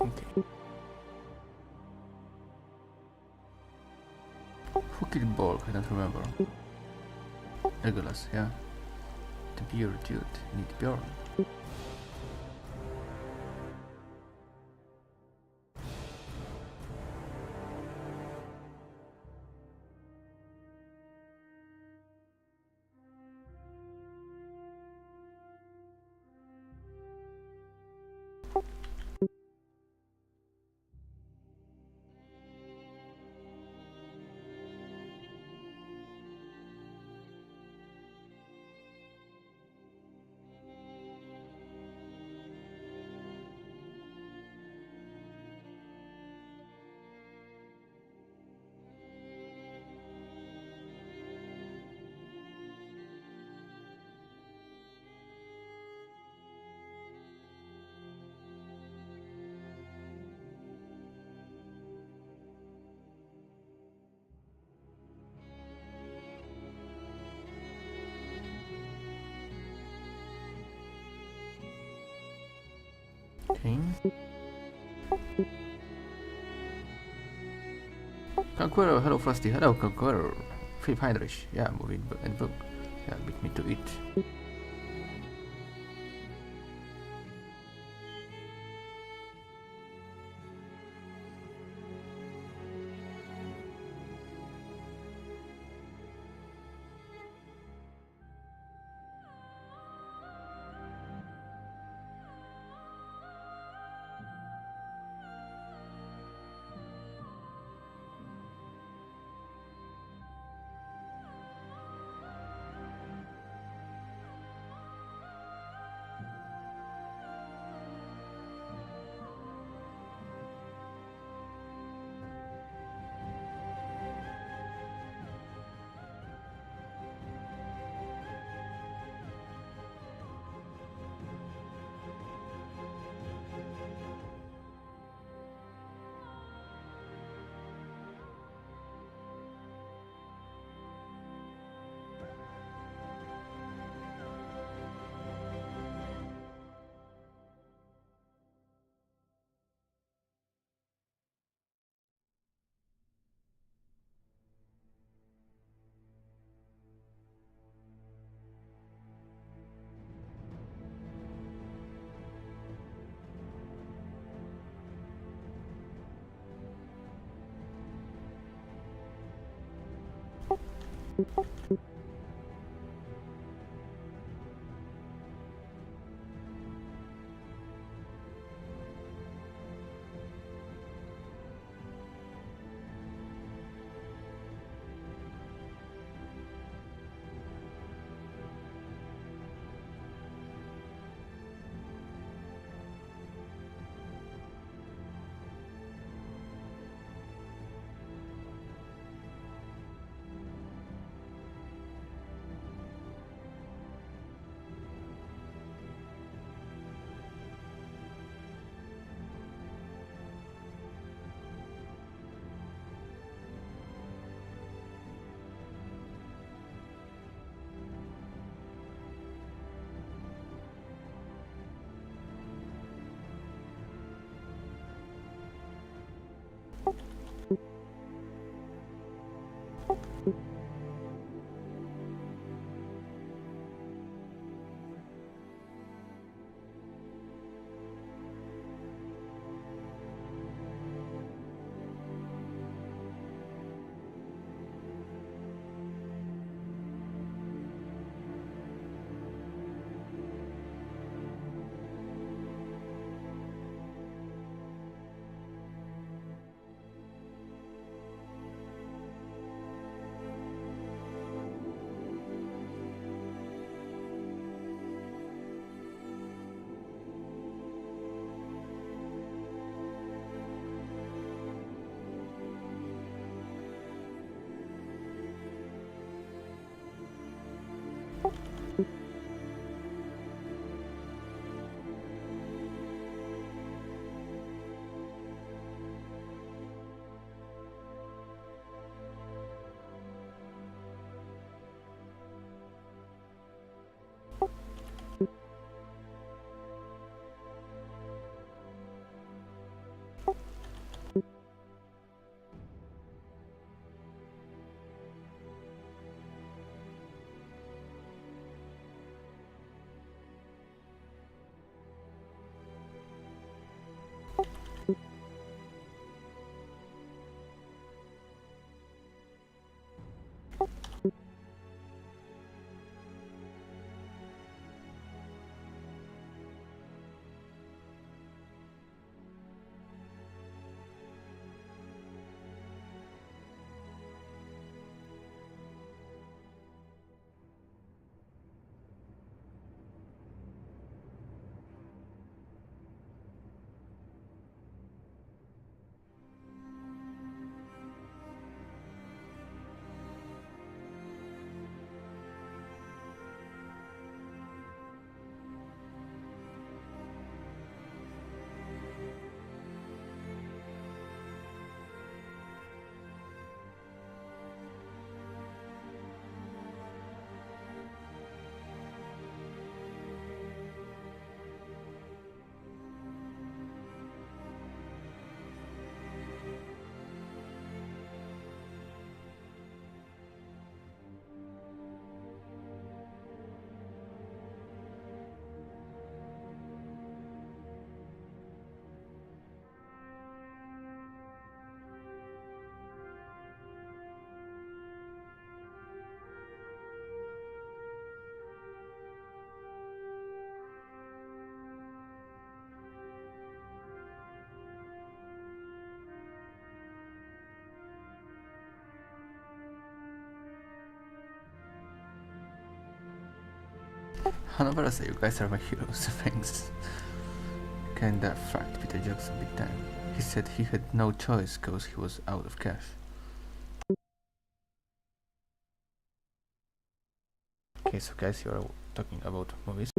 Okay. Who killed Borg? I don't remember. Legolas, yeah. The beer dude, need Bjorn. Okay. Conqueror, hello Frosty, hello Conqueror. Philip Heinrich, yeah, moving and book. Yeah, beat me to it. However, say you guys are my heroes, thanks. Kinda fucked Peter Jackson big time. He said he had no choice cause he was out of cash. Okay, so guys, you are talking about movies.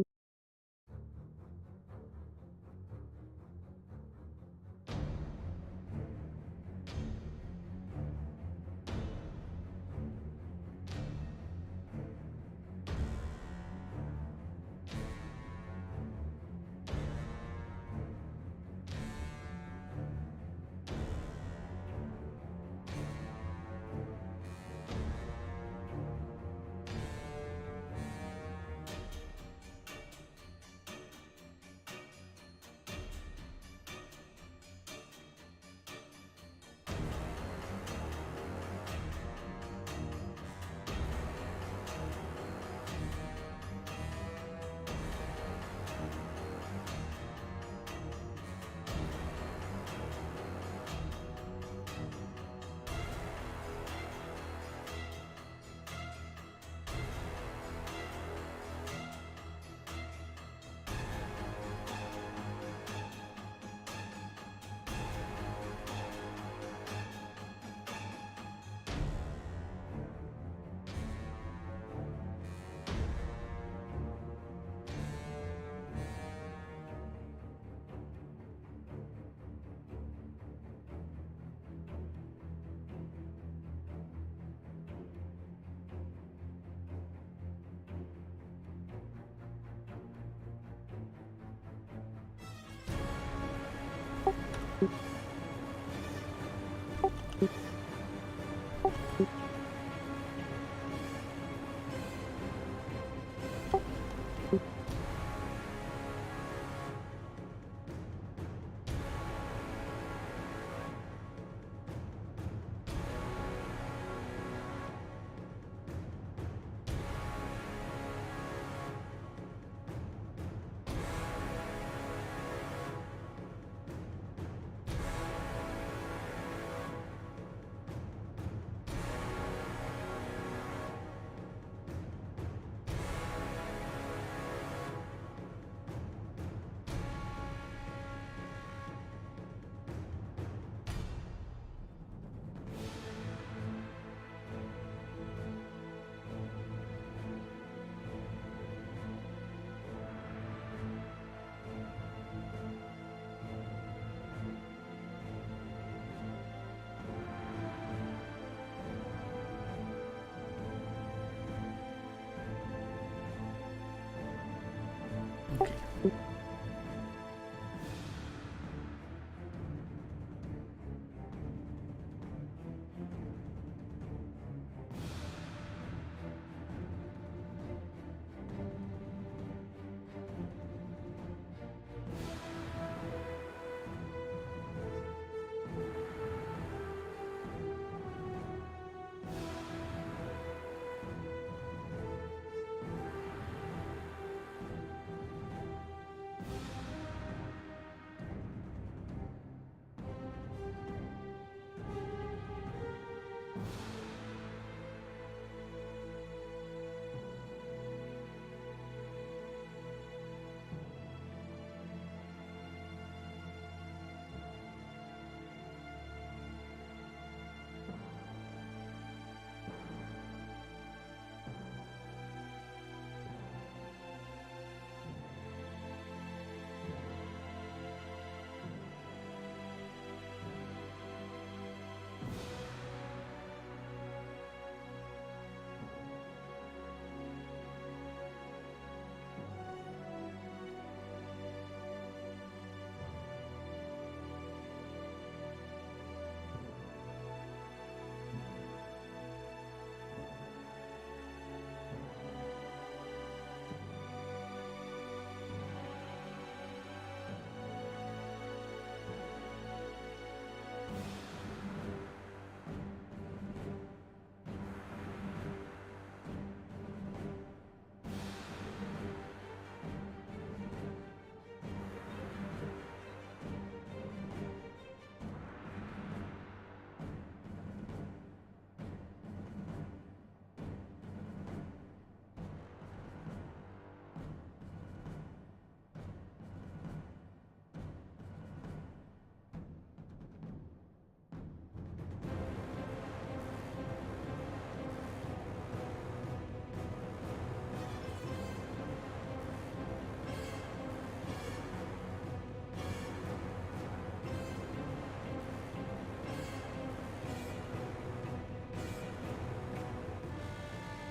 Okay.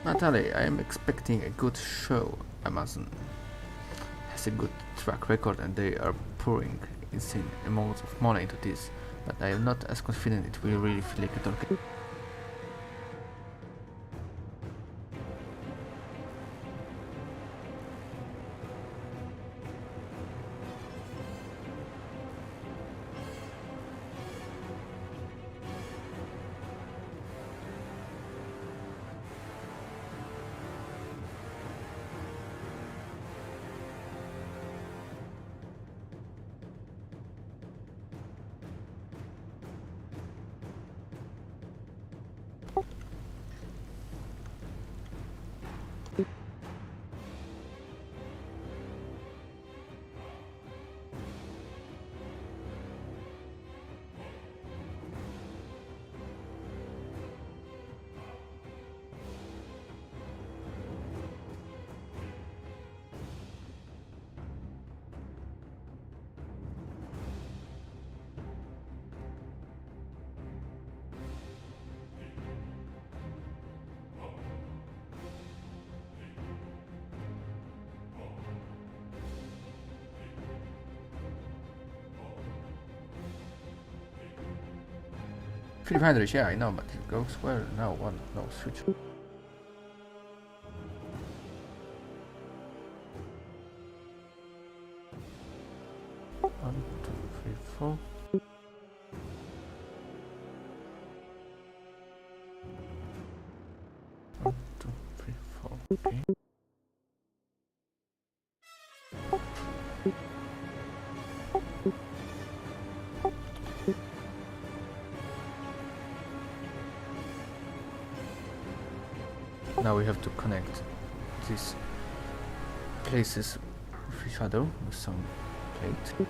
Natalie, I am expecting a good show. Amazon has a good track record and they are pouring insane amounts of money into this, but I am not as confident it will really feel like a talk. 300, yeah, I know, but it goes where? No one knows future. One, two, three, four. One, two, three, four. Okay. Now we have to connect these places with each other with some plate.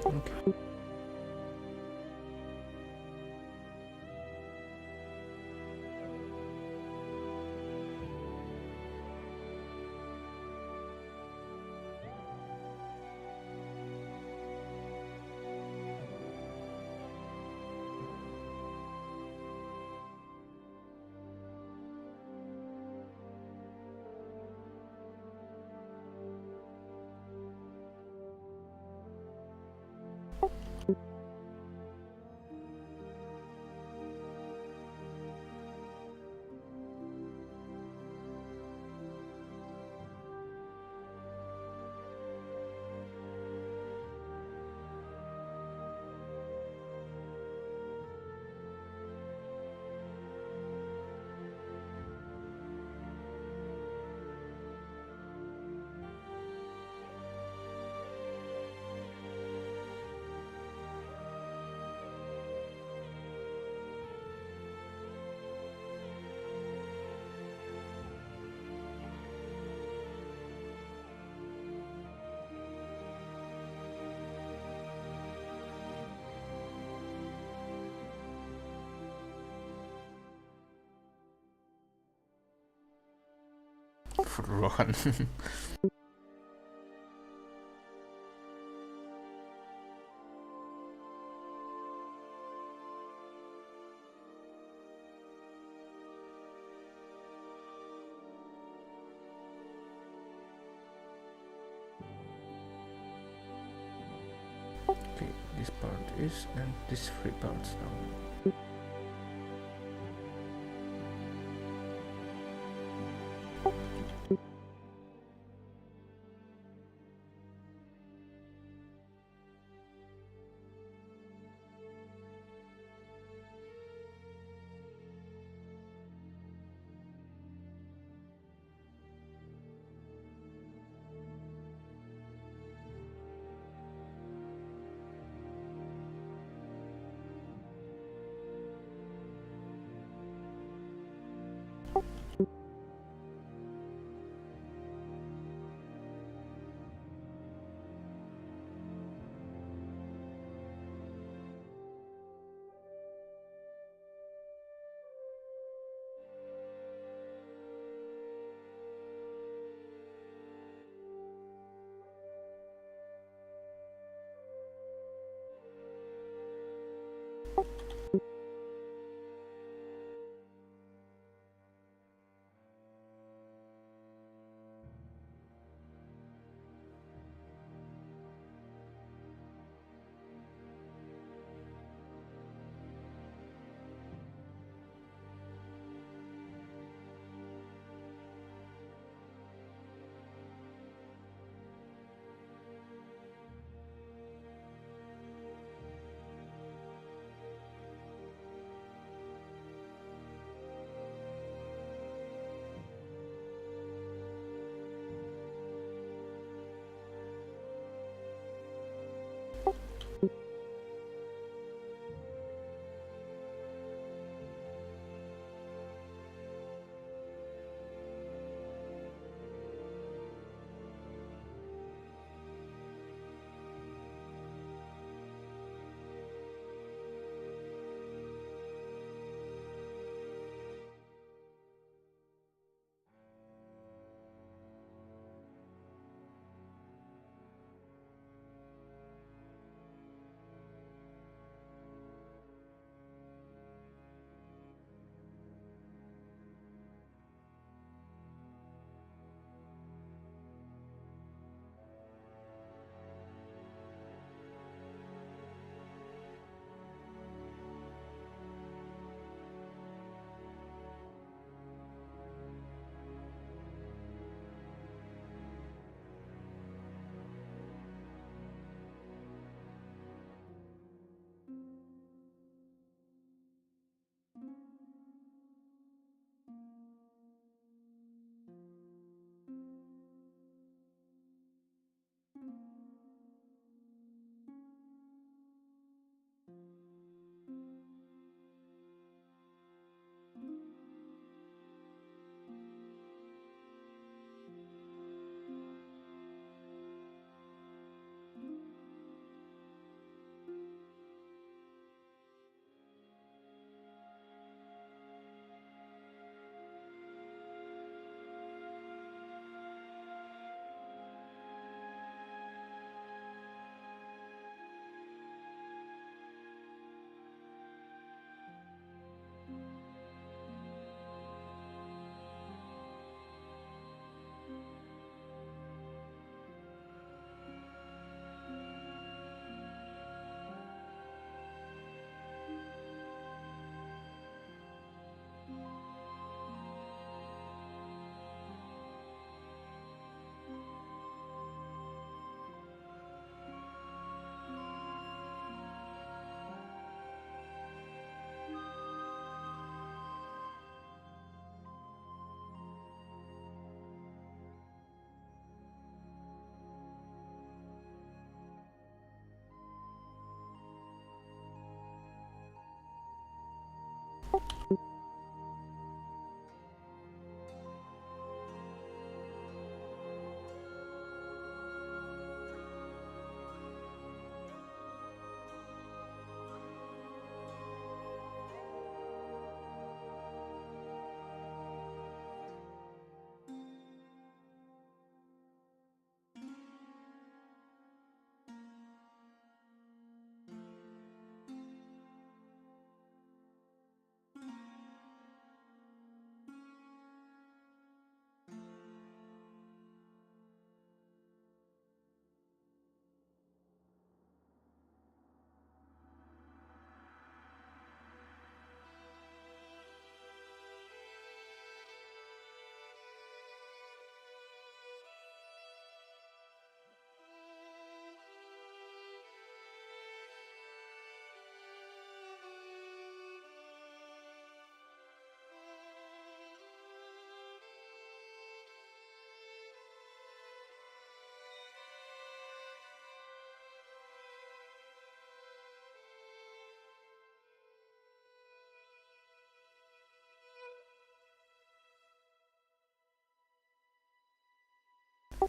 Okay. For Rohan. Okay, this part is, and these three parts now.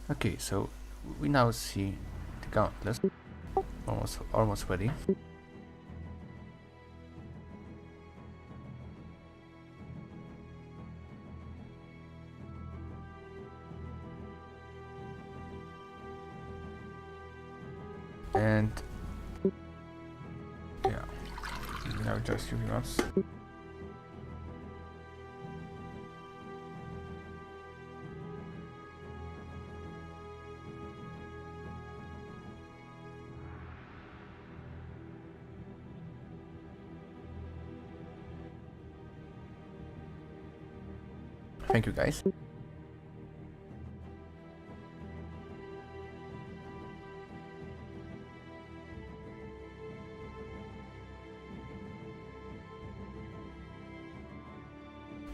Okay, so we now see the gauntlets almost ready. And yeah, now just few months. Thank you, guys.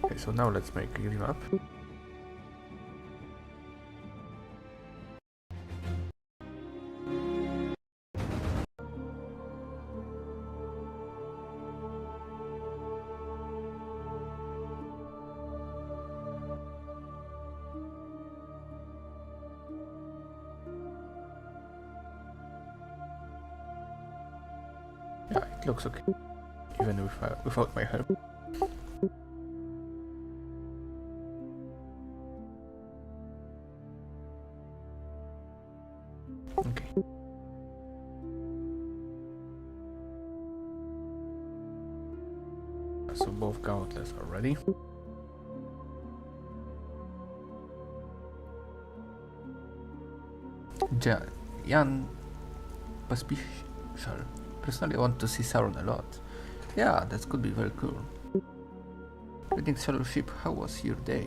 Okay, so now let's make a map. Yeah, it looks okay, even without my help. Okay. So both gauntlets are ready. Jan Paspichal. Personally, I want to see Sauron a lot. Yeah, that could be very cool. Greetings, fellowship. How was your day?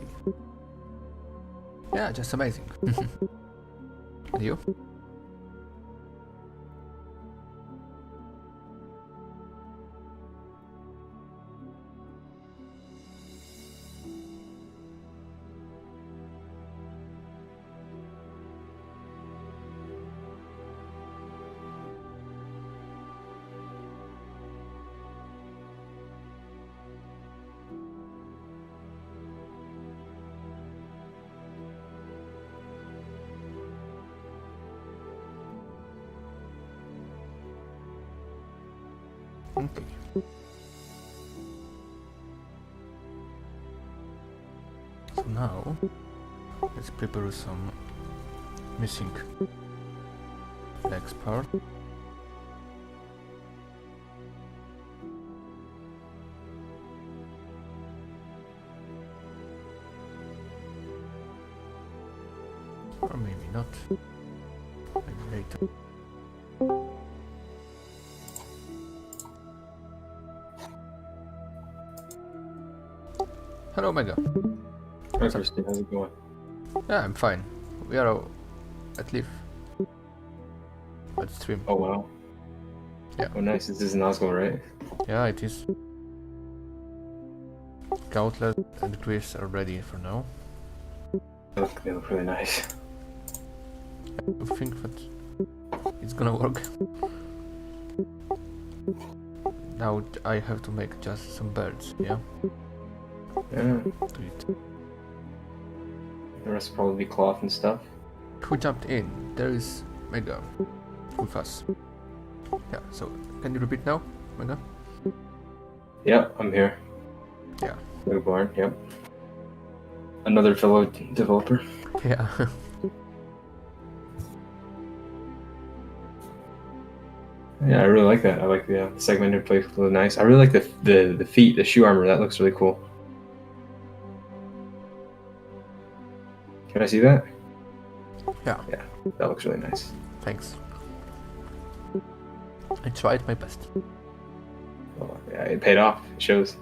Yeah, just amazing. And you? Okay. So now, let's prepare some missing legs part. Or maybe not. Maybe later. Hello, Omega. Hi, Froostie. How's it going? Yeah, I'm fine. We are at least at stream. Oh, wow. Yeah. Oh, nice. This is Nazgul, right? Yeah, it is. Gauntlet and Greaves are ready for now. They look really nice. I think that it's gonna work. Now I have to make just some birds, yeah? Yeah. To eat. The rest will probably be cloth and stuff. Who jumped in? There is Mega with us. Yeah, so can you repeat now, Mega? Yep, I'm here. Yeah. Newborn, yep. Another fellow developer. Yeah. Yeah, I really like that. I like the segmented plate, really nice. I really like the feet, the shoe armor. That looks really cool. Can I see that? Yeah. Yeah, that looks really nice. Thanks. I tried my best. Well, yeah, it paid off. It shows.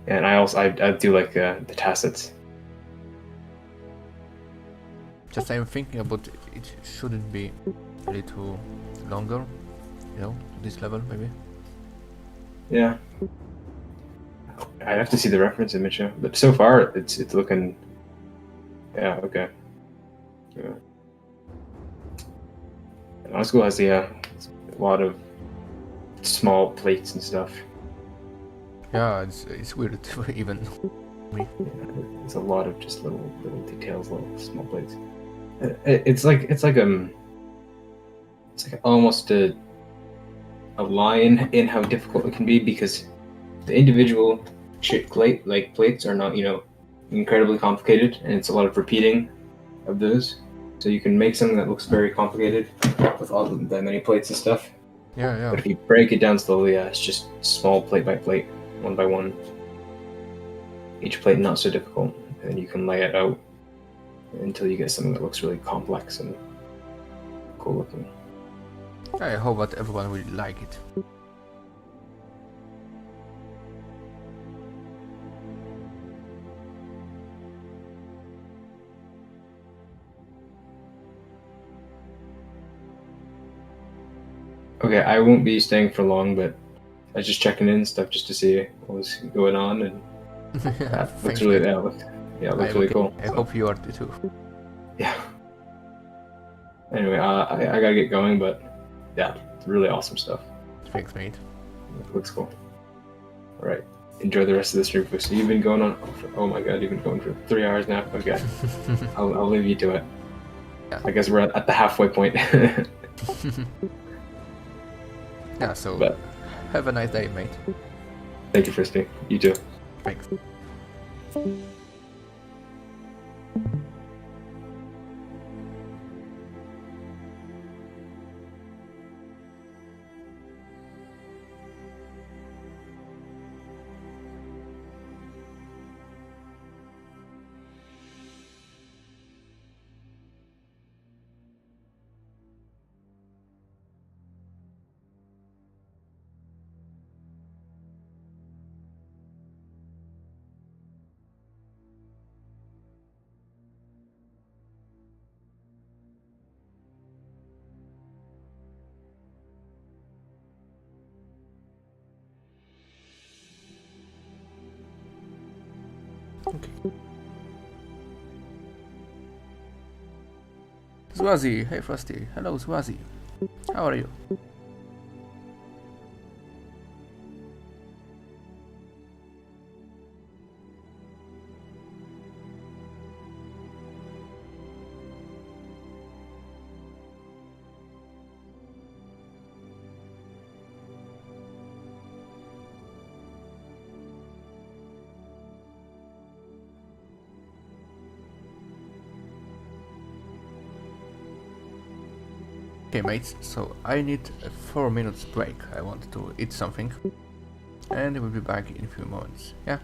Yeah, and I do like the tassets. Just I'm thinking about it shouldn't be a little longer, you know, this level maybe. Yeah. I have to see the reference image, yeah. But so far it's looking. Yeah. Okay. Yeah. And our school has a lot of small plates and stuff. Yeah, it's weird even me. Yeah, there's a lot of just little details, little small plates. It's like almost a line in how difficult it can be because the individual plates are not incredibly complicated, and it's a lot of repeating of those. So you can make something that looks very complicated with all that many plates and stuff. Yeah, But yeah. if you break it down slowly, it's just small plate by plate, one by one. Each plate not so difficult, and then you can lay it out until you get something that looks really complex and cool looking. I hope that everyone will like it. Okay, I won't be staying for long, but I was just checking in and stuff just to see what was going on, and that looks Thanks, really mate. it looks really cool. I So, hope you are too. yeah. Anyway, I gotta get going, but yeah, it's really awesome stuff. Thanks, mate. It looks cool. All right, enjoy the rest of the stream. So you've been going on. Oh my god, you've been going for 3 hours now. Okay, I'll leave you to it. Yeah. I guess we're at the halfway point. Yeah, so But have a nice day, mate. thank you, Froostie. You too. Thanks. Okay. Swazi, hey Frosty. Hello, Swazi. How are you? Okay, mates, so I need a 4 minutes break. I want to eat something. And we'll be back in a few moments. Yeah?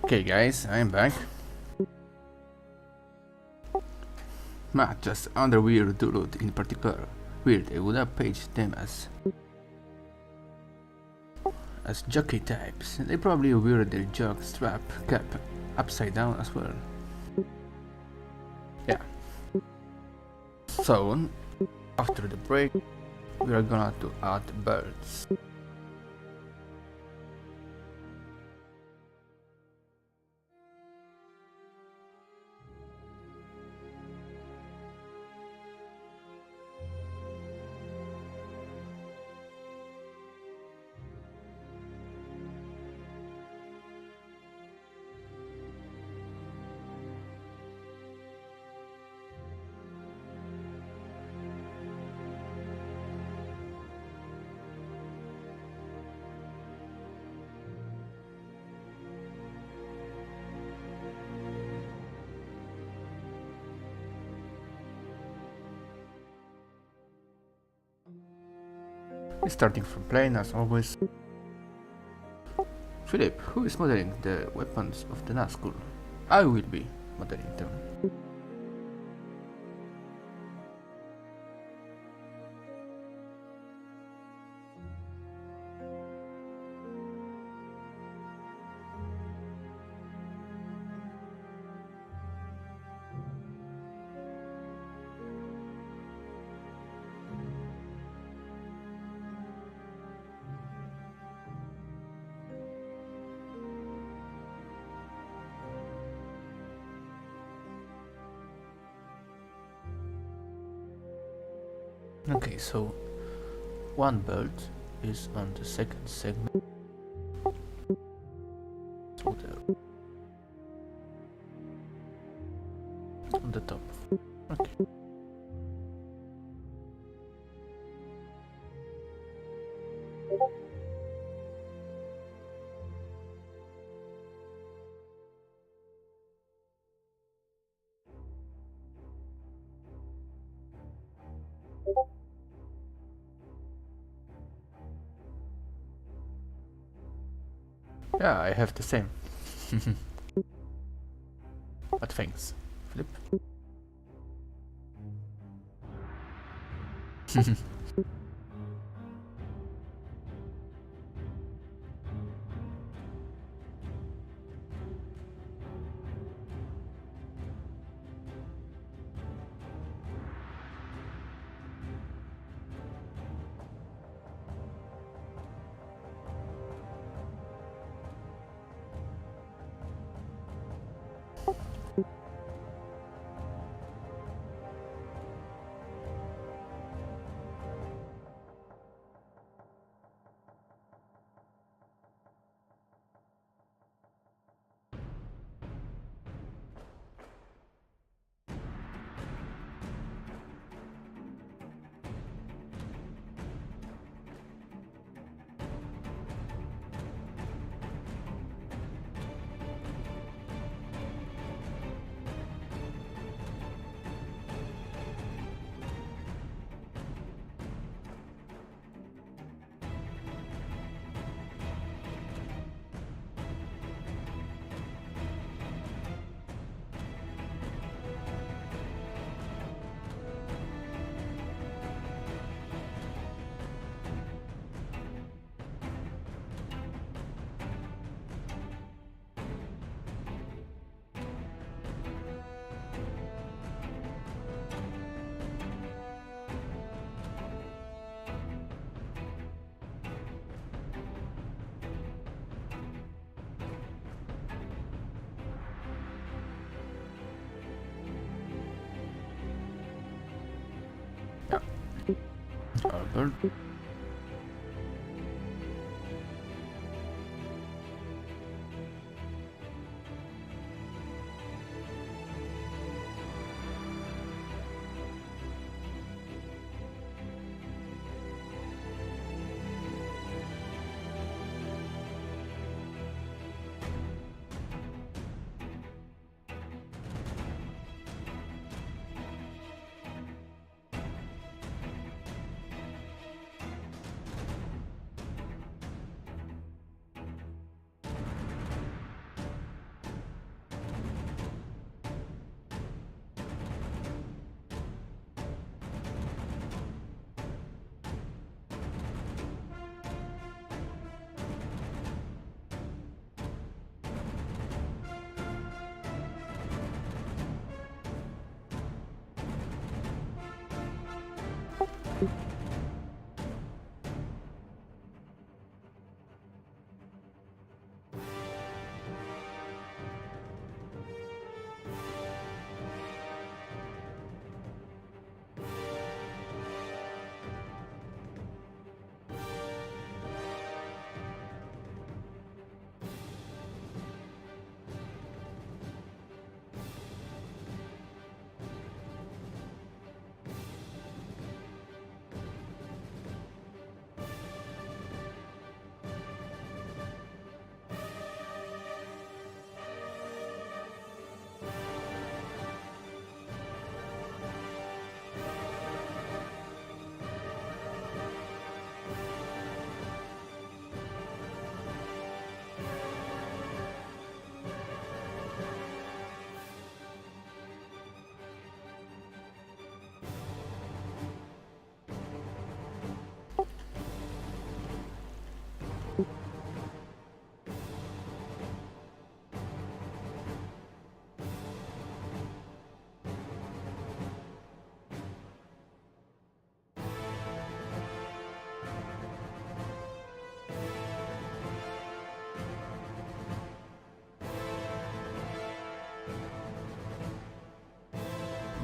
Okay guys, I'm back. Not just under weird Dulut in particular. Weird, I would have paged them as jockey types. They probably wear their jock strap cap upside down as well. Yeah. So, after the break, we are gonna to add birds. Starting from plane as always. Philip, who is modeling the weapons of the Nazgul? I will be modeling them. Okay, so one bird is on the second segment. So there. On the top. Okay. Yeah, I have the same. But thanks, Flip. Albert.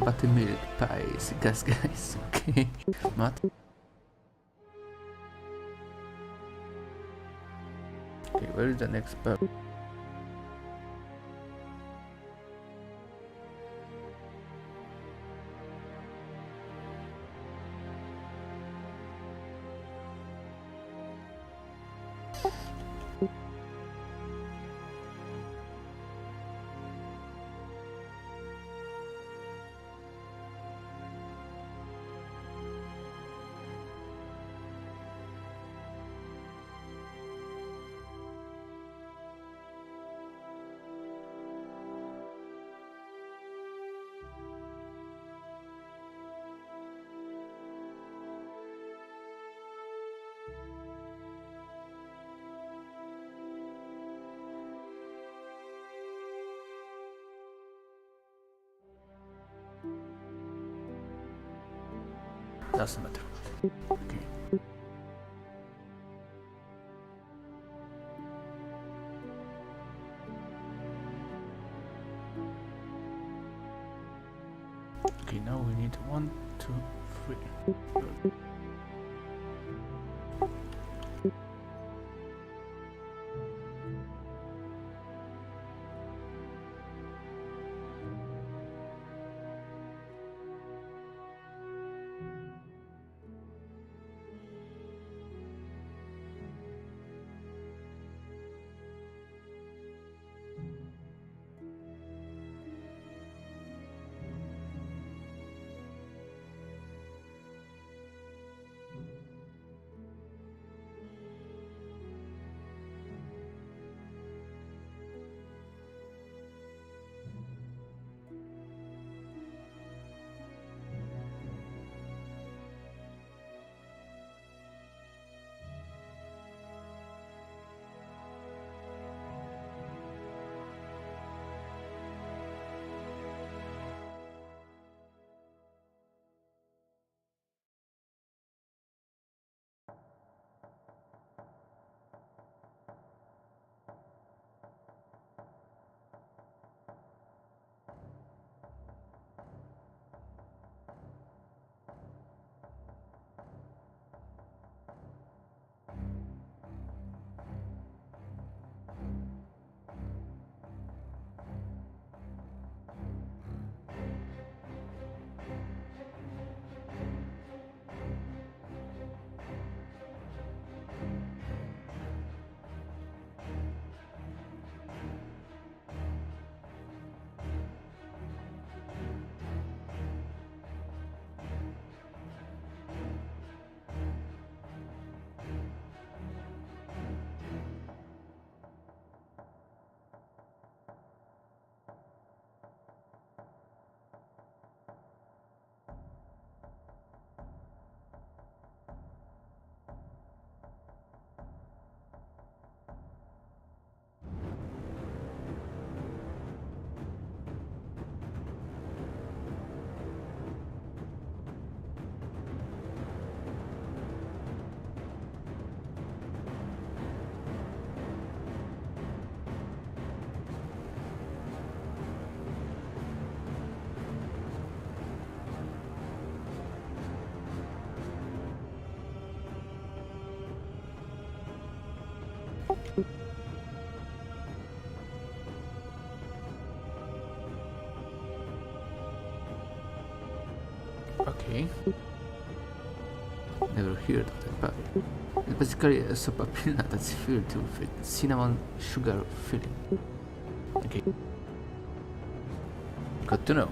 buttermilk pies, guys. Okay, what? Okay, where is the next pub? Doesn't matter. Okay. Okay, now we need 1, 2, 3. Okay. Never heard of that puppy. It's basically a sopa peanut that's filled with cinnamon sugar filling. Okay. Good to know.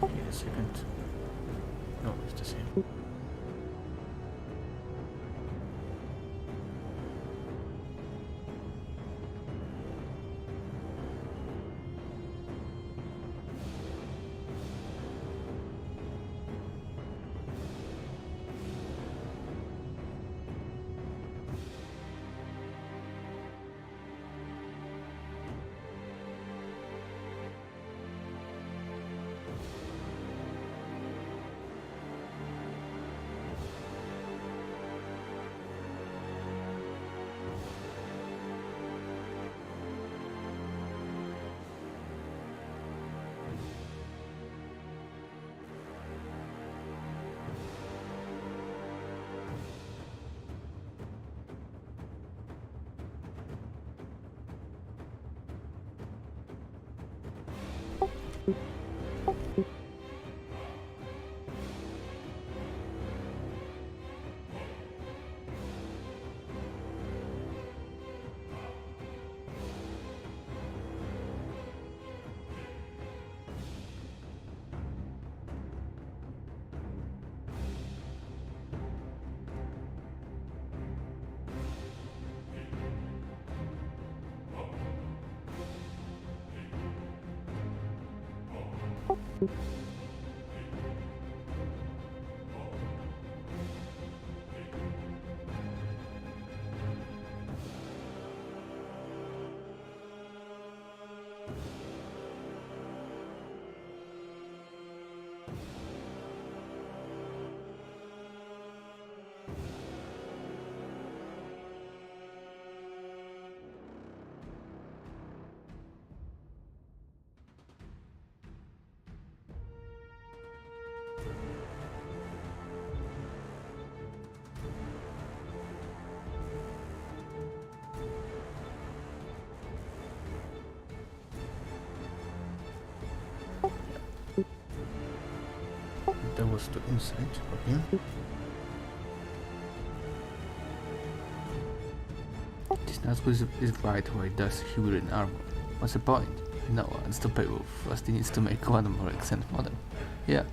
Wait a second. No, it's the same. That was the inside, okay. This Nazgul is right where it does heal in armor. What's the point? No, unstoppable. First he needs to make one more extended model. Yeah.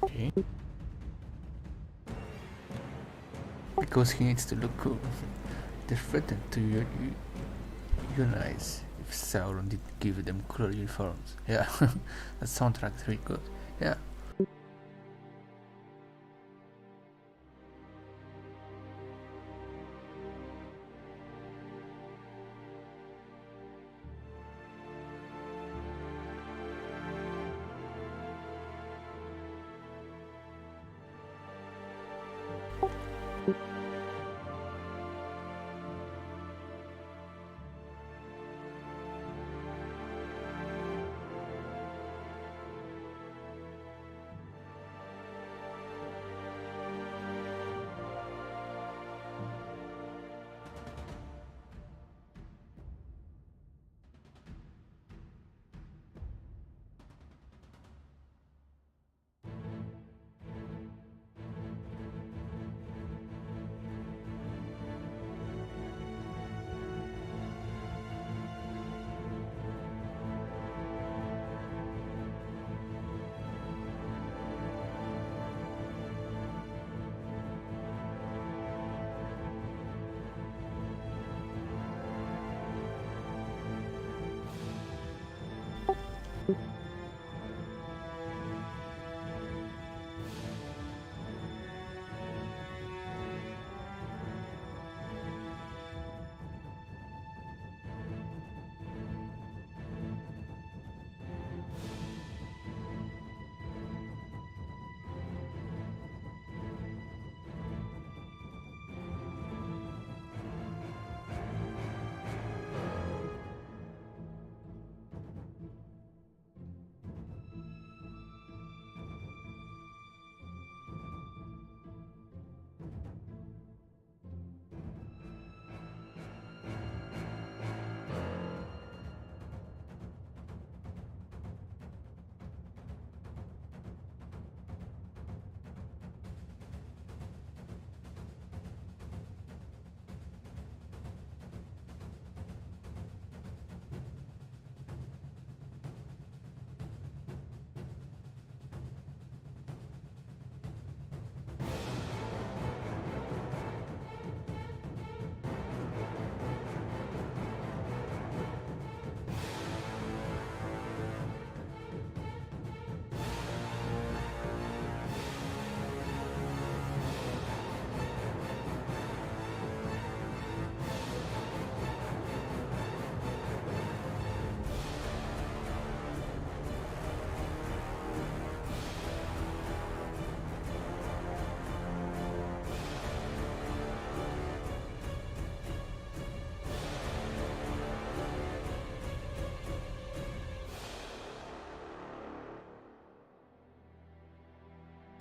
Okay. Because he needs to look cool. They threatened to unionize if Sauron did give them cooler uniforms. Yeah, that soundtrack's really good. Yeah.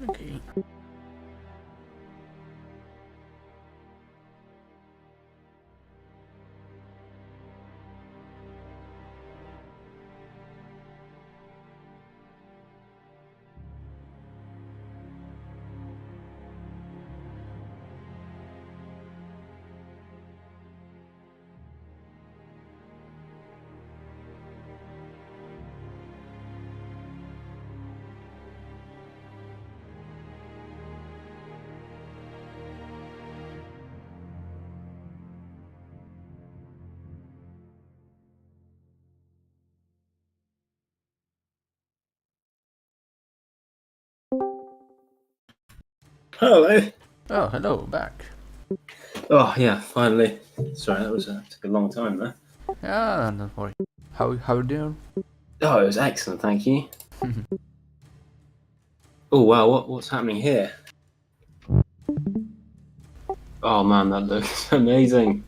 Okay. Hello. Oh, hello, back. Oh yeah, finally. Sorry, that was took a long time there. Yeah, don't worry. How you doing? Oh, it was excellent, thank you. Oh wow, what's happening here? Oh man, that looks amazing.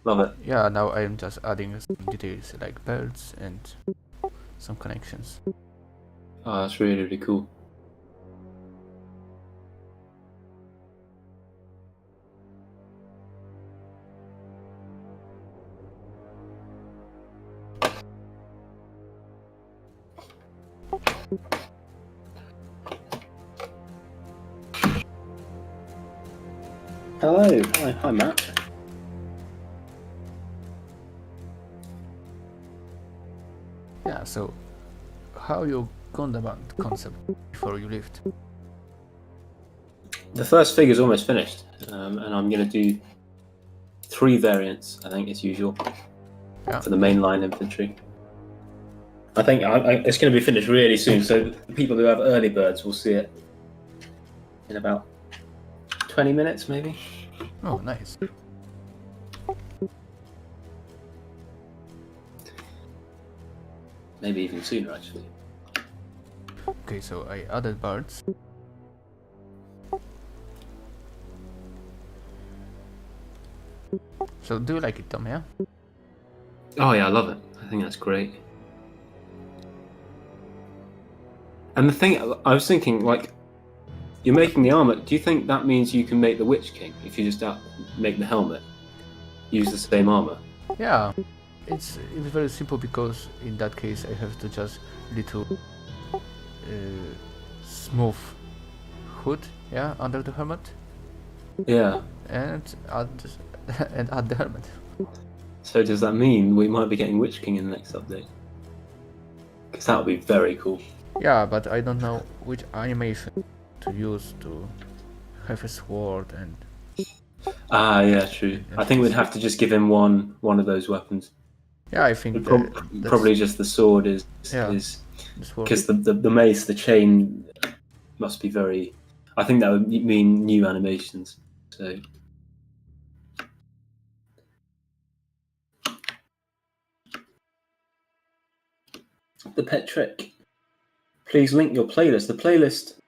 Love it. Yeah, now I am just adding some details like birds and some connections. Oh, that's really, really cool. Hello. Hi, Matt. Yeah, so how you gone about the concept before you left? The first figure's almost finished, and I'm going to do 3 variants, I think, as usual, Yeah. for the mainline infantry. I think it's going to be finished really soon, so the people who have early birds will see it in about 20 minutes, maybe. Oh, nice. Maybe even sooner, actually. Okay, so I added birds. So do you like it, Tom? Yeah. Oh yeah, I love it. I think that's great. And the thing, I was thinking, like, you're making the armor. Do you think that means you can make the Witch King if you just make the helmet? Use the same armor? Yeah. It's very simple because in that case I have to just little smooth hood, yeah, under the helmet, Yeah. and add and add the helmet. So does that mean we might be getting Witch King in the next update? Because that would be very cool. Yeah, but I don't know which animation to use to have a sword and. Ah, yeah, true. I think we'd have to just give him one of those weapons. Yeah, I think that's Probably just the sword is yeah, the sword. because the mace, the chain must be very. I think that would mean new animations. So the pet trick. Please link your playlist. The playlist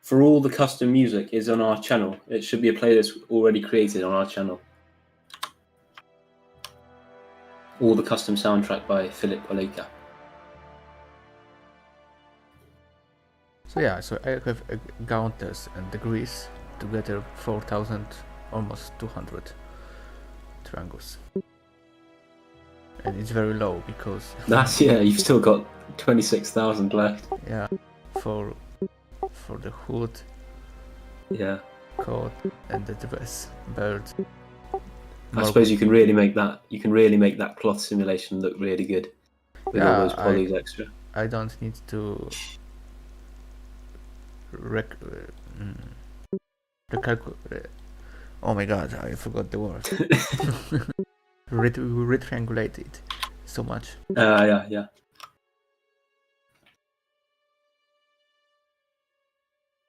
for all the custom music is on our channel. It should be a playlist already created on our channel. All the custom soundtrack by Philip Oleka. So yeah, so I have a Gauntless and the Grease together 4,000, almost 200 triangles. And it's very low because That's you've still got 26,000 left. yeah, for the hood, Yeah. coat, and the dress, bird. I suppose you can really make that cloth simulation look really good with all those polys extra. I don't need to oh my god, I forgot the word. Retriangulate it so much. Yeah.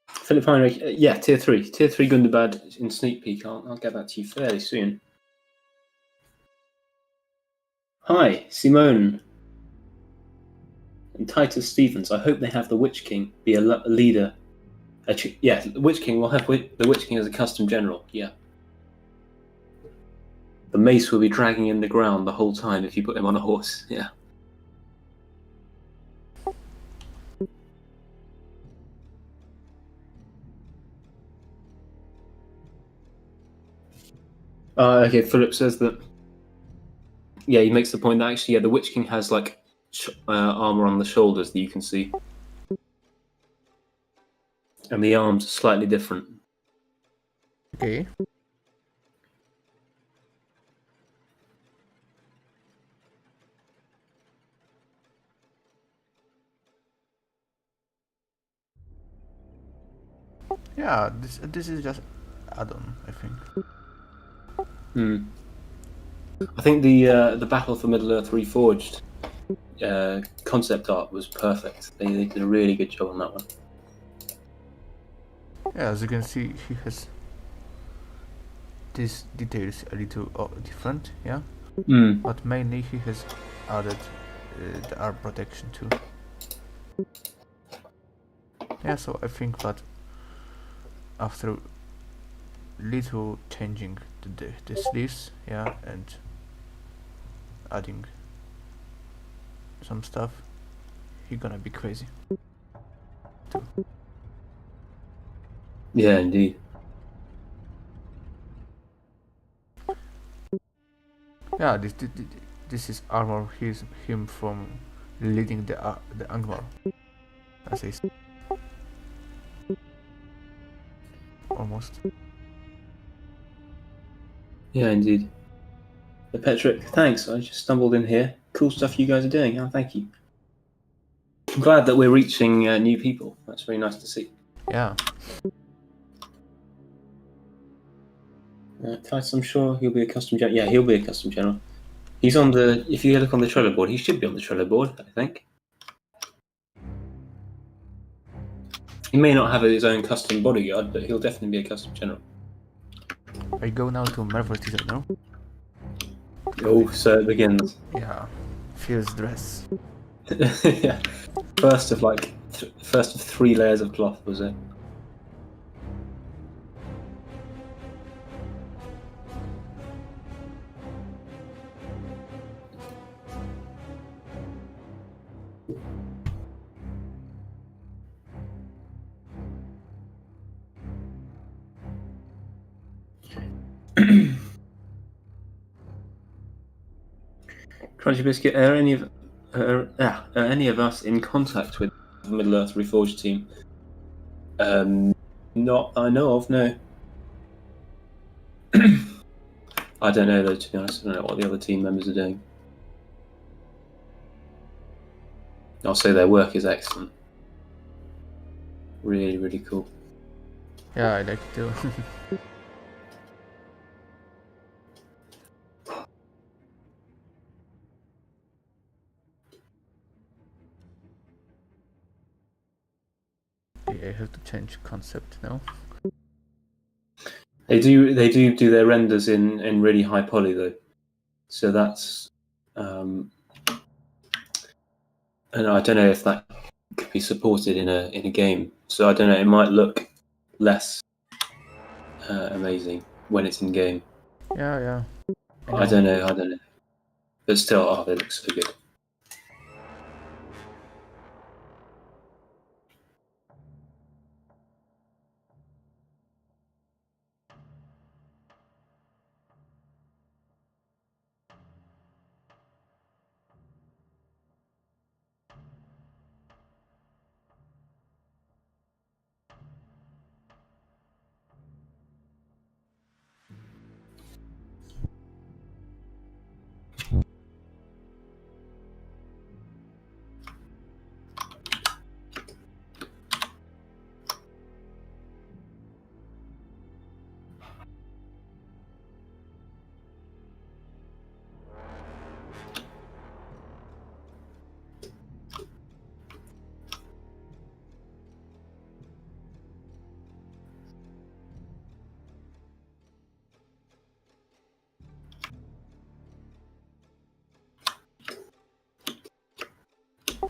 Philip Heinrich, yeah, tier 3 Gundabad in sneak peek. I'll get that to you fairly soon. Hi, Simone and Titus Stevens. I hope they have the Witch King be a leader. Yeah, the Witch King will have the Witch King as a custom general. Yeah. The mace will be dragging in the ground the whole time if you put him on a horse. Yeah. Okay, Philip says that. Yeah, he makes the point that actually, the Witch King has like armor on the shoulders that you can see, and the arms are slightly different. Okay. Yeah, this is just add-on, I think. I think the Battle for Middle Earth Reforged concept art was perfect. They did a really good job on that one. Yeah, as you can see, he has these details a little different, yeah, but mainly he has added the arm protection too. Yeah, so I think that after little changing the sleeves, yeah, and adding some stuff, he gonna be crazy too. Yeah, indeed. Yeah, this is armor him from leading the Angmar, as I said. Almost. Yeah, indeed. Patrick, thanks. I just stumbled in here. Cool stuff you guys are doing. Oh, thank you. I'm glad that we're reaching new people. That's very nice to see. Yeah. Titus, I'm sure he'll be a custom general. Yeah, he'll be a custom general. He's on the. If you look on the Trello board, he should be on the Trello board, I think. He may not have his own custom bodyguard, but he'll definitely be a custom general. I go now to Marvel teaser, no? Oh, so it begins. Yeah. Feels dress. Yeah. First of first of 3 layers of cloth, was it? Crunchy Biscuit, are any of us in contact with the Middle Earth Reforged team? Not I know of, no. I don't know though, to be honest. I don't know what the other team members are doing. I'll say their work is excellent. Really, really cool. Yeah, I like it too. Okay, I have to change concept now. They do their renders in really high poly though. So that's and I don't know if that could be supported in a game. So I don't know, it might look less amazing when it's in game. Yeah. I don't know. But still, they look so good.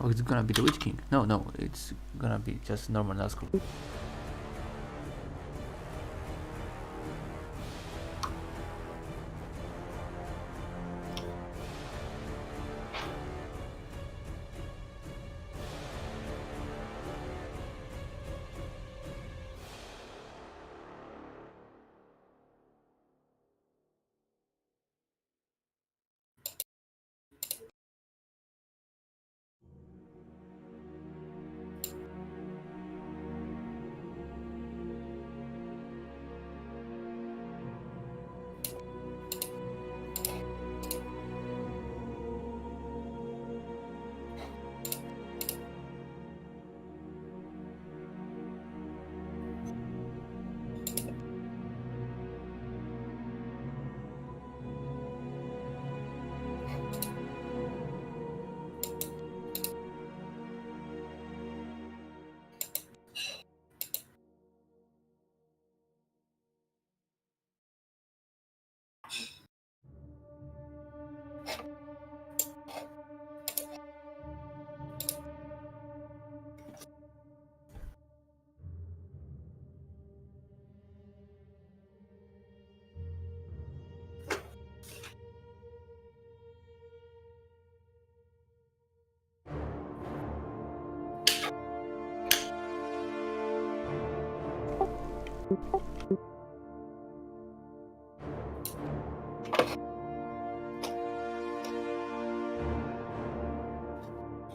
Oh, it's gonna be the Witch King. No, it's gonna be just normal Nazgul.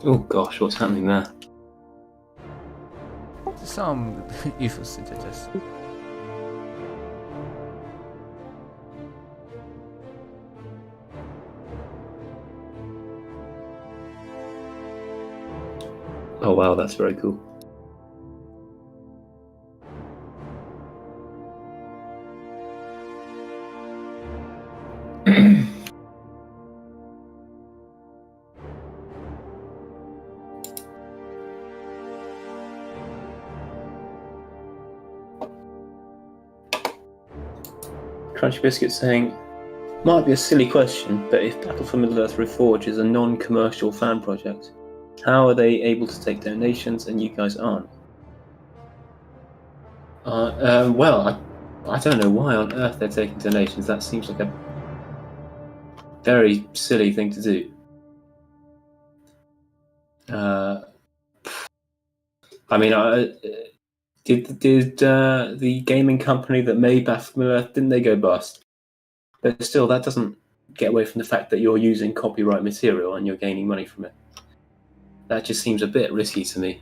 Oh gosh, what's happening there? Some issues it is. Oh wow, that's very cool. Crunchy Biscuit saying, might be a silly question, but if Battle for Middle-earth Reforged is a non-commercial fan project, how are they able to take donations and you guys aren't? Well, I don't know why on earth they're taking donations. That seems like a very silly thing to do. I mean, did the gaming company that made Battle for Middle-earth, didn't they go bust? But still, that doesn't get away from the fact that you're using copyright material and you're gaining money from it. That just seems a bit risky to me.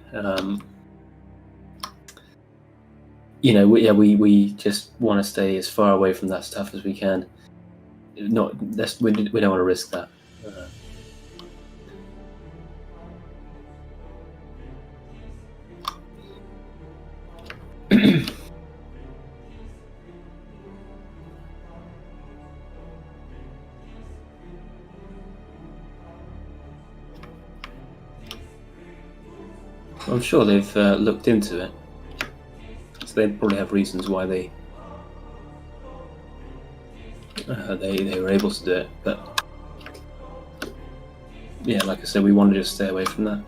We just want to stay as far away from that stuff as we can. We don't want to risk that. I'm sure they've looked into it, so they probably have reasons why they were able to do it. But yeah, like I said, we want to just stay away from that.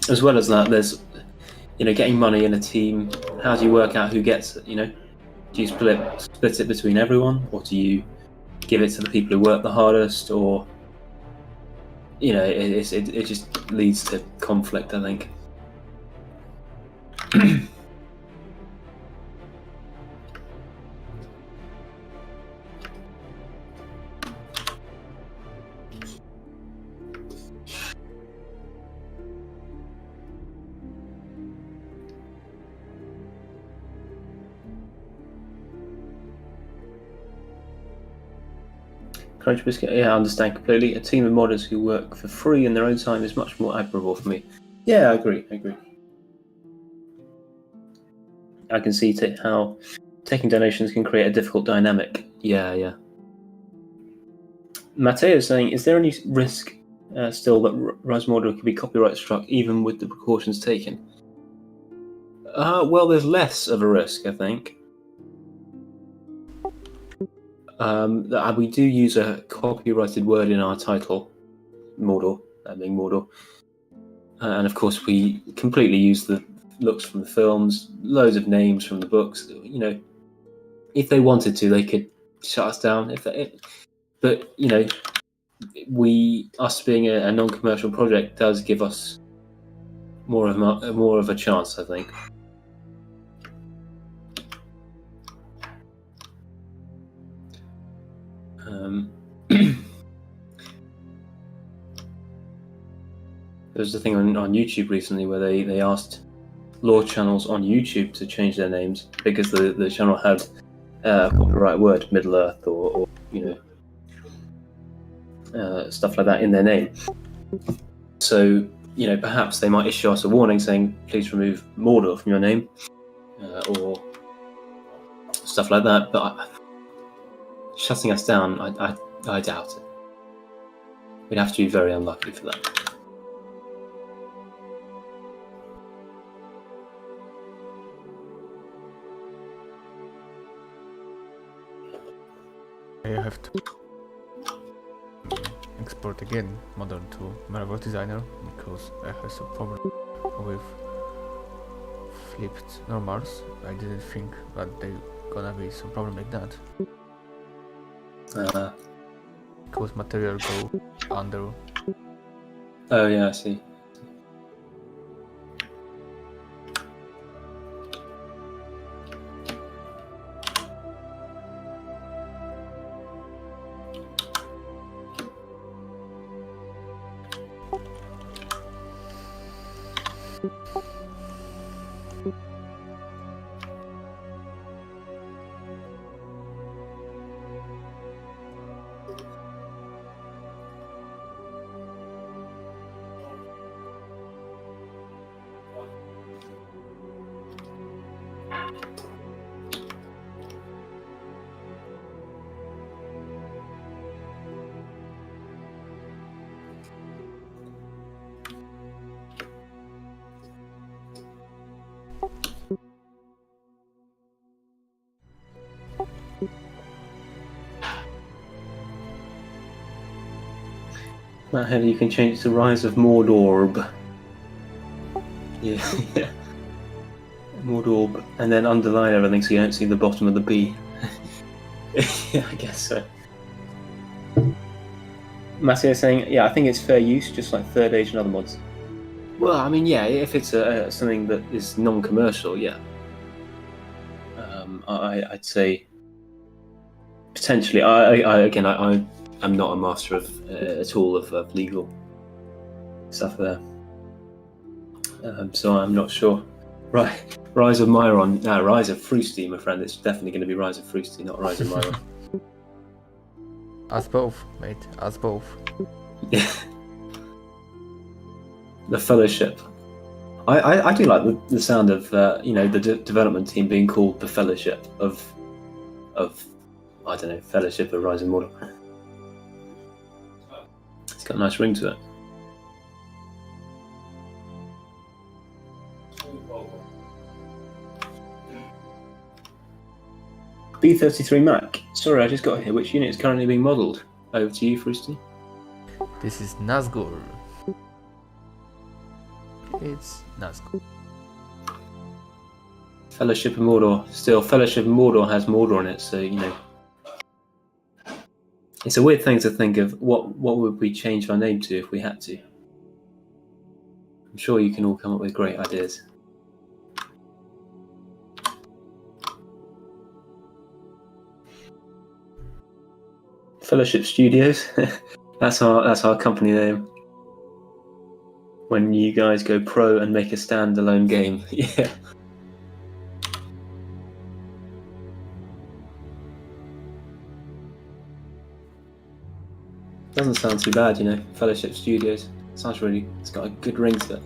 As well as that, there's getting money in a team. How do you work out who gets it? Do you split it between everyone, or do you give it to the people who work the hardest, or it just leads to conflict, I think. Crunch Biscuit, yeah, I understand completely. A team of modders who work for free in their own time is much more admirable for me. Yeah, I agree. I can see how taking donations can create a difficult dynamic. Yeah. Matteo is saying, is there any risk still that Rise Mordor could be copyright struck even with the precautions taken? Well, there's less of a risk, I think. We do use a copyrighted word in our title, Mordor, that being Mordor. And of course, we completely use the looks from the films, loads of names from the books. If they wanted to, they could shut us down. But us being a non-commercial project does give us more of a chance, I think. There was a thing on YouTube recently where they asked law channels on YouTube to change their names because the channel had a copyright word, Middle Earth, or stuff like that in their name. So perhaps they might issue us a warning saying, please remove Mordor from your name, or stuff like that. But shutting us down, I doubt it. We'd have to be very unlucky for that. I have to export again Modern to Marvel Designer because I have some problem with flipped normals. I didn't think that they gonna be some problem like that. Because material go under. Oh yeah, I see. Matt Heather, you can change it to Rise of Mordor. Yeah, yeah. Mordor, and then underline everything so you don't see the bottom of the B. Yeah, I guess so. Mattia is saying, yeah, I think it's fair use, just like Third Age and other mods. Well, I mean, yeah, if it's something that is non-commercial, yeah. I'd say potentially. I'm not a master of at all of legal stuff there, so I'm not sure. Right, Rise of Myron. Rise of Froostie, my friend. It's definitely going to be Rise of Froostie, not Rise of Myron. Us both, mate. Us both. Yeah. The Fellowship. I do like the sound of the development team being called the Fellowship of I don't know, Fellowship of Rise of Mordor. It's got a nice ring to it. B33 Mac. Sorry, I just got here. Which unit is currently being modelled? Over to you, Froostie. This is Nazgul. It's Nazgul. Fellowship of Mordor. Still, Fellowship of Mordor has Mordor in it, so it's a weird thing to think of. What would we change our name to if we had to? I'm sure you can all come up with great ideas. Fellowship Studios. That's our company name. When you guys go pro and make a standalone game, yeah. Doesn't sound too bad, Fellowship Studios. It's got a good ring to it.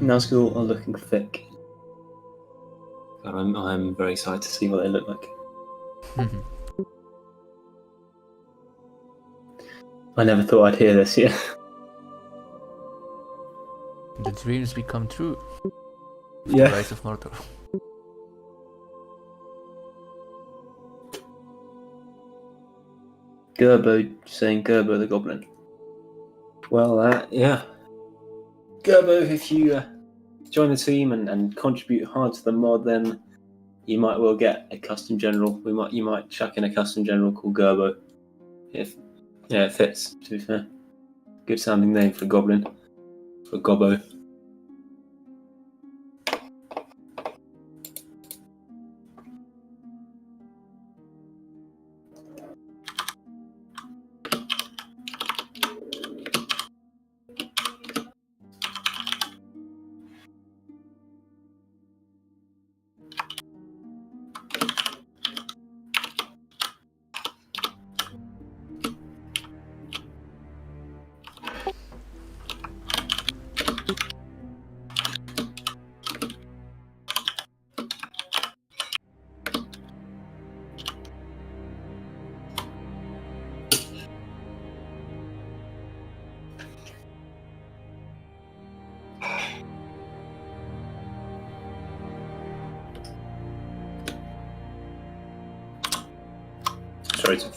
Nazgul are looking thick. I'm very excited to see what they look like. I never thought I'd hear this. Yeah. The dreams become true. The Yeah. Rise of Mordor. Gerbo saying Gerbo the Goblin. Well, yeah. Gerbo, if you join the team and contribute hard to the mod, then you might well get a custom general. You might chuck in a custom general called Gerbo. If it fits. To be fair, good sounding name for a goblin. For Gobbo.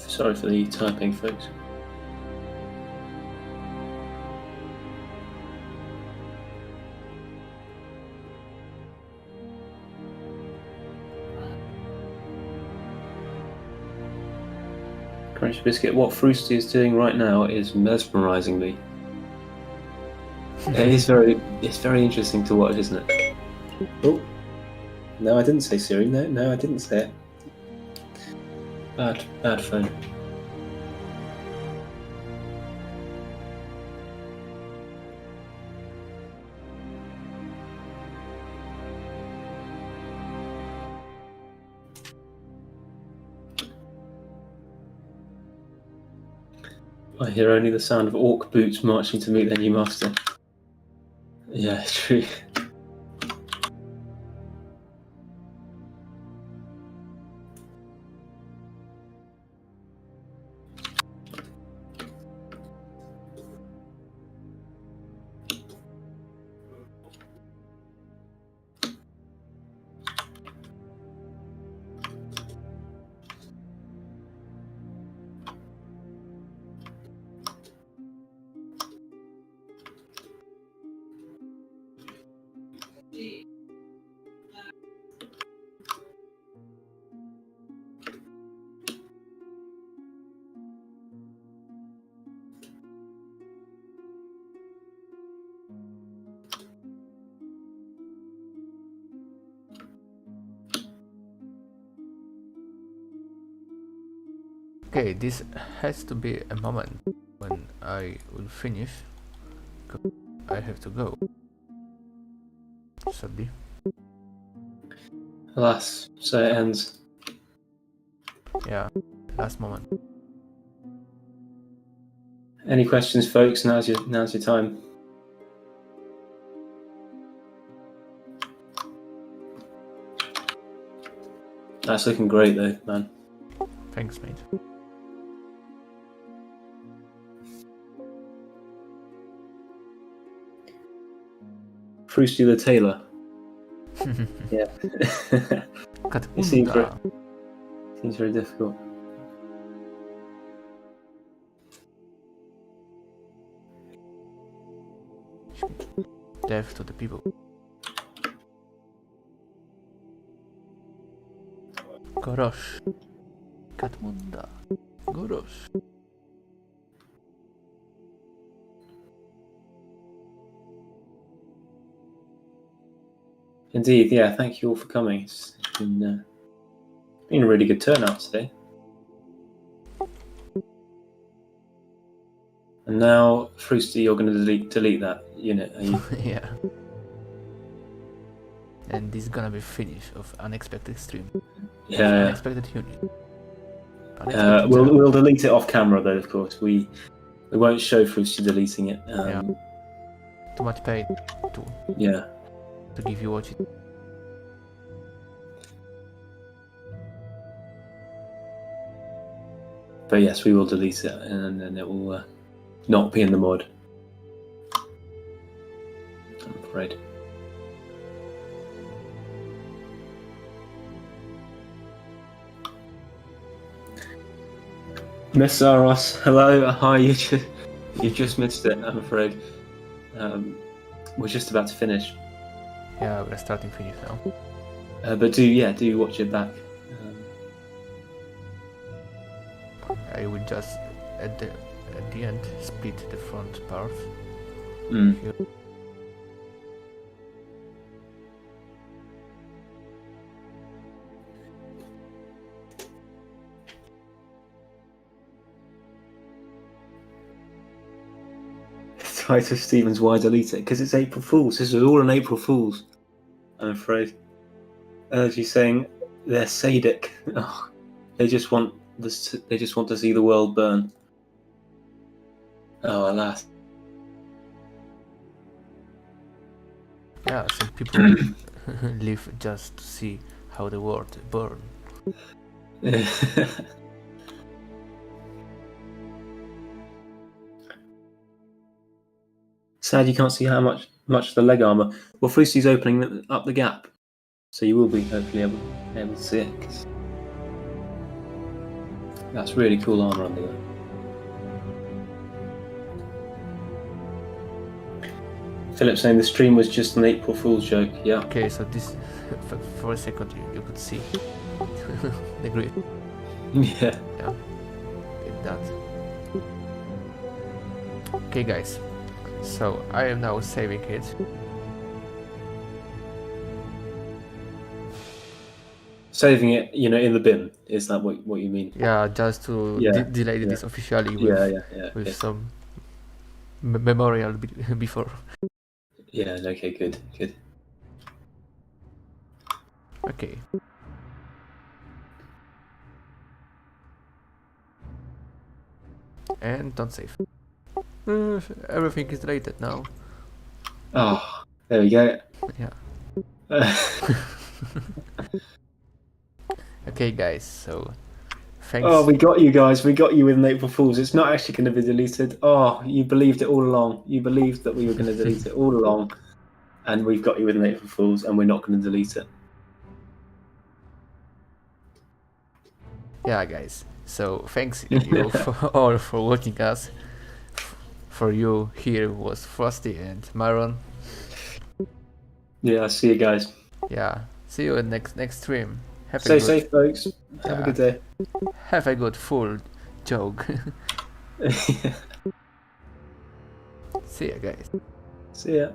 Sorry for the typing, folks. Crunch Biscuit, what Froostie is doing right now is mesmerising me. It's very interesting to watch, isn't it? Oh, no, I didn't say Siri. No, I didn't say it. Bad phone. I hear only the sound of orc boots marching to meet their new master. Yeah, true. Okay, this has to be a moment when I will finish. 'Cause I have to go. Sadly. Alas, so it ends. Yeah, last moment. Any questions, folks? Now's your time. That's looking great, though, man. Thanks, mate. Froostie the Tailor. Yeah. It seems very difficult. Death to the people. Gorosh. Katmunda. Gorosh. Indeed, yeah. Thank you all for coming. It's been a really good turnout today. And now, Froostie, you're going to delete that unit, are you? Yeah. And this is gonna be finish of unexpected stream. Yeah. Unexpected unit. Unexpected We'll delete it off camera, though. Of course, we won't show Froostie deleting it. Yeah. Too much paid Yeah. to give you watch it. But yes, we will delete it, and then it will not be in the mod. I'm afraid. Miss Saros, hello, hi. You just missed it. I'm afraid. We're just about to finish, Yeah, we're starting finish now. but do watch it back. I will just at the end split the front part. Mm. Here. Titus Stevens, why delete it? Because it's April Fools. This is all an April Fools. I'm afraid. She's saying they're sadic. Oh, they just want this. They just want to see the world burn. Oh, alas. Yeah, some people live just to see how the world burn. Sad you can't see how much of the leg armor. Well, Froostie's opening up the gap, so you will be hopefully able to see it. 'Cause that's really cool armor under there. Philip saying the stream was just an April Fool's joke. Yeah. Okay, so this for a second you could see the grid. Yeah. Yeah, did that. Okay, guys. So I am now saving it. Saving it, in the bin. Is that what you mean? Yeah, just to Yeah, delay yeah. this officially with Yeah. some memorial before. Yeah. Okay. Good. Okay. And don't save. Everything is deleted now. Oh, there we go. Yeah. Okay, guys. So thanks. Oh, we got you guys. We got you with an April Fools. It's not actually going to be deleted. Oh, you believed it all along. You believed that we were going to delete it all along, and we've got you with an April Fools, and we're not going to delete it. Yeah, guys. So thanks you all for watching us. For you here was Froostie and Maron. Yeah, I'll see you guys. Yeah. See you in next stream. Stay safe, folks. Have a good day. Have a good full joke. See ya, guys. See ya.